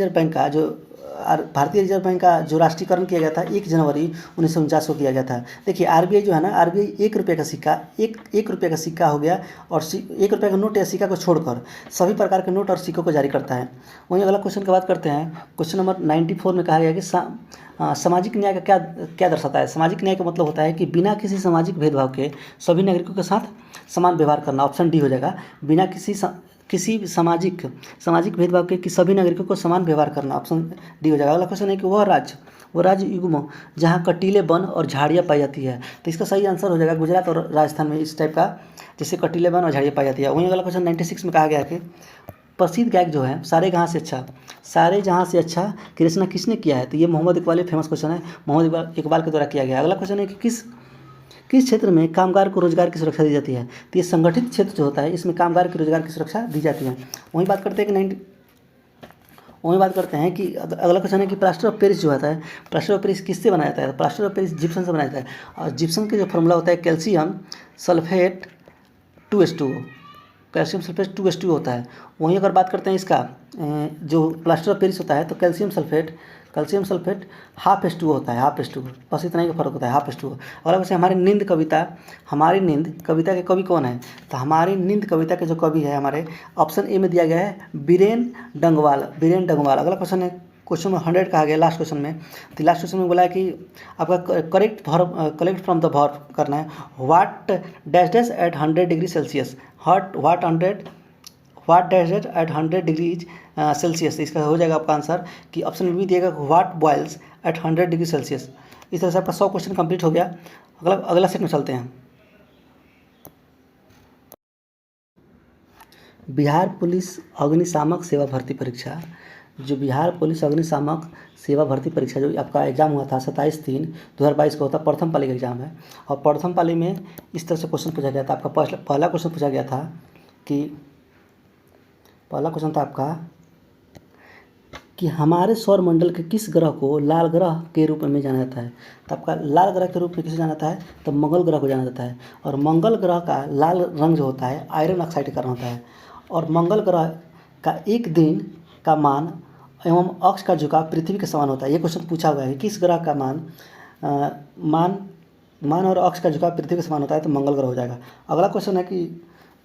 रिजर्व बैंक का जो राष्ट्रीयकरण किया गया था 1 जनवरी 1949 को किया गया था। देखिए आरबीआई जो है ना, आरबीआई 1 रुपये का सिक्का, एक रुपये का सिक्का हो गया, और 1 रुपये का नोट या सिक्का को छोड़कर सभी प्रकार के नोट और सिक्कों को जारी करता है। वहीं अगला क्वेश्चन की बात करते हैं, क्वेश्चन नंबर 94 में कहा गया कि सामाजिक न्याय का क्या दर्शाता है? सामाजिक न्याय का मतलब होता है कि बिना किसी सामाजिक भेदभाव के सभी नागरिकों के साथ समान व्यवहार करना। ऑप्शन डी हो जाएगा, बिना किसी सामाजिक भेदभाव के सभी नागरिकों को समान व्यवहार करना, ऑप्शन डी हो जाएगा। अगला क्वेश्चन है कि वह राज्य युग्म जहाँ कटीले वन और झाड़ियाँ पाई जाती है। तो इसका सही आंसर हो जाएगा गुजरात और राजस्थान में इस टाइप का जैसे कटीले वन और झाड़ियाँ पाई जाती है। वहीं अगला क्वेश्चन 96 में कहा गया है कि प्रसिद्ध गायक जो है सारे जहाँ से अच्छा की रचना किसने किया है? तो ये मोहम्मद इकबाल, फेमस क्वेश्चन है, मोहम्मद इकबाल के द्वारा किया गया। अगला क्वेश्चन है कि किस क्षेत्र में कामगार को रोजगार की सुरक्षा दी जाती है? तो ये संगठित क्षेत्र जो होता है इसमें कामगार की रोजगार की सुरक्षा दी जाती है। वहीं बात करते हैं कि अगला क्वेश्चन है कि प्लास्टर ऑफ पेरिस जो होता है, प्लास्टर ऑफ पेरिस किससे बनाया जाता है? प्लास्टर ऑफ पेरिस जिप्सम से बनाया जाता है, और जिप्सम का जो फॉर्मूला होता है कैल्शियम सल्फेट 2s2 होता है। वहीं अगर बात करते हैं इसका जो प्लास्टर ऑफ पेरिस होता है तो कैल्शियम सल्फेट ½ होता है, ½ बस इतना ही का फर्क होता है, ½ और वैसे हमारी नींद कविता के कवि कौन है? तो हमारी नींद कविता के जो कवि है हमारे, ऑप्शन ए में दिया गया है बीरेन डंगवाल। अगला क्वेश्चन है, क्वेश्चन नंबर 100 कहा गया लास्ट क्वेश्चन में। तो लास्ट क्वेश्चन में बोला है कि आपका कलेक्ट फ्रॉम द वर्ब करना है, what dash at 100 degree Celsius, what dash at 100 degrees Celsius. इसका हो जाएगा आपका आंसर कि ऑप्शन बी दिएगा what boils at 100 degree Celsius. इस तरह से आपका 100 क्वेश्चन कंप्लीट हो गया। अगला सेट में चलते हैं। बिहार पुलिस अग्निशामक सेवा भर्ती परीक्षा जो बिहार पुलिस अग्निशामक सेवा भर्ती परीक्षा जो आपका एग्जाम हुआ था 27/3/2022 को होता, प्रथम पाली का एग्जाम है। और प्रथम पाली में इस तरह से क्वेश्चन पूछा गया था। आपका पहला क्वेश्चन पूछा गया था कि पहला क्वेश्चन था आपका कि हमारे सौरमंडल के किस ग्रह को लाल ग्रह के रूप में जाना जाता है। तो आपका लाल ग्रह के रूप में किसे जाना जाता है, तो मंगल ग्रह को जाना जाता है। और मंगल ग्रह का लाल रंग जो होता है आयरन ऑक्साइड का रंग होता है। और मंगल ग्रह का एक दिन का मान एवं अक्ष का झुकाव पृथ्वी के समान होता है। ये क्वेश्चन पूछा हुआ है, किस ग्रह का मान और अक्ष का झुकाव पृथ्वी के समान होता है, तो मंगल ग्रह हो जाएगा। अगला क्वेश्चन है कि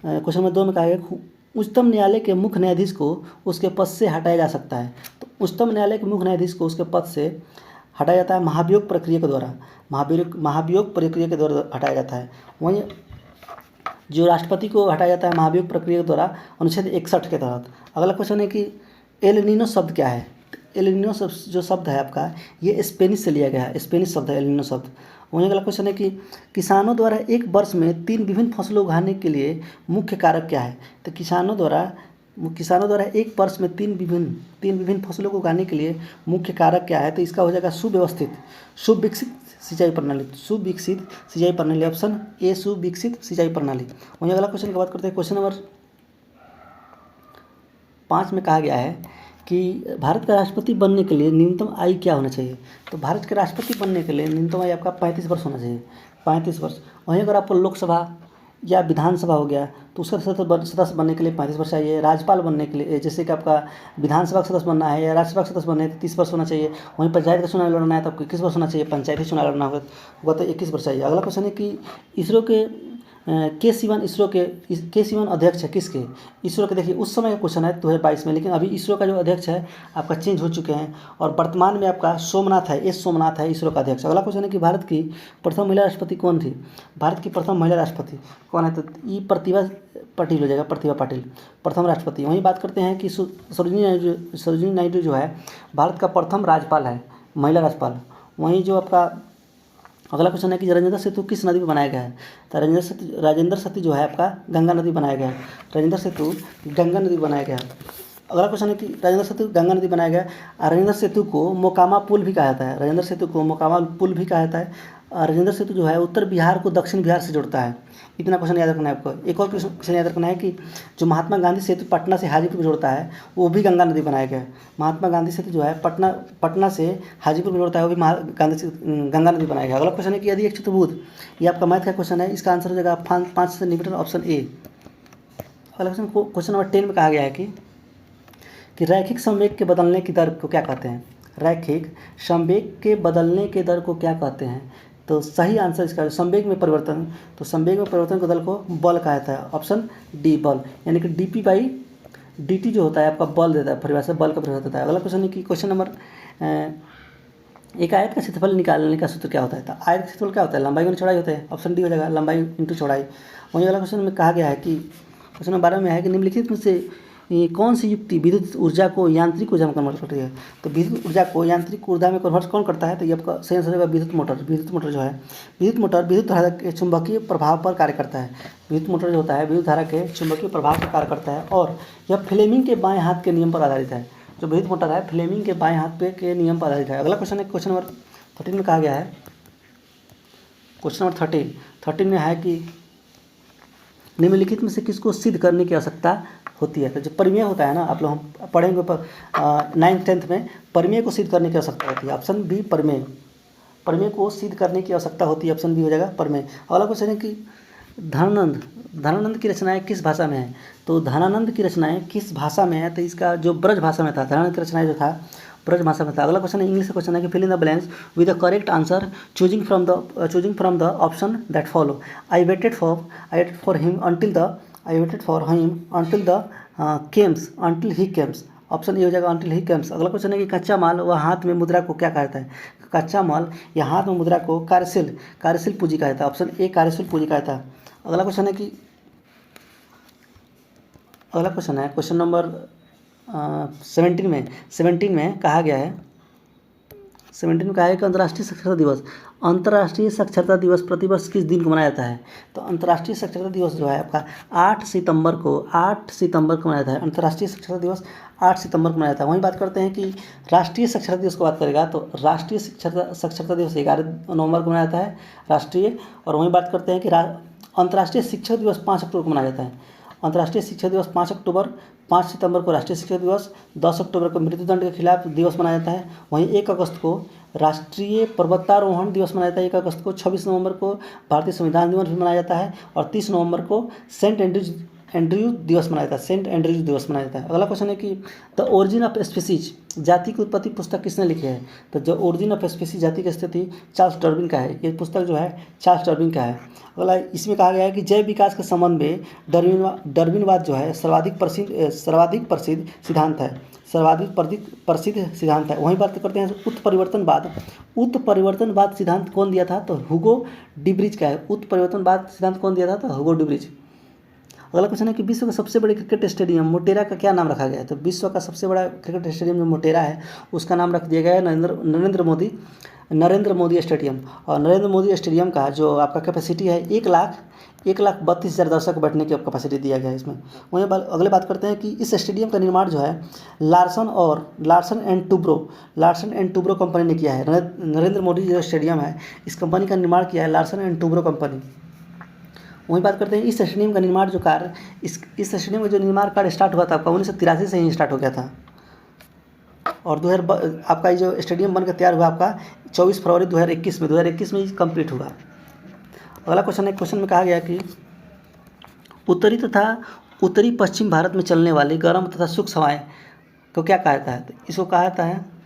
क्वेश्चन नंबर 2 में कहा गया उच्चतम न्यायालय के मुख्य न्यायाधीश को उसके पद से हटाया जा सकता है। तो उच्चतम न्यायालय के मुख्य न्यायाधीश को उसके पद से हटाया जाता है महाभियोग प्रक्रिया के द्वारा। महाभियोग प्रक्रिया के द्वारा हटाया जाता है। वहीं जो राष्ट्रपति को हटाया जाता है महाभियोग प्रक्रिया के द्वारा अनुच्छेद 61 के तहत। अगला क्वेश्चन है कि एल नीनो शब्द क्या है। एल नीनो जो शब्द है आपका ये स्पेनिश से लिया गया है, स्पेनिश शब्द है एल नीनो शब्द। वहीं अगला क्वेश्चन है कि किसानों द्वारा एक वर्ष में 3 विभिन्न फसलों उगाने के लिए मुख्य कारक क्या है। तो किसानों द्वारा एक वर्ष में 3 विभिन्न फसलों को उगाने के लिए मुख्य कारक क्या है, तो इसका हो जाएगा सुविकसित सिंचाई प्रणाली। ऑप्शन ए सुविकसित सिंचाई प्रणाली। वहीं अगला क्वेश्चन की बात करते हैं। क्वेश्चन नंबर 5 में कहा गया है कि भारत का राष्ट्रपति बनने के लिए न्यूनतम आयु क्या होना चाहिए। तो भारत के राष्ट्रपति बनने के लिए न्यूनतम आयु आपका 35 वर्ष होना चाहिए, 35 वर्ष। वहीं अगर आपको लोकसभा या विधानसभा हो गया तो उसका सदस्य बनने के लिए 35 वर्ष चाहिए। राज्यपाल बनने के लिए जैसे कि आपका विधानसभा का सदस्य बनना है या राज्यसभा का सदस्य बनना है तो 30 वर्ष होना चाहिए। वहीं पंचायत का चुनाव लड़ना है तो आपको 21 वर्ष होना चाहिए, पंचायती चुनाव लड़ना होगा तो 21 वर्ष चाहिए। अगला क्वेश्चन है कि इसरो के के सिवन अध्यक्ष है किसके। इसरो के देखिए उस समय का क्वेश्चन है 2022 में, लेकिन अभी इसरो का जो अध्यक्ष है आपका चेंज हो चुके हैं और वर्तमान में आपका सोमनाथ है, एस सोमनाथ है इसरो का अध्यक्ष। अगला क्वेश्चन है कि भारत की प्रथम महिला राष्ट्रपति कौन थी। भारत की प्रथम महिला राष्ट्रपति कौन है, तो ये प्रतिभा पाटिल हो जाएगा, प्रतिभा पाटिल प्रथम राष्ट्रपति। वहीं बात करते हैं कि सरोजिनी नायडू जो है भारत का प्रथम राज्यपाल है, महिला राज्यपाल। वहीं जो आपका अगला क्वेश्चन है कि राजेंद्र सेतु किस नदी पर बनाया गया है। तो राजेंद्र सेतु जो है आपका गंगा नदी बनाया गया है, राजेंद्र सेतु गंगा नदी बनाया गया है। अगला क्वेश्चन है कि राजेंद्र सेतु गंगा नदी बनाया गया है। राजेंद्र सेतु को मोकामा पुल भी कहा जाता है, राजेंद्र सेतु को मोकामा पुल भी कहा जाता है। राजेंद्र सेतु जो है उत्तर बिहार को दक्षिण बिहार से जोड़ता है। इतना क्वेश्चन याद रखना है आपको। एक और क्वेश्चन याद रखना है कि जो महात्मा गांधी सेतु पटना से हाजीपुर को जोड़ता है वो भी गंगा नदी बनाया गया है। महात्मा गांधी सेतु जो है पटना से हाजीपुर को जोड़ता है वो भी गंगा नदी बनाया गया। अगला क्वेश्चन है कि यदि एक चतुर्भुज, ये आपका मैथ का क्वेश्चन है, इसका आंसर हो जाएगा 5 सेंटीमीटर, ऑप्शन ए। अगला क्वेश्चन नंबर 10 में कहा गया है कि रैखिक संवेग के बदलने की दर को क्या कहते हैं। रैखिक संवेग के बदलने के दर को क्या कहते हैं, तो सही आंसर इसका संवेग में परिवर्तन, तो संवेग में परिवर्तन के दल को बल कहा जाता है, ऑप्शन डी बल। यानी कि dp/dt जो होता है आपका बल देता है, परिभाषा बल का परिभाषा देता है। अगला क्वेश्चन है कि क्वेश्चन नंबर एक आयत का क्षेत्रफल निकालने का सूत्र क्या होता है। तो आयत का क्षेत्रफल क्या होता है, लंबाई और चौड़ाई होता है, ऑप्शन डी हो जाएगा, लंबाई इंटू चौड़ाई। वहीं अगला क्वेश्चन में कहा गया है कि क्वेश्चन नंबर 12 में है कि निम्नलिखित में से कौन सी युक्ति विद्युत ऊर्जा को यांत्रिक ऊर्जा में कन्वर्ट करती है। तो विद्युत ऊर्जा को यांत्रिक ऊर्जा में कन्वर्ट कौन करता है, तो ये आपका सही आंसर होगा विद्युत मोटर। विद्युत मोटर विद्युत धारा के चुंबकीय प्रभाव पर कार्य करता है। विद्युत मोटर जो होता है विद्युत धारा के चुंबकीय प्रभाव पर कार्य करता है और यह फ्लेमिंग के बाएं हाथ के नियम पर आधारित है। जो विद्युत मोटर है फ्लेमिंग के बाएं हाथ पे के नियम पर आधारित है। अगला क्वेश्चन है क्वेश्चन नंबर 13 में कहा गया है, क्वेश्चन नंबर 13 में है कि निम्नलिखित में से किसको सिद्ध करने की आवश्यकता होती है। तो जो परिमेय होता है ना, आप लोग हम पढ़ेंगे 9th 10th में, परिमेय को सिद्ध करने की आवश्यकता होती है, ऑप्शन बी परिमेय को सिद्ध करने की आवश्यकता होती है, ऑप्शन बी हो जाएगा परिमेय। अगला क्वेश्चन है कि धनानंद की रचनाएं किस भाषा में है। तो धनानंद की रचनाएं किस भाषा में है, तो इसका जो ब्रज भाषा में था, धनानंद की रचनाएं जो था ब्रज भाषा में था। अगला क्वेश्चन है इंग्लिश का क्वेश्चन है कि fill in the blanks with the correct answer choosing from the option that follow. I waited for him until he comes, option A हो जाएगा until he comes। अगला क्वेश्चन है कि कच्चा माल व हाथ में मुद्रा को क्या कहता है। कच्चा माल या हाथ में मुद्रा को कार्यशील पूंजी कहता है, ऑप्शन ए कार्यशील पूंजी कहता है। अगला क्वेश्चन है क्वेश्चन नंबर 17 में कहा गया है कि अंतर्राष्ट्रीय साक्षरता दिवस अंतर्राष्ट्रीय साक्षरता दिवस प्रतिवर्ष किस दिन को मनाया जाता है? तो अंतर्राष्ट्रीय साक्षरता दिवस जो है आपका 8 सितंबर को मनाया जाता है। अंतर्राष्ट्रीय साक्षरता दिवस 8 सितंबर को मनाया जाता है। वहीं बात करते हैं कि राष्ट्रीय साक्षरता दिवस की बात करेगा तो राष्ट्रीय साक्षरता दिवस 11 नवंबर को मनाया जाता है राष्ट्रीय। और वहीं बात करते हैं कि अंतर्राष्ट्रीय शिक्षक दिवस 5 अक्टूबर को मनाया जाता है। अंतर्राष्ट्रीय शिक्षक दिवस 5 सितंबर को राष्ट्रीय शिक्षक दिवस, 10 अक्टूबर को मृत्युदंड के खिलाफ दिवस मनाया जाता है। वहीं 1 अगस्त को राष्ट्रीय पर्वतारोहण दिवस मनाया जाता है। 1 अगस्त को 26 नवंबर को भारतीय संविधान दिवस भी मनाया जाता है और 30 नवंबर को सेंट एंड्रयूज दिवस मनाया जाता है। सेंट एंड्रयूज दिवस मनाया जाता है। अगला क्वेश्चन है कि द ओरिजिन ऑफ स्पीसीज जाति की उत्पत्ति पुस्तक किसने लिखी है? तो जो ओरिजिन ऑफ स्पीसीज जाति की स्थिति चार्ल्स डार्विन का है। ये पुस्तक जो है चार्ल्स डार्विन का है। अगला इसमें कहा गया है कि जैव विकास के संबंध में डार्विनवाद जो है सर्वाधिक प्रसिद्ध सिद्धांत है। प्रसिद्ध सिद्धांत है। वहीं बात करते हैं उत्परिवर्तनवाद सिद्धांत कौन दिया था? तो हुगो डिब्रिज का है। उत्परिवर्तनवाद सिद्धांत कौन दिया था? तो हुगो डिब्रिज। अगला क्वेश्चन है कि विश्व का सबसे बड़े क्रिकेट स्टेडियम मोटेरा का क्या नाम रखा गया है? तो विश्व का सबसे बड़ा क्रिकेट स्टेडियम जो मोटेरा है उसका नाम रख दिया गया है नरेंद्र मोदी स्टेडियम। और नरेंद्र मोदी स्टेडियम का जो आपका कैपेसिटी है 1,32,000 दर्शक बैठने की कैपेसिटी दिया गया है इसमें। वहीं अगले बात करते हैं कि इस स्टेडियम का निर्माण जो है लार्सन एंड टुब्रो कंपनी ने किया है। नरेंद्र मोदी जो स्टेडियम है इस कंपनी का निर्माण किया है लार्सन एंड टुब्रो कंपनी। वहीं बात करते हैं इस स्टेडियम का निर्माण जो कार्य इस स्टेडियम का जो निर्माण कार्य स्टार्ट हुआ था आपका 1983 से ही स्टार्ट हो गया था। और आपका ये जो स्टेडियम बनकर तैयार हुआ आपका 24 फरवरी 2021 में कंप्लीट हुआ। अगला क्वेश्चन में कहा गया कि उत्तरी पश्चिम भारत में चलने वाली गर्म तथा शुष्क हवाएं को क्या कहा जाता है? तो इसको कहा जाता है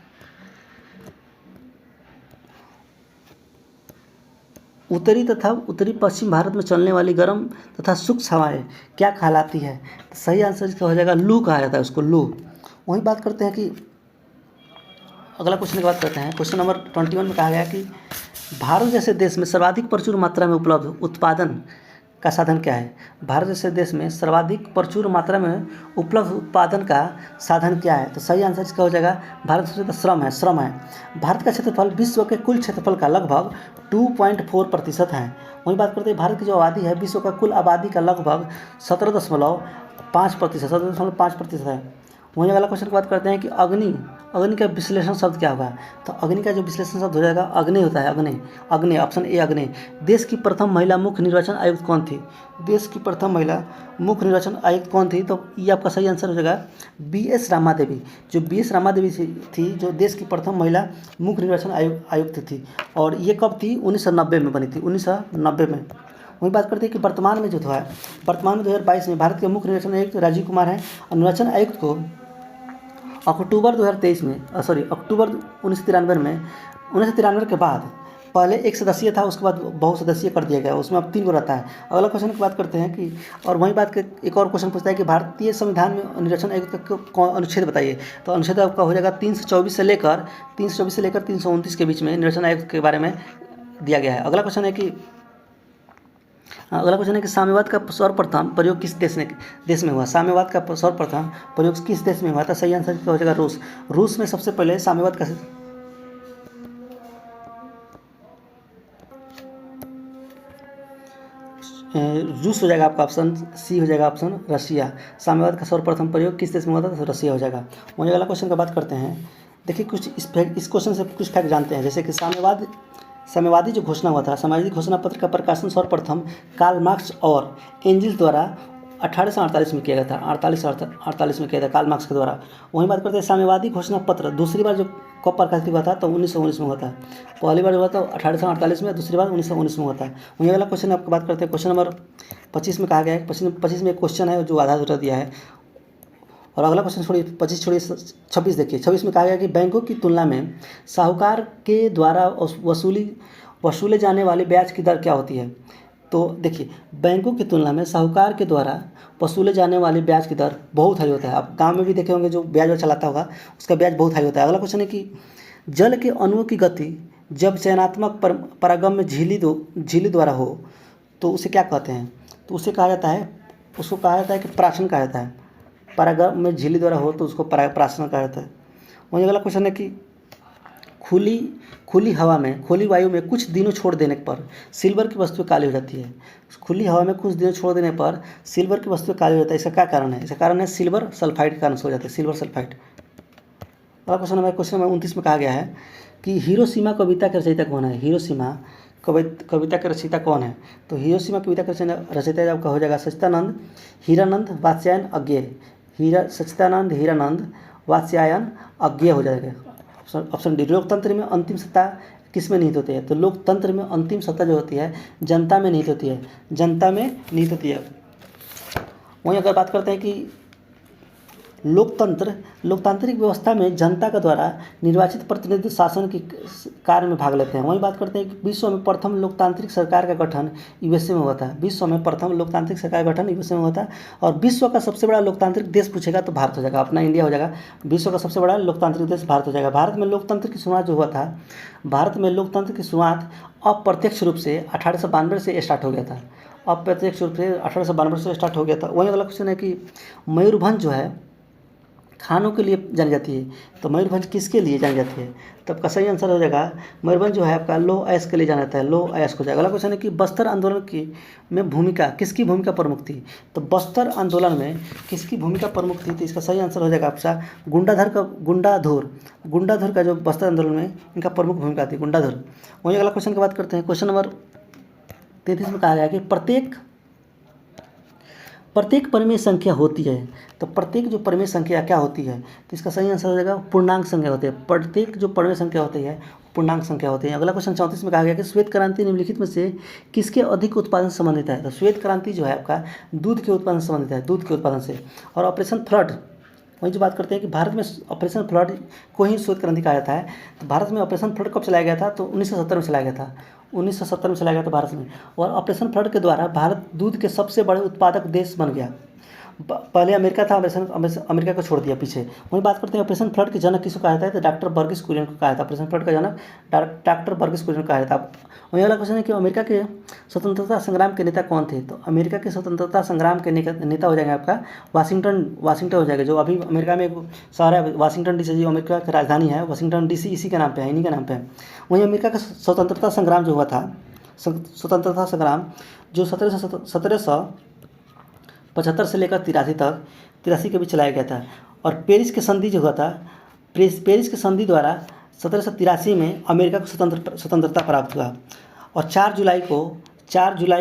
उत्तरी पश्चिम भारत में चलने वाली गर्म तथा शुष्क हवाएं क्या कहलाती है? तो सही आंसर इसका हो जाएगा लू कहा जाता है उसको, लू। वहीं बात करते हैं कि अगला क्वेश्चन की बात करते हैं। क्वेश्चन नंबर 21 में कहा गया कि भारत जैसे देश में सर्वाधिक प्रचुर मात्रा में उपलब्ध उत्पादन का साधन क्या है? भारत जैसे देश में सर्वाधिक प्रचुर मात्रा में उपलब्ध उत्पादन का साधन क्या है? तो सही आंसर इसका हो जाएगा भारत से श्रम है। भारत का क्षेत्रफल विश्व के कुल क्षेत्रफल का लगभग 2.4% है। वहीं बात करते हैं भारत की जो आबादी है विश्व का कुल आबादी का लगभग 17.5% है। वहीं अगला क्वेश्चन की बात करते हैं कि अग्नि का विश्लेषण शब्द क्या होगा? तो अग्नि का जो विश्लेषण शब्द हो जाएगा अग्नि होता है। अग्नि ऑप्शन ए अग्नि। देश की प्रथम महिला मुख्य निर्वाचन आयुक्त कौन थी? देश की प्रथम महिला मुख्य निर्वाचन आयुक्त कौन थी? तो ये आपका सही आंसर हो जाएगा BS रामा देवी। जो BS रामा देवी थी जो देश की प्रथम महिला मुख्य निर्वाचन आयुक्त थी। और ये कब थी? 1990 में बनी थी, 1990 में। वहीं बात करते हैं कि वर्तमान में 2022 में भारत के मुख्य निर्वाचन आयुक्त राजीव कुमार हैं। और निर्वाचन आयुक्त को अक्टूबर 1993 के बाद पहले एक सदस्यीय था, उसके बाद बहुसदस्यीय कर दिया गया, उसमें अब 3 को रहता है। अगला क्वेश्चन की बात करते हैं कि और वहीं बात कर एक और क्वेश्चन पूछता है कि भारतीय संविधान में निर्वाचन आयुक्त का अनुच्छेद बताइए। तो अनुच्छेद आपका हो जाएगा 324 से लेकर 329 के बीच में निर्वाचन आयुक्त के बारे में दिया गया है। अगला क्वेश्चन है कि साम्यवाद का सर्वप्रथम प्रयोग किस देश में हुआ? साम्यवाद का सर्वप्रथम प्रयोग किस देश में हुआ था? सही आंसर हो जाएगा रूस में सबसे पहले साम्यवाद का रूस हो जाएगा आपका ऑप्शन सी हो जाएगा ऑप्शन रशिया। साम्यवाद का सर्वप्रथम प्रयोग किस देश में हुआ था? तो रशिया हो जाएगा। वहीं अगला क्वेश्चन की बात करते हैं। देखिए कुछ इस क्वेश्चन से कुछ फैक्ट जानते हैं। जैसे कि साम्यवादी जो घोषणा हुआ था, साम्यवादी घोषणा पत्र का प्रकाशन सर्वप्रथम कार्ल मार्क्स और एंजिल्स द्वारा 1848 में किया गया था। 48 में किया था कार्ल मार्क्स के द्वारा। वहीं बात करते हैं साम्यवादी घोषणा पत्र दूसरी बार जो कब प्रकाशित हुआ था? तो 1919 में हुआ था। पहली बार हुआ था 1848 में, दूसरी बार 1919 में हुआ था। वहीं अगला क्वेश्चन आपको बात करते हैं। क्वेश्चन नंबर 25 में कहा गया है, 25 में एक क्वेश्चन है जो आधा अधूरा दिया है। और अगला क्वेश्चन 26 देखिए। 26 में कहा गया कि बैंकों की तुलना में साहूकार के द्वारा वसूले जाने वाली ब्याज की दर क्या होती है? तो देखिए बैंकों की तुलना में साहूकार के द्वारा वसूले जाने वाली ब्याज की दर बहुत हाई होता है। आप गांव में भी देखे होंगे जो ब्याज चलाता होगा उसका ब्याज बहुत हाई होता है। अगला क्वेश्चन है कि जल के अणुओं की गति जब चयनात्मक परागम झिल्ली द्वारा हो तो उसे क्या कहते हैं? तो उसको कहा जाता है कि प्राशन कहा जाता है। परागम में झिल्ली द्वारा हो तो उसको प्राशन कहा जाता है। वहीं अगला क्वेश्चन है कि खुली खुली हवा में, खुली वायु में कुछ दिनों छोड़ देने पर सिल्वर की वस्तु काली हो जाती है। खुली हवा में कुछ दिनों छोड़ देने पर सिल्वर की वस्तु काली हो जाती है। इसका क्या कारण है? इसका कारण है सिल्वर सल्फाइड के कारण से हो जाता है, सिल्वर सल्फाइड। अगला क्वेश्चन नंबर 29 में कहा गया है कि हिरोशिमा कविता के रचयिता कौन है? हिरोशिमा कविता के रचयिता कौन है? तो हिरोशिमा कविता के रचयिता आपका हो जाएगा सच्चिदानंद हीरानंद वात्स्यायन अज्ञेय। सच्चिदानंद हीरानंद वात्स्यायन अज्ञेय हो जाएगा। Option D. लोकतंत्र में अंतिम सत्ता किस में निहित होती है? तो लोकतंत्र में अंतिम सत्ता जो होती है जनता में निहित होती है, जनता में निहित होती है। वहीं अगर बात करते हैं कि लोकतांत्रिक व्यवस्था में जनता के द्वारा निर्वाचित प्रतिनिधि शासन के कार्य में भाग लेते हैं। वहीं बात करते हैं कि विश्व में प्रथम लोकतांत्रिक सरकार का गठन यूएसए में हुआ था। विश्व में प्रथम लोकतांत्रिक सरकार का गठन यूएसए में हुआ था। और विश्व का सबसे बड़ा लोकतांत्रिक देश पूछेगा तो भारत हो जाएगा, अपना इंडिया हो जाएगा। विश्व का सबसे बड़ा लोकतांत्रिक देश भारत हो जाएगा। भारत में लोकतंत्र की शुरुआत जो हुआ था, भारत में लोकतंत्र की शुरुआत अप्रत्यक्ष रूप से 1892 से स्टार्ट हो गया था। अप्रत्यक्ष रूप से 1892 से स्टार्ट हो गया था। वहीं अगला क्वेश्चन है कि मयूरभंज जो है खानों के लिए जानी जाती है, तो मयूरभंज किसके लिए जानी जाती है? तो आपका सही आंसर हो जाएगा मयूरभंज जो है आपका लौह अयस्क के लिए जाना जाता है, लौह अयस्क हो जाएगा। अगला क्वेश्चन है कि बस्तर आंदोलन की में भूमिका किसकी भूमिका प्रमुख थी? तो बस्तर आंदोलन में किसकी भूमिका प्रमुख थी? तो इसका सही आंसर हो जाएगा आपका गुंडाधुर का जो बस्तर आंदोलन में इनका प्रमुख भूमिका थी, गुंडाधुर। वहीं अगला क्वेश्चन की बात करते हैं। क्वेश्चन नंबर 33 में कहा गया कि प्रत्येक परिमेय संख्या होती है, तो प्रत्येक जो परिमेय संख्या क्या होती है? तो इसका सही आंसर हो जाएगा पूर्णांक संख्या होती है। प्रत्येक जो परिमेय संख्या होती है पूर्णांक संख्या होती है। अगला क्वेश्चन 34 में कहा गया कि श्वेत क्रांति निम्नलिखित में से किसके अधिक उत्पादन से संबंधित है? तो श्वेत क्रांति जो है आपका दूध के उत्पादन से संबंधित है, दूध के उत्पादन से। और ऑपरेशन फ्लड, वही जो बात करते हैं कि भारत में ऑपरेशन फ्लड को ही श्वेत क्रांति कहा जाता है। तो भारत में ऑपरेशन फ्लड कब चलाया गया था? तो 1970 में चलाया गया था, 1970 में चलाया गया था भारत में। और ऑपरेशन फ्लड के द्वारा भारत दूध के सबसे बड़े उत्पादक देश बन गया। पहले अमेरिका था, अमेरिका को छोड़ दिया पीछे। वहीं बात करते हैं ऑपरेशन फ्लड के जनक किसको कहा जाता है? तो डॉक्टर बर्गिस कुरियन को कहा जाता है। ऑपरेशन फ्लड का जनक डॉक्टर बर्गिस कुरियन को कहा जाता है। वहीं अगला क्वेश्चन है कि अमेरिका के स्वतंत्रता संग्राम के नेता कौन थे? तो अमेरिका के स्वतंत्रता संग्राम के नेता हो जाएंगे आपका वाशिंगटन हो जाएगा। जो अभी अमेरिका में एक शहर है वाशिंगटन डीसी, जो अमेरिका की राजधानी है वाशिंगटन डीसी, इसी के नाम पे है, इन्हीं के नाम पे है। वहीं अमेरिका का स्वतंत्रता संग्राम जो हुआ था, स्वतंत्रता संग्राम जो 1775 से लेकर 83 के बीच चलाया गया था। और पेरिस की संधि जो हुआ था, पेरिस की संधि द्वारा 1783 में अमेरिका को स्वतंत्रता प्राप्त हुआ। और 4 जुलाई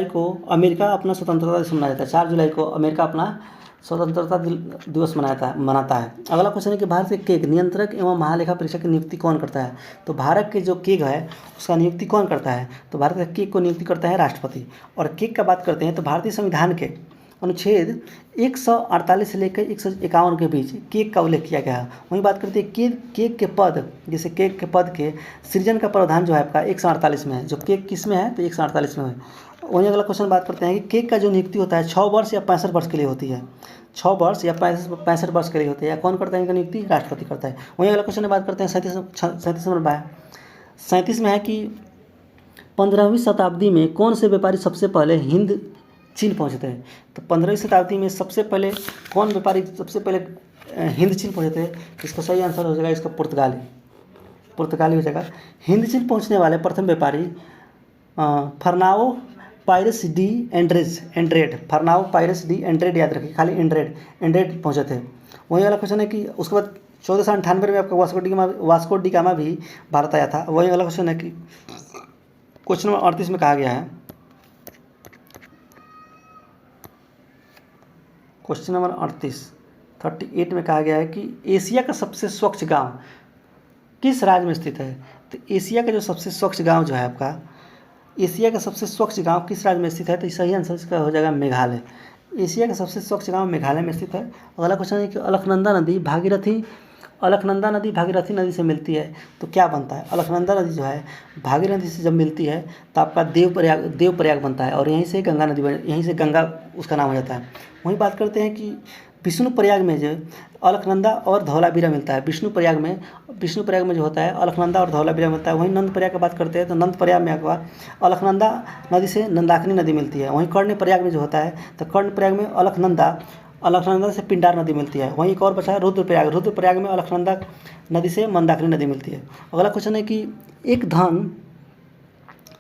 को अमेरिका अपना स्वतंत्रता दिवस मनाया जाता है। 4 जुलाई को अमेरिका अपना स्वतंत्रता दिवस मनाता है। अगला क्वेश्चन है कि भारत के केग नियंत्रक एवं महालेखा परीक्षक की नियुक्ति कौन करता है? तो भारत के जो केग है उसका नियुक्ति कौन करता है? तो भारत के केग को नियुक्ति करता है राष्ट्रपति। और केग का बात करते हैं तो भारतीय संविधान के अनुच्छेद 148 से लेकर 151 के बीच केग का उल्लेख किया गया है। वहीं बात करते हैं केग के पद, जैसे केग के पद के सृजन का प्रावधान जो है आपका 148 में है। जो केग किस में है? तो 148 में है। वहीं अगला क्वेश्चन बात करते हैं कि केग का जो नियुक्ति होता है 6 वर्ष या 65 वर्ष के लिए होती है, 6 वर्ष या 65 वर्ष के लिए होती है। या कौन करता है इनका नियुक्ति? राष्ट्रपति करता है। वहीं अगला क्वेश्चन बात करते हैं 37 में है कि 15वीं शताब्दी में कौन से व्यापारी सबसे पहले हिंद चीन पहुँचे थे? तो 15वीं शताब्दी में सबसे पहले कौन व्यापारी सबसे पहले हिंद चीन पहुँचे थे? इसका सही आंसर हो जाएगा इसका पुर्तगाली हो जाएगा। हिंद चीन पहुँचने वाले प्रथम व्यापारी फर्नाओ पायरस डी एंड्रेड, फर्नाओ पायरस डी एंड्रेड, याद रखिए खाली एंड्रेड पहुँचे थे। वहीं वाला क्वेश्चन है कि उसके बाद 1498 में आपका वास्को डी गामा भी भारत आया था। वहीं वाला क्वेश्चन है कि क्वेश्चन नंबर 38 में कहा गया है, क्वेश्चन नंबर 38 में कहा गया है कि एशिया का सबसे स्वच्छ गांव किस राज्य में स्थित है? तो एशिया का जो सबसे स्वच्छ गांव जो है आपका, एशिया का सबसे स्वच्छ गांव किस राज्य में स्थित है? तो सही आंसर इसका हो जाएगा मेघालय। एशिया का सबसे स्वच्छ गांव मेघालय में स्थित है। अगला क्वेश्चन है कि अलकनंदा नदी भागीरथी नदी से मिलती है तो क्या बनता है? अलकनंदा नदी जो है भागीरथी नदी से जब मिलती है तो आपका देवप्रयाग बनता है। और यहीं से गंगा उसका नाम हो जाता है। वहीं बात करते हैं कि विष्णुप्रयाग में जो अलकनंदा और धौलावीरा मिलता है। विष्णुप्रयाग में जो होता है अलकनंदा और धौलावीरा मिलता है। वहीं नंदप्रयाग की बात करते हैं तो नंदप्रयाग में आपका अलकनंदा नदी से नंदाकिनी नदी मिलती है। वहीं कर्णप्रयाग में जो होता है तो कर्णप्रयाग में अलकनंदा अलकनंदा से पिंडार नदी मिलती है। वहीं एक और बचा है रुद्रप्रयाग। रुद्रप्रयाग में अलकनंदा नदी से मंदाकिनी नदी मिलती है। अगला क्वेश्चन है कि एक धन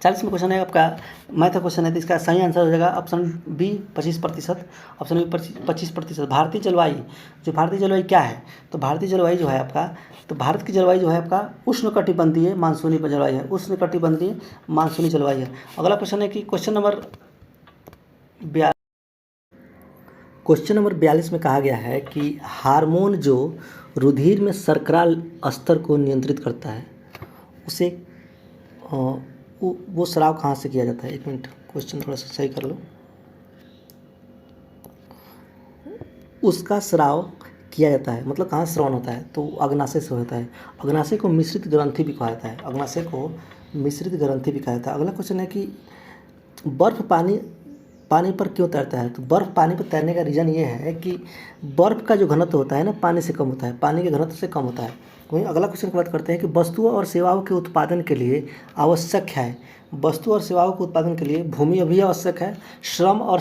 40 में क्वेश्चन है आपका मैथ का क्वेश्चन है, तो इसका सही आंसर हो जाएगा ऑप्शन बी 25%, ऑप्शन बी 25%। भारतीय जलवायु क्या है? तो भारतीय जलवायु जो है आपका, तो भारत की जलवायु जो है आपका उष्णकटिबंधीय मानसूनी जलवायु है, उष्णकटिबंधीय मानसूनी जलवायु है। अगला क्वेश्चन है कि क्वेश्चन नंबर 42 में कहा गया है कि हार्मोन जो रुधिर में शर्करा स्तर को नियंत्रित करता है उसे वो स्राव कहाँ से किया जाता है? एक मिनट, क्वेश्चन थोड़ा सा सही कर लो। उसका स्राव किया जाता है, मतलब कहाँ श्रवण होता है? तो अग्नाशय से होता है। अग्नाशय को मिश्रित ग्रंथि भी कहा जाता है, अग्नाशय को मिश्रित ग्रंथि भी कहा जाता है। अगला क्वेश्चन है कि बर्फ़ पानी पर क्यों तैरता है? तो बर्फ़ पानी पर तैरने का रीज़न ये है कि बर्फ़ का जो घनत्व होता है ना पानी से कम होता है, पानी के घनत्व से कम होता है। वहीं अगला क्वेश्चन की बात करते हैं कि वस्तुओं और सेवाओं के उत्पादन के लिए आवश्यक है, वस्तु और सेवाओं के उत्पादन के लिए भूमि भी आवश्यक है, श्रम और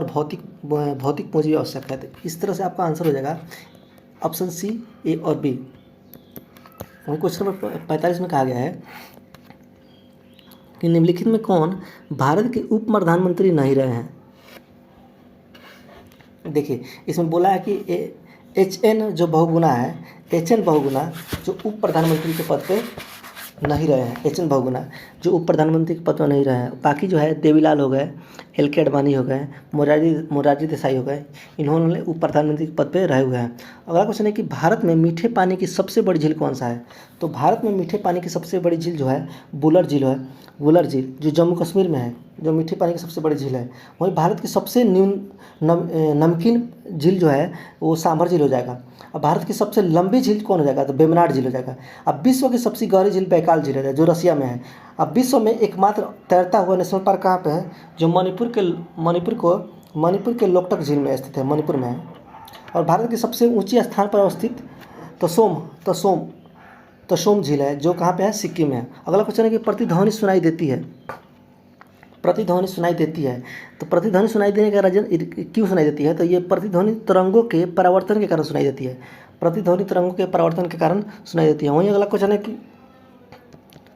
भौतिक पूंजी भी आवश्यक है। तो इस तरह से आपका आंसर हो जाएगा ऑप्शन सी, ए और बी। वहीं क्वेश्चन नंबर 45 में कहा गया है कि निम्नलिखित में कौन भारत के उप प्रधानमंत्री नहीं रहे हैं? देखिए इसमें बोला है कि HN जो बहुगुणा है, HN बहुगुणा जो उप प्रधानमंत्री के पद पे नहीं रहे हैं, HN बहुगुणा जो उप प्रधानमंत्री के पद पर नहीं रहे हैं। बाकी जो है देवीलाल हो गए, LK आडवाणी हो गए, मोरारजी देसाई हो गए, इन्होंने उप प्रधानमंत्री के पद पे रहे हुए हैं। अगला क्वेश्चन है कि भारत में मीठे पानी की सबसे बड़ी झील कौन सा है? तो भारत में मीठे पानी की सबसे बड़ी झील जो है वुलर झील है, वुलर झील जो जम्मू कश्मीर में है, जो मीठे पानी की सबसे बड़ी झील है। वहीं भारत की सबसे नमकीन झील जो है वो सांभर झील हो जाएगा। अब भारत की सबसे लंबी झील कौन हो जाएगा? तो वेम्बनाड झील हो जाएगा। अब विश्व की सबसे गहरी झील बैकाल झील है जो रसिया में है। अब विश्व में एकमात्र तैरता हुआ नेशनल पार्क कहाँ पे है? जो मणिपुर के लोकटक झील में स्थित है, मणिपुर में है। और भारत की सबसे ऊंची स्थान पर अवस्थित तसोम झील है जो कहाँ पे है? सिक्किम में है। अगला क्वेश्चन है कि प्रतिध्वनि सुनाई देती है, प्रतिध्वनि सुनाई देती है, तो प्रतिध्वनि सुनाई देने का रीजन क्यों सुनाई देती है? तो ये प्रतिध्वनि तरंगों के परावर्तन के कारण सुनाई देती है, प्रतिध्वनि तरंगों के परावर्तन के कारण सुनाई देती है। वहीं अगला क्वेश्चन है कि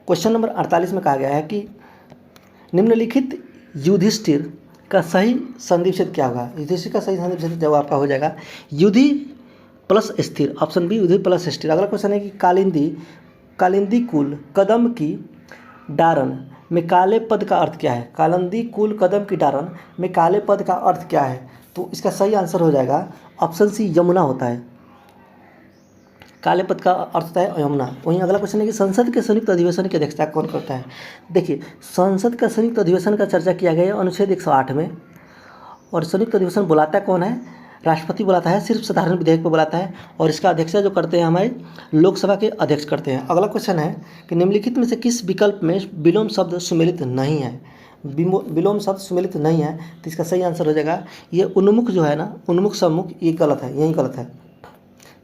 क्वेश्चन नंबर 48 में कहा गया है कि निम्नलिखित युधिष्ठिर का सही संधि विच्छेद क्या होगा? युधिष्ठिर का सही संधि विच्छेद जवाब आपका हो जाएगा युधि प्लस स्थिर, ऑप्शन बी युधि प्लस स्थिर। अगला क्वेश्चन है कि कालिंदी कुल कदम की डारन में काले पद का अर्थ क्या है? कालिंदी कुल कदम की डारन में काले पद का अर्थ क्या है? तो इसका सही आंसर हो जाएगा ऑप्शन सी यमुना होता है, काले पद का अर्थ होता है यमुना। वहीं अगला क्वेश्चन है कि संसद के संयुक्त अधिवेशन की अध्यक्षता कौन करता है? देखिए संसद का संयुक्त अधिवेशन का चर्चा किया गया है अनुच्छेद 108 में, और संयुक्त अधिवेशन बुलाता कौन है? राष्ट्रपति बुलाता है, सिर्फ साधारण विधेयक पर बुलाता है, और इसका अध्यक्षता जो करते हैं हमारे लोकसभा के अध्यक्ष करते हैं। अगला क्वेश्चन है कि निम्नलिखित में से किस विकल्प में विलोम शब्द सुमेलित नहीं है? विलोम शब्द सुमेलित नहीं है, तो इसका सही आंसर हो जाएगा ये उन्मुख जो है ना, उन्मुख सम्मुख, ये गलत है, यही गलत है।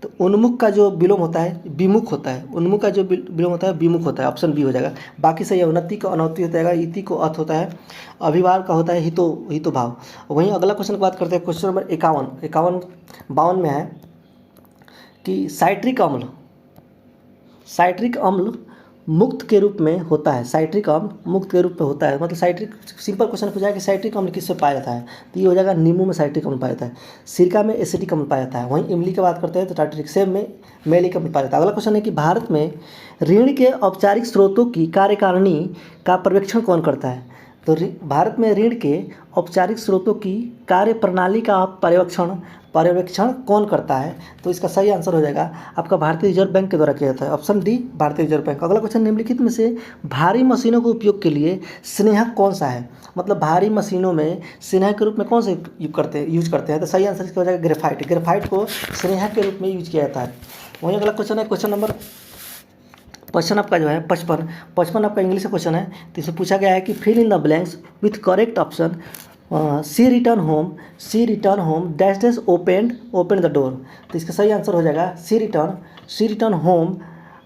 तो उन्मुख का जो विलोम होता है विमुख होता है, उन्मुख का जो विलोम होता है विमुख होता है, ऑप्शन बी हो जाएगा। बाकी सही है, उन्नति को अनौति हो जाएगा, इति को अथ होता है, अभिवार का होता है हितो भाव। वहीं अगला क्वेश्चन की बात करते हैं, क्वेश्चन नंबर 52 में है कि साइट्रिक अम्ल मुक्त के रूप में होता है, साइट्रिक अम्ल मुक्त के रूप में होता है, मतलब साइट्रिक, सिंपल क्वेश्चन पूछा है कि साइट्रिक अम्ल किससे पाया जाता है? तो ये हो जाएगा नींबू में साइट्रिक अम्ल पाया जाता है, सिरका में एसिटिक अम्ल पाया जाता है। वहीं इमली की बात करते हैं तो टार्टरिक, सेब में मैलिक अम्ल पाया जाता है। अगला क्वेश्चन है कि भारत में ऋण के औपचारिक स्रोतों की कार्यकारिणी का पर्यवेक्षण कौन करता है? तो भारत में ऋण के औपचारिक स्रोतों की कार्य प्रणाली का पर्यवेक्षण कौन करता है? तो इसका सही आंसर हो जाएगा आपका भारतीय रिजर्व बैंक के द्वारा किया जाता है, ऑप्शन डी भारतीय रिजर्व बैंक। अगला क्वेश्चन, निम्नलिखित में से भारी मशीनों के उपयोग के लिए स्नेहक कौन सा है? मतलब भारी मशीनों में स्नेहक के रूप में कौन से यूज करते हैं? तो सही आंसर इसका हो जाएगा ग्रेफाइट। ग्रेफाइट को स्नेहक के रूप में यूज किया जाता है। वहीं अगला क्वेश्चन है क्वेश्चन आपका जो है 55 आपका इंग्लिश का क्वेश्चन है। तो इसमें पूछा गया है कि fill in the blanks with correct option. She return home dash dash open the door. तो इसका सही आंसर हो जाएगा she return home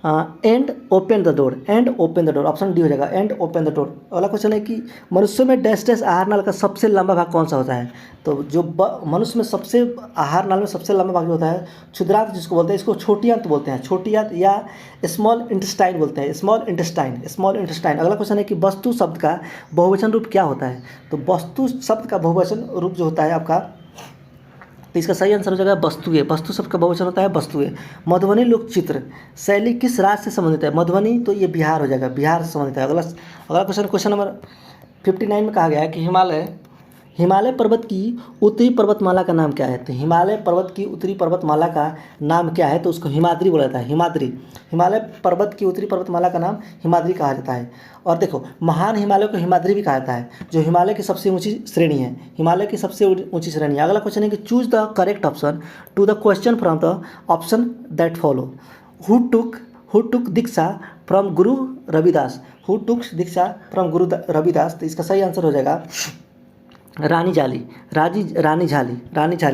and open the door, and open the door, option D हो जाएगा, एंड ओपन द डोर। अगला question है कि मनुष्य में डैश डैश आहार नाल का सबसे लंबा भाग कौन सा होता है? तो जो मनुष्य में सबसे आहार नाल में सबसे लंबा भाग जो होता है क्षुद्रांत जिसको बोलते हैं, इसको छोटी आंत बोलते हैं, छोटी आंत या स्मॉल इंटेस्टाइन बोलते हैं, स्मॉल इंटेस्टाइन, स्मॉल इंटेस्टाइन। अगला क्वेश्चन है कि वस्तु शब्द का बहुवचन रूप क्या होता है? तो वस्तु शब्द का बहुवचन रूप जो होता है आपका, तो इसका सही आंसर हो जाएगा वस्तुएं। वस्तु शब्द का बहुवचन होता है वस्तुएं। मधुबनी लोक चित्र शैली किस राज्य से संबंधित है? मधुबनी तो ये बिहार हो जाएगा, बिहार से संबंधित है। अगला अगला क्वेश्चन नंबर 59 में कहा गया है कि हिमालय पर्वत की उत्तरी पर्वतमाला का नाम क्या है? तो हिमालय पर्वत की उत्तरी पर्वतमाला का नाम क्या है? तो उसको हिमाद्री बोला जाता है, हिमाद्री। हिमालय पर्वत की उत्तरी पर्वतमाला का नाम हिमाद्री कहा जाता है। और देखो, महान हिमालय को हिमाद्री भी कहा जाता है, जो हिमालय की सबसे ऊंची श्रेणी है, हिमालय की सबसे ऊंची श्रेणी है। अगला क्वेश्चन है कि choose the correct option to the question from the option that follow. Who took दीक्षा from Guru Ravidas? Who took दीक्षा फ्रॉम गुरु रविदास? तो इसका सही आंसर हो जाएगा रानी झाली।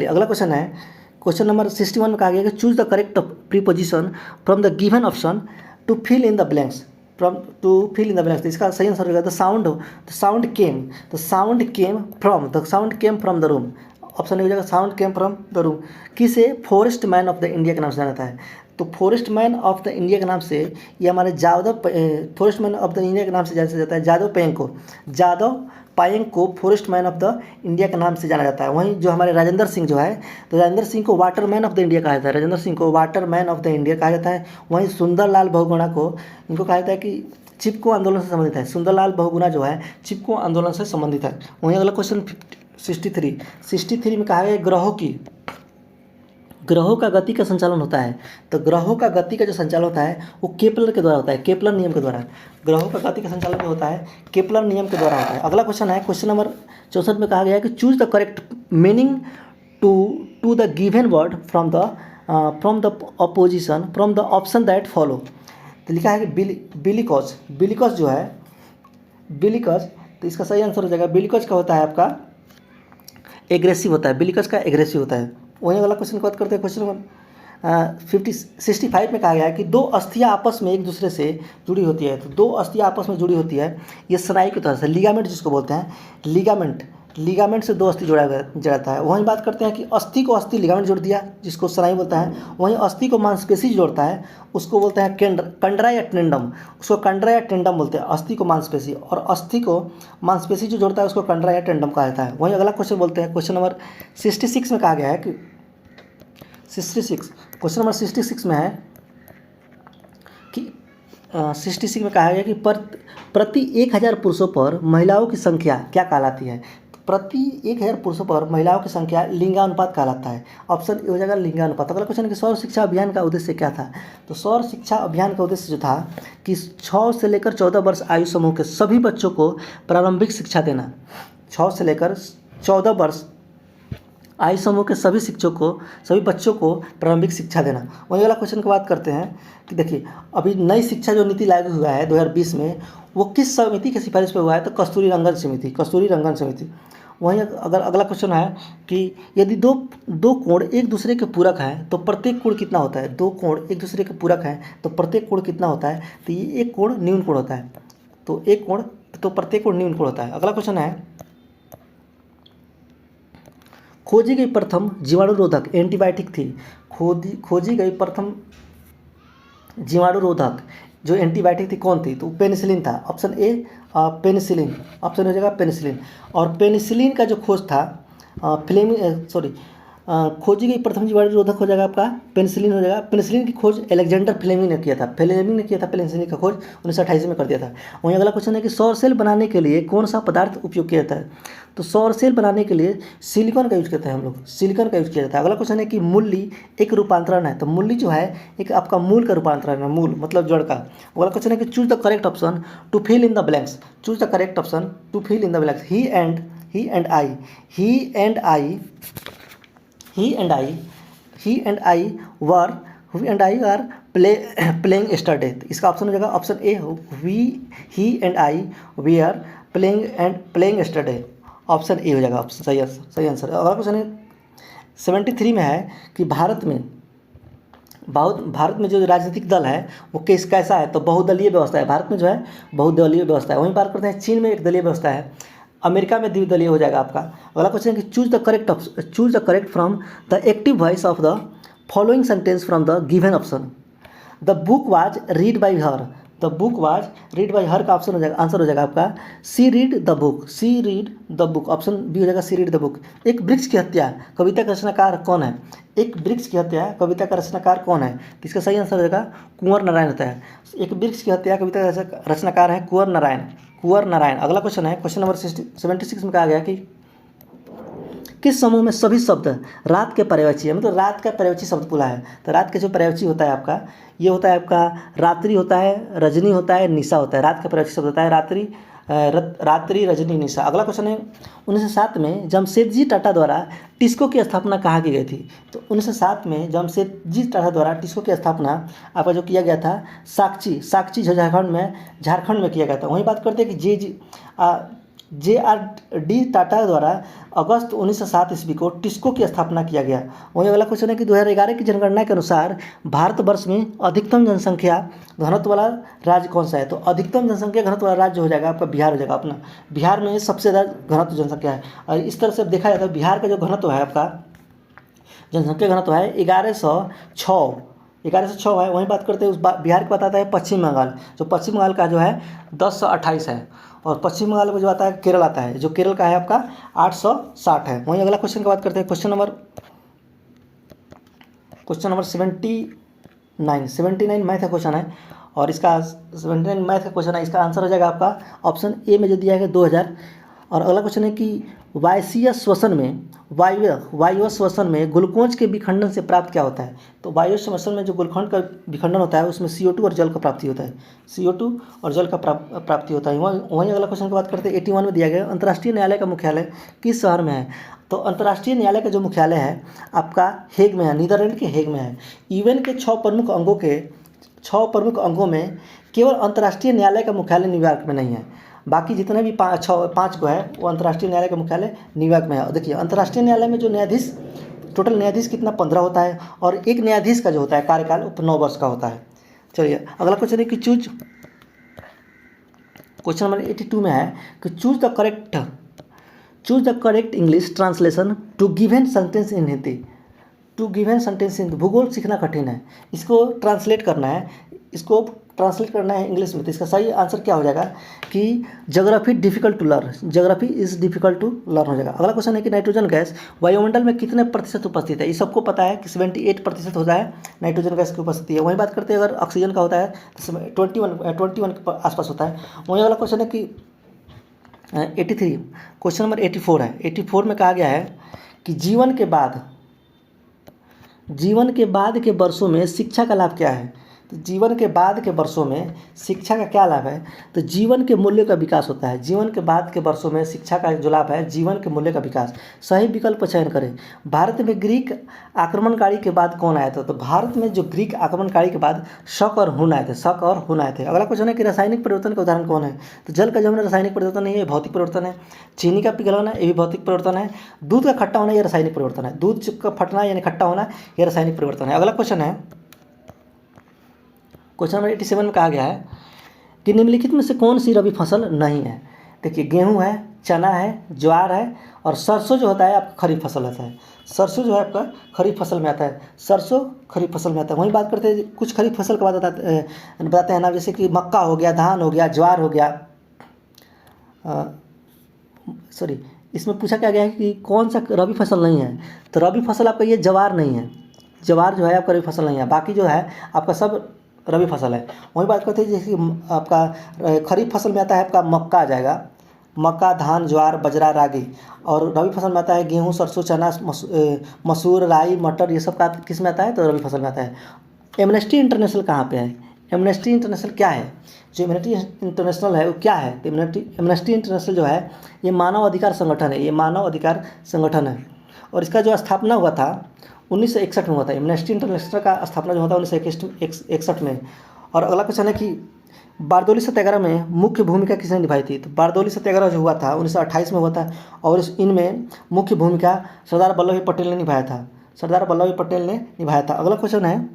अगला क्वेश्चन है क्वेश्चन नंबर 61 में कहा गया कि choose the correct preposition from the given option to fill in the blanks. तो इसका सही आंसर होगा the sound came from the room. Option हो जाएगा sound came from the room. किसे forest man of the India के नाम से जाना जाता है? तो forest man of the India के नाम से ये हमारे forest man of the India के नाम से जाना जाता है जादव पायेंग को forest man of the India के नाम से जाना जाता है। वहीं जो हमारे राजेंद्र सिंह जो है, तो राजेंद्र सिंह को water man of the India कहा जाता है, कहा जाता है। वहीं सुंदरलाल बहुगुणा को इनको कहा जाता है कि चिपको आंदोलन से संबंधित है। सुंदरलाल बहुगुणा जो है चिपको आंदोलन से संबंधित है। वहीं अगला क्वेश्चन 63 में कहा गया ग्रहों का गति का संचालन होता है। तो ग्रहों का गति का जो संचालन होता है वो केपलर के द्वारा होता है, केपलर नियम के द्वारा। ग्रहों का गति का संचालन जो होता है केपलर नियम के द्वारा होता है। अगला क्वेश्चन है क्वेश्चन नंबर 64 में कहा गया है कि choose the correct meaning to the given word from the opposition from the option that follow. तो लिखा है कि बिलिकॉज जो है बिलिकॉज, तो इसका सही आंसर हो जाएगा बिलिकॉज का होता है आपका एग्रेसिव होता है, बिलिकॉज का एग्रेसिव होता है। वहीं वाला क्वेश्चन की बात करते हैं क्वेश्चन नंबर 65 में कहा गया है कि दो अस्थियां आपस में एक दूसरे से जुड़ी होती है। तो दो अस्थियां आपस में जुड़ी होती है, ये स्नायु की तरह से, लिगामेंट जिसको बोलते हैं, लिगामेंट से दो अस्थि जोड़ा जाता है। वहीं बात करते हैं कि अस्थि को अस्थि लिगामेंट जोड़ दिया जिसको स्नायु बोलता है। वहीं अस्थि को मांसपेशी जोड़ता है उसको बोलते हैं कंडरा या टेंडम, उसको कंडरा या टेंडम बोलते हैं। अस्थि को मांसपेशी और अस्थि को मांसपेशी जो जोड़ता है उसको कंडरा या टेंडम कहा जाता है। वहीं अगला क्वेश्चन बोलते हैं क्वेश्चन नंबर 66 में कहा गया है कि 66 में है कि 66 में कहा गया कि प्रति 1000 पुरुषों पर महिलाओं की संख्या क्या कहलाती है? प्रति 1000 पुरुषों पर महिलाओं की संख्या लिंगानुपात कहलाता है। ऑप्शन ए हो जाएगा लिंगानुपात। अगला क्वेश्चन है कि सौर शिक्षा अभियान का उद्देश्य क्या था? तो सौर शिक्षा अभियान का उद्देश्य जो था कि 6 से लेकर 14 वर्ष आयु समूह के सभी बच्चों को प्रारंभिक शिक्षा देना। 6 से लेकर 14 वर्ष आयु समूह के सभी बच्चों को प्रारंभिक शिक्षा देना। वही वाला क्वेश्चन की बात करते हैं कि देखिए अभी नई शिक्षा जो नीति लागू हुआ है 2020 में, वो किस समिति की सिफारिश पर हुआ है? तो कस्तूरी रंगन समिति। वहीं अगर अगला क्वेश्चन है कि यदि दो कोण एक दूसरे के पूरक हैं तो प्रत्येक कोण कितना होता है? दो कोण एक दूसरे के पूरक हैं तो प्रत्येक कोण कितना होता है? तो ये एक कोण न्यून कोण होता है, तो प्रत्येक कोण न्यून कोण होता है। अगला क्वेश्चन है खोजी गई प्रथम जीवाणुरोधक एंटीबायोटिक थी। खोजी गई प्रथम जीवाणुरोधक जो एंटीबायोटिक थी कौन थी? तो पेनिसिलिन था। ऑप्शन ए पेनिसिलिन, ऑप्शन हो जाएगा पेनिसिलिन। और पेनिसिलिन का जो खोज था खोजी गई प्रथम जीवाणुरोधक हो जाएगा आपका पेनिसिलिन हो जाएगा। पेनिसिलिन की खोज अलेक्जेंडर फ्लेमिंग ने किया था। पेनिसिलिन का खोज 1928 में कर दिया था। वहीं अगला क्वेश्चन है कि सौर सेल बनाने के लिए कौन सा पदार्थ उपयोग किया जाता है? तो सौर सेल बनाने के लिए सिलिकॉन का यूज करते हैं हम लोग, सिलिकॉन का यूज किया जाता है। अगला क्वेश्चन है कि मूली एक रूपांतरण है। तो मूली जो है एक आपका मूल का रूपांतरण है, मूल मतलब जड़ का। अगला क्वेश्चन है कि choose the correct option to fill in the blanks. He and I are playing yesterday। इसका ऑप्शन हो जाएगा option A he and I we are playing yesterday। Option A हो जाएगा ऑप्शन सही आंसर। अगला क्वेश्चन है 73 में है कि भारत भारत में जो राजनीतिक दल है वो कैसा है, तो बहुदलीय व्यवस्था है। भारत में जो है बहुदलीय व्यवस्था है। वहीं बात करते हैं चीन में एक दलीय व्यवस्था है, अमेरिका में द्विदलीय हो जाएगा आपका। अगला क्वेश्चन है कि choose the correct from the active voice of the following sentence from the given option. The book was read by her, the book was read by her का ऑप्शन हो जाएगा, आंसर हो जाएगा आपका she read the book, she read the book, option B हो जाएगा सी read the book. एक वृक्ष की हत्या कविता का रचनाकार कौन है? एक वृक्ष की हत्या कविता का रचनाकार कौन है? इसका सही आंसर हो जाएगा कुंवर नारायण होता है। एक वृक्ष की हत्या कविता का रचनाकार है कुंवर नारायण, कुंवर नारायण। अगला क्वेश्चन है, क्वेश्चन नंबर 76 में कहा गया कि किस समूह में सभी शब्द रात के पर्यायवाची है, मतलब रात का पर्यायवाची शब्द बोला है। तो रात के जो पर्यायवाची होता है आपका, ये होता है आपका रात्रि होता है, रजनी होता है, निशा होता है। रात का पर्यायवाची शब्द होता है रात्रि, रजनी, निशा। अगला क्वेश्चन है 1907 में जमशेदजी टाटा द्वारा टिस्को की स्थापना कहाँ की गई थी? तो 1907 में जमशेदजी टाटा द्वारा टिस्को की स्थापना आपका जो किया गया था साक्षी झारखंड में किया गया था। वहीं बात करते हैं कि JRD टाटा द्वारा अगस्त 1907 ईस्वी को टिस्को की स्थापना किया गया। वहीं अगला क्वेश्चन है कि 2011 की जनगणना के अनुसार भारतवर्ष में अधिकतम जनसंख्या घनत्व वाला राज्य कौन सा है? तो अधिकतम जनसंख्या घनत्व वाला राज्य हो जाएगा आपका बिहार हो जाएगा अपना। बिहार में सबसे ज़्यादा घनत्व जनसंख्या है। और इस तरह से देखा जाता है बिहार का जो घनत्व है आपका जनसंख्या घनत्व है 1106 है। वहीं बात करते हैं उस बिहार का बताता है पश्चिम बंगाल, जो पश्चिम बंगाल का जो है 1028 है। और पश्चिम बंगाल में जो आता है केरल आता है, जो केरल का है आपका 860 है। वहीं अगला क्वेश्चन की बात करते हैं, क्वेश्चन नंबर 79 मैथ का क्वेश्चन है। और इसका 79 मैथ का क्वेश्चन है, इसका आंसर हो जाएगा आपका ऑप्शन ए में जो दिया है 2000। और अगला क्वेश्चन है कि वायवीय श्वसन में ग्लूकोज के विखंडन से प्राप्त क्या होता है? तो वायवीय श्वसन में जो ग्लूकोज का विखंडन होता है उसमें CO2 और जल का प्राप्ति होता है, CO2 और जल का प्राप्ति होता है। वहीं अगला क्वेश्चन की बात करते हैं 81 में दिया गया अंतर्राष्ट्रीय न्यायालय का मुख्यालय किस शहर में है? तो अंतर्राष्ट्रीय न्यायालय का जो मुख्यालय है आपका हेग में है, नीदरलैंड के हेग में है। यूएन के 6 प्रमुख अंगों में केवल अंतर्राष्ट्रीय न्यायालय का मुख्यालय न्यूयॉर्क में नहीं है, बाकी जितने भी 5 को है वो अंतर्राष्ट्रीय न्यायालय का मुख्यालय न्यूयॉर्क में है। देखिए अंतर्राष्ट्रीय न्यायालय में जो न्यायाधीश टोटल न्यायाधीश कितना 15 होता है, और एक न्यायाधीश का जो होता है कार्यकाल 9 वर्ष का होता है। चलिए अगला क्वेश्चन है कि क्वेश्चन नंबर 82 में है कि choose the correct English translation to given sentence in Hindi. भूगोल सीखना कठिन है, इसको ट्रांसलेट करना है इंग्लिश में। तो इसका सही आंसर क्या हो जाएगा कि geography is difficult to learn हो जाएगा। अगला क्वेश्चन है कि नाइट्रोजन गैस वायुमंडल में कितने प्रतिशत उपस्थित है? ये सबको पता है कि 78% होता है नाइट्रोजन गैस की उपस्थिति है। वहीं बात करते हैं अगर ऑक्सीजन का होता है तो 21 के आसपास होता है। वहीं अगला क्वेश्चन है कि 83 क्वेश्चन नंबर 84 है। 84 में कहा गया है कि जीवन के बाद के वर्षों में शिक्षा का लाभ क्या है? तो जीवन के बाद के वर्षों में शिक्षा का क्या लाभ है? तो जीवन के मूल्य का विकास होता है। जीवन के बाद के वर्षों में शिक्षा का जो लाभ है जीवन के मूल्य का विकास। सही विकल्प का चयन करें। भारत में ग्रीक आक्रमणकारी के बाद कौन आया था? तो भारत में जो ग्रीक आक्रमणकारी के बाद शक और हुन आए थे। अगला क्वेश्चन है कि रासायनिक परिवर्तन का उदाहरण कौन है? तो जल का जमना रासायनिक परिवर्तन नहीं है, भौतिक परिवर्तन है। चीनी का पिघलना ये भी भौतिक परिवर्तन है। दूध का खट्टा होना ये रासायनिक परिवर्तन है। दूध का फटना यानी खट्टा होना ये रासायनिक परिवर्तन है। अगला क्वेश्चन है क्वेश्चन नंबर 87 में कहा गया है कि निम्नलिखित में से कौन सी रबी फसल नहीं है? देखिए गेहूं है, चना है, ज्वार है और सरसों जो होता है आपका खरीफ फसल आता है। सरसों जो है आपका खरीफ फसल में आता है। वहीं बात करते हैं कुछ खरीफ फसल के बाद बताते हैं ना, जैसे कि मक्का हो गया, धान हो गया, ज्वार हो गया। इसमें पूछा क्या गया है कि कौन सा रबी फसल नहीं है? तो रबी फसल आपका ये ज्वार नहीं है। ज्वार जो है आपका रबी फसल नहीं है, बाकी जो है आपका सब रबी फसल है। वही बात करते हैं जैसे आपका खरीफ फसल में आता है आपका मक्का आ जाएगा, मक्का, धान, ज्वार, बजरा, रागी। और रबी फसल में आता है गेहूं, सरसों, चना, मसूर, राई, मटर, ये सब का किस में आता है? तो रबी फसल में आता है। एमनेस्टी इंटरनेशनल कहाँ पे है? एमनेस्टी इंटरनेशनल क्या है? जो एमनेस्टी इंटरनेशनल है वो क्या है? तो एमनेस्टी इंटरनेशनल जो है ये मानव अधिकार संगठन है। और इसका जो स्थापना हुआ था 1961 में हुआ था। एमनेस्टी इंटरनेशनल का स्थापना जो होता है 1961 में। और अगला क्वेश्चन है कि बारदोली सत्याग्रह में मुख्य भूमिका किसने निभाई थी? तो बारदोली सत्याग्रह जो हुआ था 1928 में हुआ था, और इनमें मुख्य भूमिका सरदार वल्लभ भाई पटेल ने निभाया था। अगला क्वेश्चन है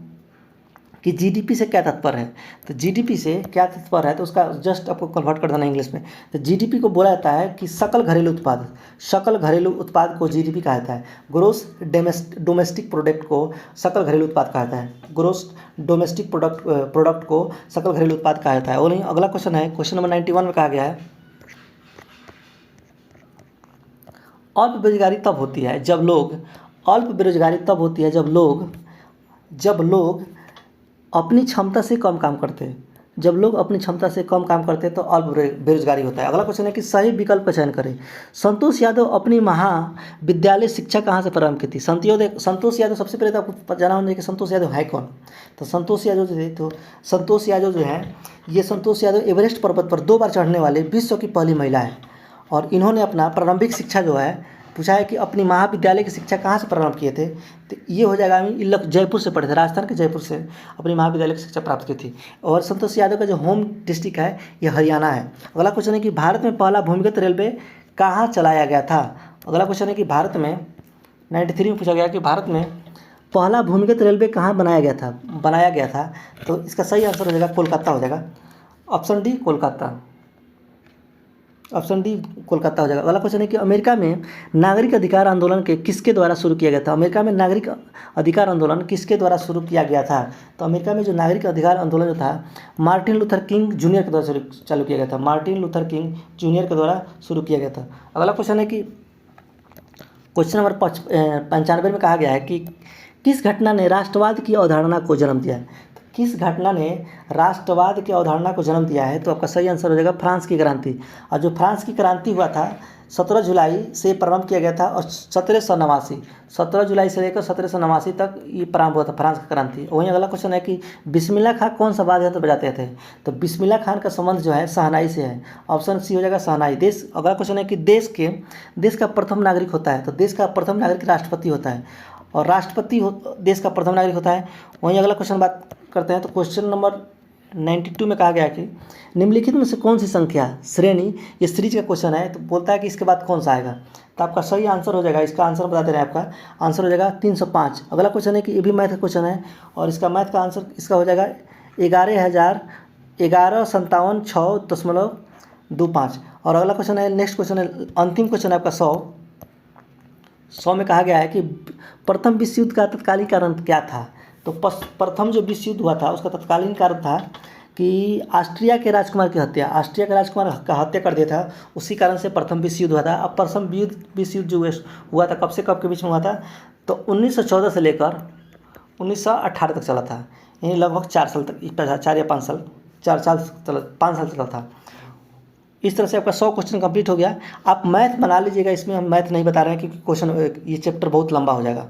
कि जीडीपी से क्या तात्पर्य है। तो जीडीपी से क्या तात्पर्य है तो उसका जस्ट आपको कन्वर्ट कर देना इंग्लिश में। तो जीडीपी को बोला जाता है कि सकल घरेलू उत्पाद, सकल घरेलू उत्पाद को जीडीपी कहा जाता है। ग्रोस डोमेस्टिक प्रोडक्ट को सकल घरेलू उत्पाद कहा जाता है। ग्रोस डोमेस्टिक प्रोडक्ट को सकल घरेलू उत्पाद कहा जाता है। और अगला क्वेश्चन है, क्वेश्चन नंबर 91 में कहा गया है, अल्प बेरोजगारी तब होती है जब लोग, अल्प बेरोजगारी तब होती है जब लोग अपनी क्षमता से कम काम करते हैं। जब लोग अपनी क्षमता से कम काम करते हैं तो अल्प बेरोजगारी होता है। अगला क्वेश्चन है कि सही विकल्प का चयन करें। संतोष यादव अपनी महाविद्यालय शिक्षा कहाँ से प्रारंभ की थी। संतोष यादव, सबसे पहले तो आपको जाना होना चाहिए कि संतोष यादव है कौन। तो संतोष यादव जो है, तो संतोष यादव जो है, ये संतोष यादव एवरेस्ट पर्वत पर 2 बार चढ़ने वाले विश्व की पहली महिला है। और इन्होंने अपना प्रारंभिक शिक्षा जो है, पूछा है कि अपनी महाविद्यालय की शिक्षा कहाँ से प्रारंभ किए थे, तो ये हो जाएगा, जयपुर से पढ़े थे, राजस्थान के जयपुर से अपनी महाविद्यालय की शिक्षा प्राप्त की थी। और संतोष यादव का जो होम डिस्ट्रिक्ट है ये हरियाणा है। अगला क्वेश्चन है कि भारत में पहला भूमिगत रेलवे कहाँ चलाया गया था। अगला क्वेश्चन है कि भारत में 93 में पूछा गया कि भारत में पहला भूमिगत रेलवे कहाँ बनाया गया था। तो इसका सही आंसर हो जाएगा कोलकाता हो जाएगा। Option D Kolkata, option D Kolkata हो जाएगा। अगला क्वेश्चन है कि अमेरिका में नागरिक अधिकार आंदोलन के किसके द्वारा शुरू किया गया था। अमेरिका में नागरिक अधिकार आंदोलन किसके द्वारा शुरू किया गया था। तो अमेरिका में जो नागरिक अधिकार आंदोलन जो था, मार्टिन लूथर किंग जूनियर के द्वारा चालू किया गया था। मार्टिन लूथर किंग जूनियर के द्वारा शुरू किया गया था। अगला क्वेश्चन है कि क्वेश्चन नंबर 95 में कहा गया है कि किस घटना ने राष्ट्रवाद की अवधारणा को जन्म दिया है। किस घटना ने राष्ट्रवाद की अवधारणा को जन्म दिया है। तो आपका सही आंसर हो जाएगा फ्रांस की क्रांति। और जो फ्रांस की क्रांति हुआ था 17 जुलाई से प्रारंभ किया गया था और 17 जुलाई से लेकर 1789 तक ये प्रारंभ हुआ था फ्रांस की क्रांति। वहीं अगला क्वेश्चन है कि बिस्मिल्लाह खां कौन सा वाद्य यंत्र बजाते थे। तो बिस्मिल्लाह खान का संबंध जो है शहनाई से है। ऑप्शन सी हो जाएगा शहनाई। अगला क्वेश्चन है कि देश का प्रथम नागरिक होता है। तो देश का प्रथम नागरिक राष्ट्रपति होता है और राष्ट्रपति देश का प्रथम नागरिक होता है। वहीं अगला क्वेश्चन बात करते हैं। तो क्वेश्चन नंबर 92 में कहा गया कि निम्नलिखित में से कौन सी संख्या श्रेणी, ये सीरीज का क्वेश्चन है, तो बोलता है कि इसके बाद कौन सा आएगा। तो आपका सही आंसर हो जाएगा, इसका आंसर बता दे रहे हैं, आपका आंसर हो जाएगा 305। अगला क्वेश्चन है कि ये भी मैथ का क्वेश्चन है और इसका मैथ का आंसर इसका हो जाएगा 11,11,57,6.25। और अगला क्वेश्चन है, नेक्स्ट क्वेश्चन है, अंतिम क्वेश्चन है आपका 100 में कहा गया है कि प्रथम विश्व युद्ध का तत्कालीन कारण क्या था। तो प्रथम जो विश्व युद्ध हुआ था उसका तत्कालीन कारण था कि ऑस्ट्रिया के राजकुमार का हत्या कर दिया था, उसी कारण से प्रथम विश्व युद्ध हुआ था। अब प्रथम विश्व युद्ध जो हुआ था कब से कब के बीच में हुआ था, तो 1914 से लेकर 1918 तक चला था, यानी लगभग 4 साल तक, 4 या 5 साल, 5 साल चला था। इस तरह से आपका 100 क्वेश्चन कंप्लीट हो गया। आप मैथ बना लीजिएगा, इसमें हम मैथ नहीं बता रहे हैं क्योंकि क्वेश्चन ये चैप्टर बहुत लंबा हो जाएगा।